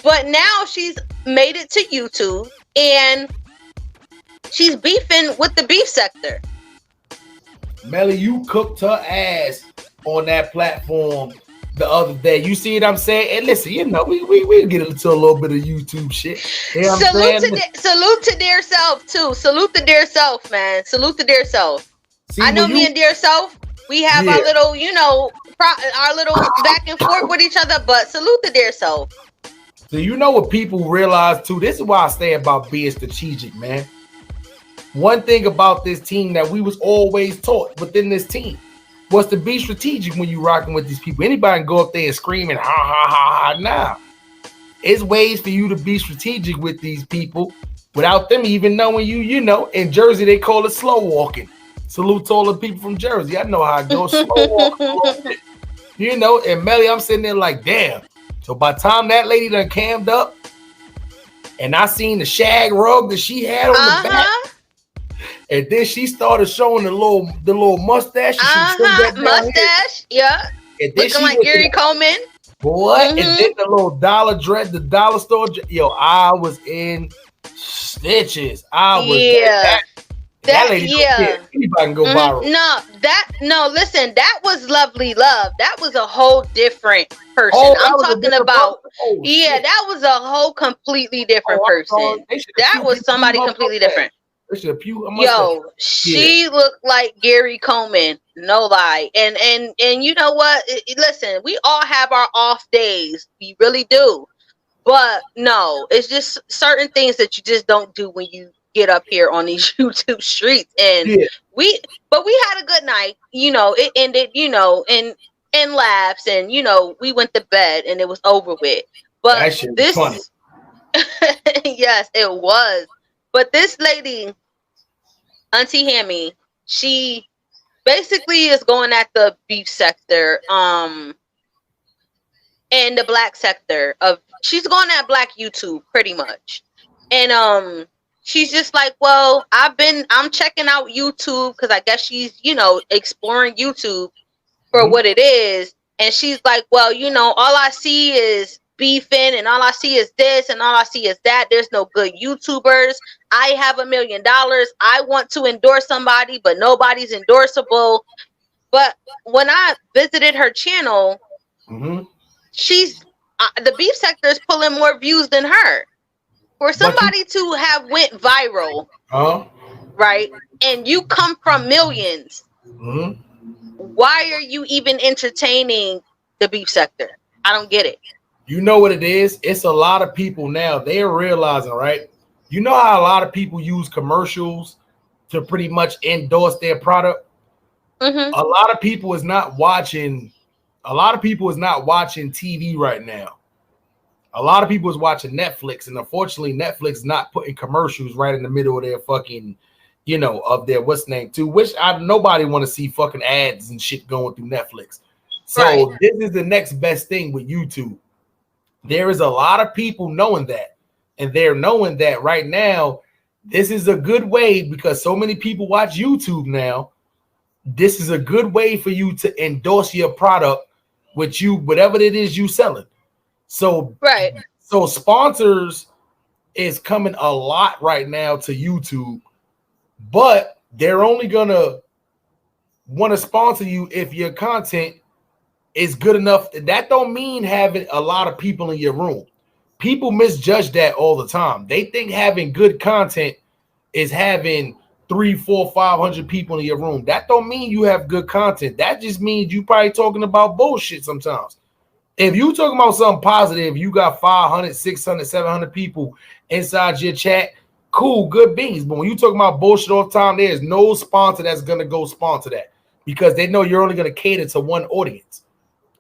But now she's made it to YouTube and she's beefing with the beef sector. Melly, you cooked her ass on that platform the other day. You see what I'm saying? And listen, you know, we get into a little bit of YouTube shit. You know salute to their self too. Salute to their self, man. Salute to their self. See, I know me and dear self, we have our little, you know, our little back and forth with each other, but salute to their self. So you know what people realize too? This is why I say about being strategic, man. One thing about this team that we was always taught within this team was to be strategic when you rocking with these people. Anybody can go up there and scream and ha ha ha ha. Nah, it's ways for you to be strategic with these people without them even knowing you. You know, in Jersey they call it slow walking. Salute to all the people from Jersey. I know how it goes. Slow walking. You know, and Melly, I'm sitting there like, damn. So by the time that lady done cammed up, and I seen the shag rug that she had on the back, and then she started showing the little mustache. Mustache, yeah. And then looking like Gary Coleman. Boy, and then the little dollar store. Yo, I was in stitches. I was that lady, anybody can go viral. Listen, that was Lovely Love. That was a whole different person. I'm talking about, that was a whole completely different person. That was somebody completely different. Yo, she looked like Gary Coleman, no lie. And you know what? Listen, we all have our off days. We really do. But no, it's just certain things that you just don't do when you get up here on these YouTube streets. And we had a good night. You know, it ended, you know, in laughs, and you know, we went to bed and it was over with. But this funny. Yes, it was. But this lady, Auntie Hammy, she basically is going at the beef sector, and the black sector of, she's going at black YouTube pretty much. And she's just like, well, I'm checking out YouTube because I guess she's, you know, exploring YouTube for what it is. And she's like, well, you know, all I see is beefing, and all I see is this, and all I see is that. There's no good YouTubers. I have $1 million. I want to endorse somebody, but nobody's endorsable. But when I visited her channel, she's the beef sector is pulling more views than her. For somebody to have went viral, right, and you come from millions, why are you even entertaining the beef sector? I don't get it. You know what it is? It's a lot of people now. They're realizing, right? You know how a lot of people use commercials to pretty much endorse their product? A lot of people is not watching. A lot of people is not watching TV right now. A lot of people is watching Netflix, and unfortunately, Netflix is not putting commercials right in the middle of their fucking, you know, of their what's name too. Which nobody want to see fucking ads and shit going through Netflix. So this is the next best thing with YouTube. There is a lot of people knowing that, and they're knowing that right now. This is a good way because so many people watch YouTube now. This is a good way for you to endorse your product with you, whatever it is you selling. So so sponsors is coming a lot right now to YouTube, but they're only gonna want to sponsor you if your content is good enough. That don't mean having a lot of people in your room. People misjudge that all the time. They think having good content is having 300, 400, 500 people in your room. That don't mean you have good content. That just means you probably talking about bullshit sometimes. If you talking about something positive, you got 500, 600, 700 people inside your chat, cool, good beans. But when you talking about bullshit all the time, there's no sponsor that's going to go sponsor that because they know you're only going to cater to one audience.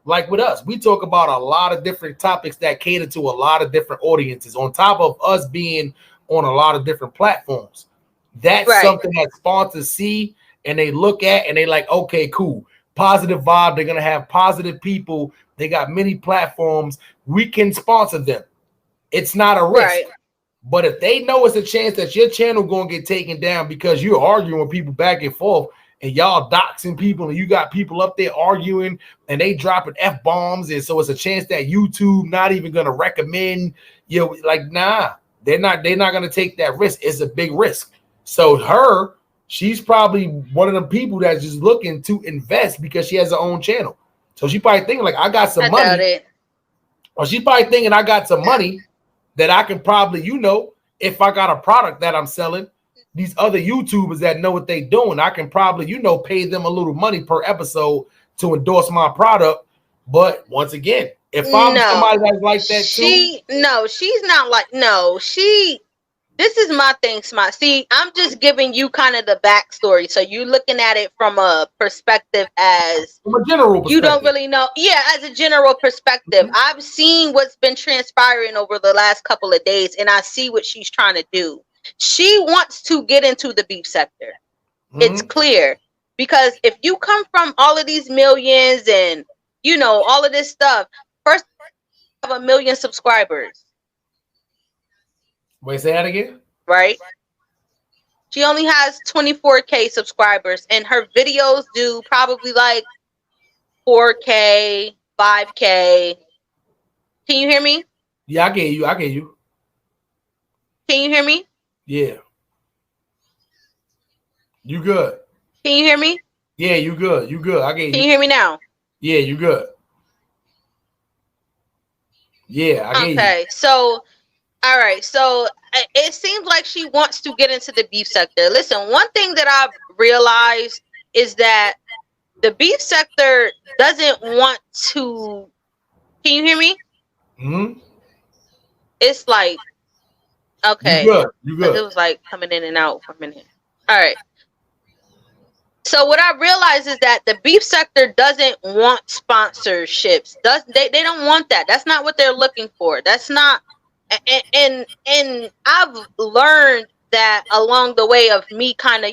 Like with us, we talk about a lot of different topics that cater to a lot of different audiences on top of us being on a lot of different platforms. That's something that sponsors see and they look at and they like, okay, cool, positive vibe. They're going to have positive people. They got many platforms. We can sponsor them. It's not a risk. But if they know it's a chance that your channel going to get taken down because you're arguing with people back and forth and y'all doxing people and you got people up there arguing and they dropping F-bombs. And so it's a chance that YouTube not even going to recommend you. Like, nah, they're not going to take that risk. It's a big risk. So she's probably one of the people that's just looking to invest because she has her own channel. So she probably thinking like, I got some money. Or she's probably thinking I got some money that I can probably, if I got a product that I'm selling, these other YouTubers that know what they doing, I can probably, pay them a little money per episode to endorse my product. But once again, if I'm somebody that's like that she's not like, this is my thing, Smart. See, I'm just giving you kind of the backstory. So you're looking at it from a perspective from a general perspective. You don't really know. Yeah, as a general perspective. I've seen what's been transpiring over the last couple of days, and I see what she's trying to do. She wants to get into the beef sector. It's clear. Because if you come from all of these millions and, all of this stuff, first you have 1 million subscribers. Wait, say that again? Right. She only has 24K subscribers, and her videos do probably like 4K, 5K. Can you hear me? Yeah, I get you. Can you hear me? Yeah. You good. Can you hear me? Yeah, you good. I get you. Can you hear me now? Yeah, you good. Yeah, I get you. Okay, so all right, so it seems like she wants to get into the beef sector. Listen, one thing that I've realized is that the beef sector doesn't want to. Can you hear me? Mm-hmm. It's like, okay. You good. It was like coming in and out for a minute. All right. So what I realized is that the beef sector doesn't want sponsorships. They don't want that. That's not what they're looking for. That's not. And I've learned that along the way of me kind of,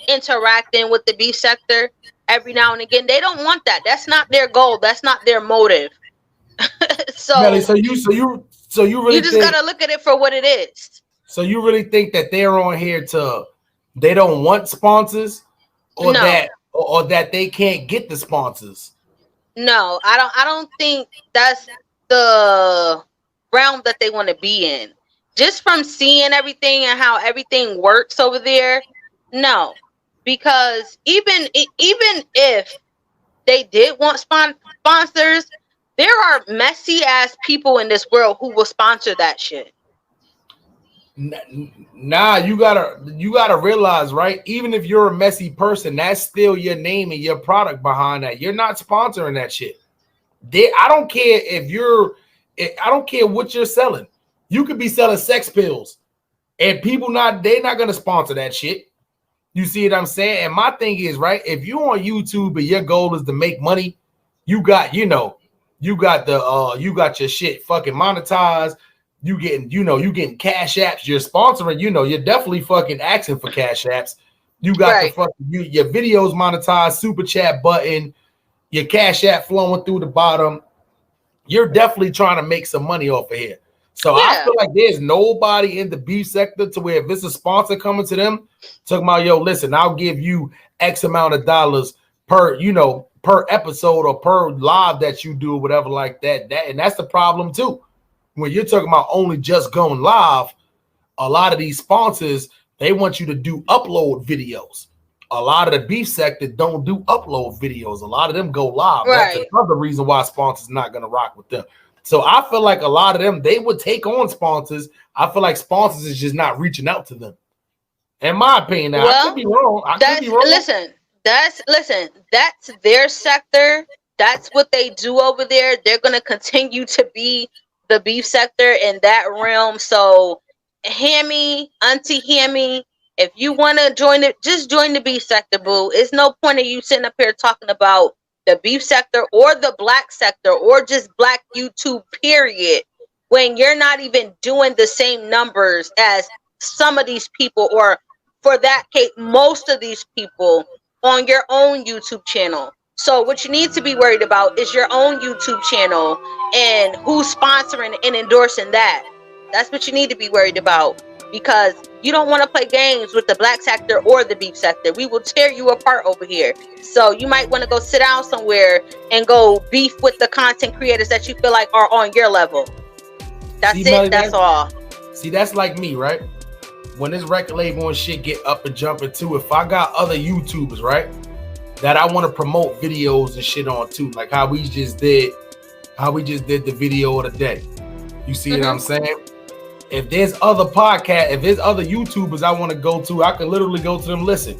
interacting with the beef sector every now and again. They don't want that. That's not their goal. That's not their motive. So, Melly, so you really just gotta look at it for what it is. So you really think that they're on here they don't want sponsors, or that they can't get the sponsors? No, I don't think that's the realm that they want to be in. Just from seeing everything and how everything works over there, no. Because even if they did want sponsors, there are messy ass people in this world who will sponsor that shit. Nah, you gotta realize, right? Even if you're a messy person, that's still your name and your product behind that. You're not sponsoring that shit. I don't care I don't care what you're selling. You could be selling sex pills, and they're not gonna sponsor that shit. You see what I'm saying? And my thing is, right, if you're on YouTube and your goal is to make money, you got your shit fucking monetized. You getting cash apps. You're sponsoring. You're definitely fucking asking for cash apps. You got the fucking your videos monetized, super chat button, your cash app flowing through the bottom. You're definitely trying to make some money off of here. So I feel like there's nobody in the beef sector to where if it's a sponsor coming to them, talking about, yo, listen, I'll give you X amount of dollars per per episode or per live that you do, whatever like that. And that's the problem too. When you're talking about only just going live, a lot of these sponsors, they want you to do upload videos. A lot of the beef sector don't do upload videos. A lot of them go live. Right. That's another reason why sponsors not going to rock with them. So I feel like a lot of them, they would take on sponsors. I feel like sponsors is just not reaching out to them. In my opinion, now, I could be wrong. Listen, that's their sector. That's what they do over there. They're going to continue to be the beef sector in that realm. So Hammy, Auntie Hammy, if you want to join it, just join the beef sector, boo. It's no point of you sitting up here talking about the beef sector or the black sector or just black YouTube, period, when you're not even doing the same numbers as some of these people, or for that case, most of these people on your own YouTube channel. So what you need to be worried about is your own YouTube channel and who's sponsoring and endorsing that. That's what you need to be worried about, because you don't want to play games with the black sector or the beef sector. We will tear you apart over here. So you might want to go sit down somewhere and go beef with the content creators that you feel like are on your level. That's it. That's all. See, that's like me, right? When this record label and shit get up and jumping too, if I got other YouTubers, right, that I want to promote videos and shit on too, like how we just did the video of the day. You see what I'm saying? If there's other podcasts, if there's other YouTubers I want to go to, I can literally go to them. Listen,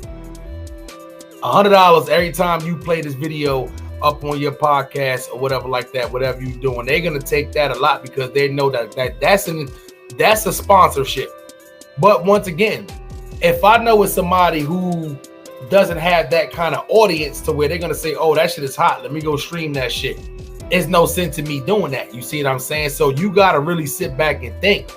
$100 every time you play this video up on your podcast or whatever like that, whatever you're doing. They're gonna take that a lot because they know that's a sponsorship. But once again, if I know it's somebody who doesn't have that kind of audience to where they're gonna say, oh, that shit is hot, let me go stream that shit, it's no sense in me doing that. You see what I'm saying? So you gotta really sit back and think,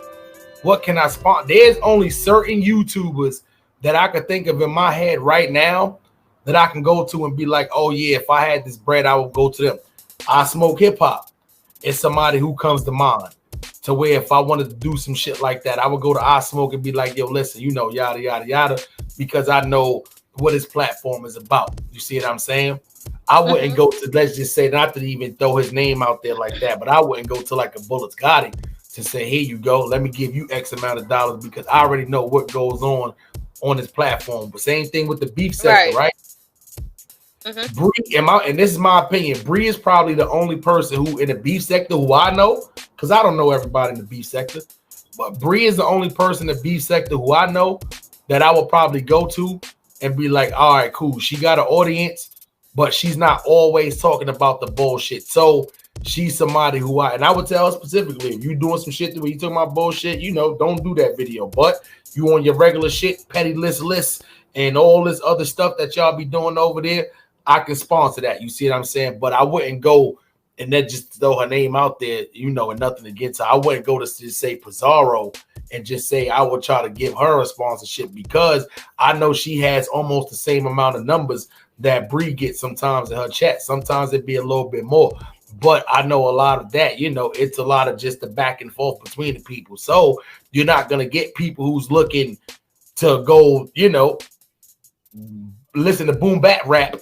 what can I sponsor? There's only certain YouTubers that I could think of in my head right now that I can go to and be like, oh yeah, if I had this bread, I would go to them. I Smoke Hip Hop. It's somebody who comes to mind, to where if I wanted to do some shit like that, I would go to I Smoke and be like, yo, listen, you know, yada, yada, yada, because I know what his platform is about. You see what I'm saying? I wouldn't go to, let's just say, not to even throw his name out there like that, but I wouldn't go to like a Bullets Gotti to say, here you go, let me give you X amount of dollars, because I already know what goes on his platform. But same thing with the beef sector, right? Bree, and this is my opinion, Bree is probably the only person who in the beef sector who I know, because I don't know everybody in the beef sector, but Bree is the only person in the beef sector who I know that I will probably go to and be like, all right, cool, she got an audience, but she's not always talking about the bullshit. So she's somebody who and I would tell her specifically, if you doing some shit where you talking about bullshit, you know, don't do that video. But you on your regular shit, petty lists, and all this other stuff that y'all be doing over there, I can sponsor that. You see what I'm saying? But I wouldn't go and then just throw her name out there, you know, and nothing against her. I wouldn't go to just say Pizarro and just say I would try to give her a sponsorship, because I know she has almost the same amount of numbers that Bree gets sometimes in her chat. Sometimes it'd be a little bit more. But I know a lot of that, you know, it's a lot of just the back and forth between the people. So you're not going to get people who's looking to go, you know, listen to boom bat rap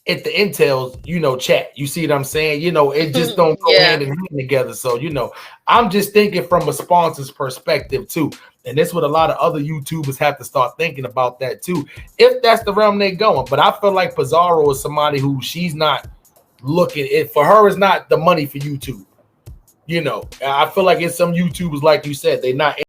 at the Intel's, you know, chat. You see what I'm saying? You know, it just don't go hand in hand together. So, you know, I'm just thinking from a sponsor's perspective too. And that's what a lot of other YouTubers have to start thinking about that too, if that's the realm they're going. But I feel like Pizarro is somebody who she's not looking at. For her, is not the money for YouTube. You know, I feel like it's some YouTubers, like you said, they're not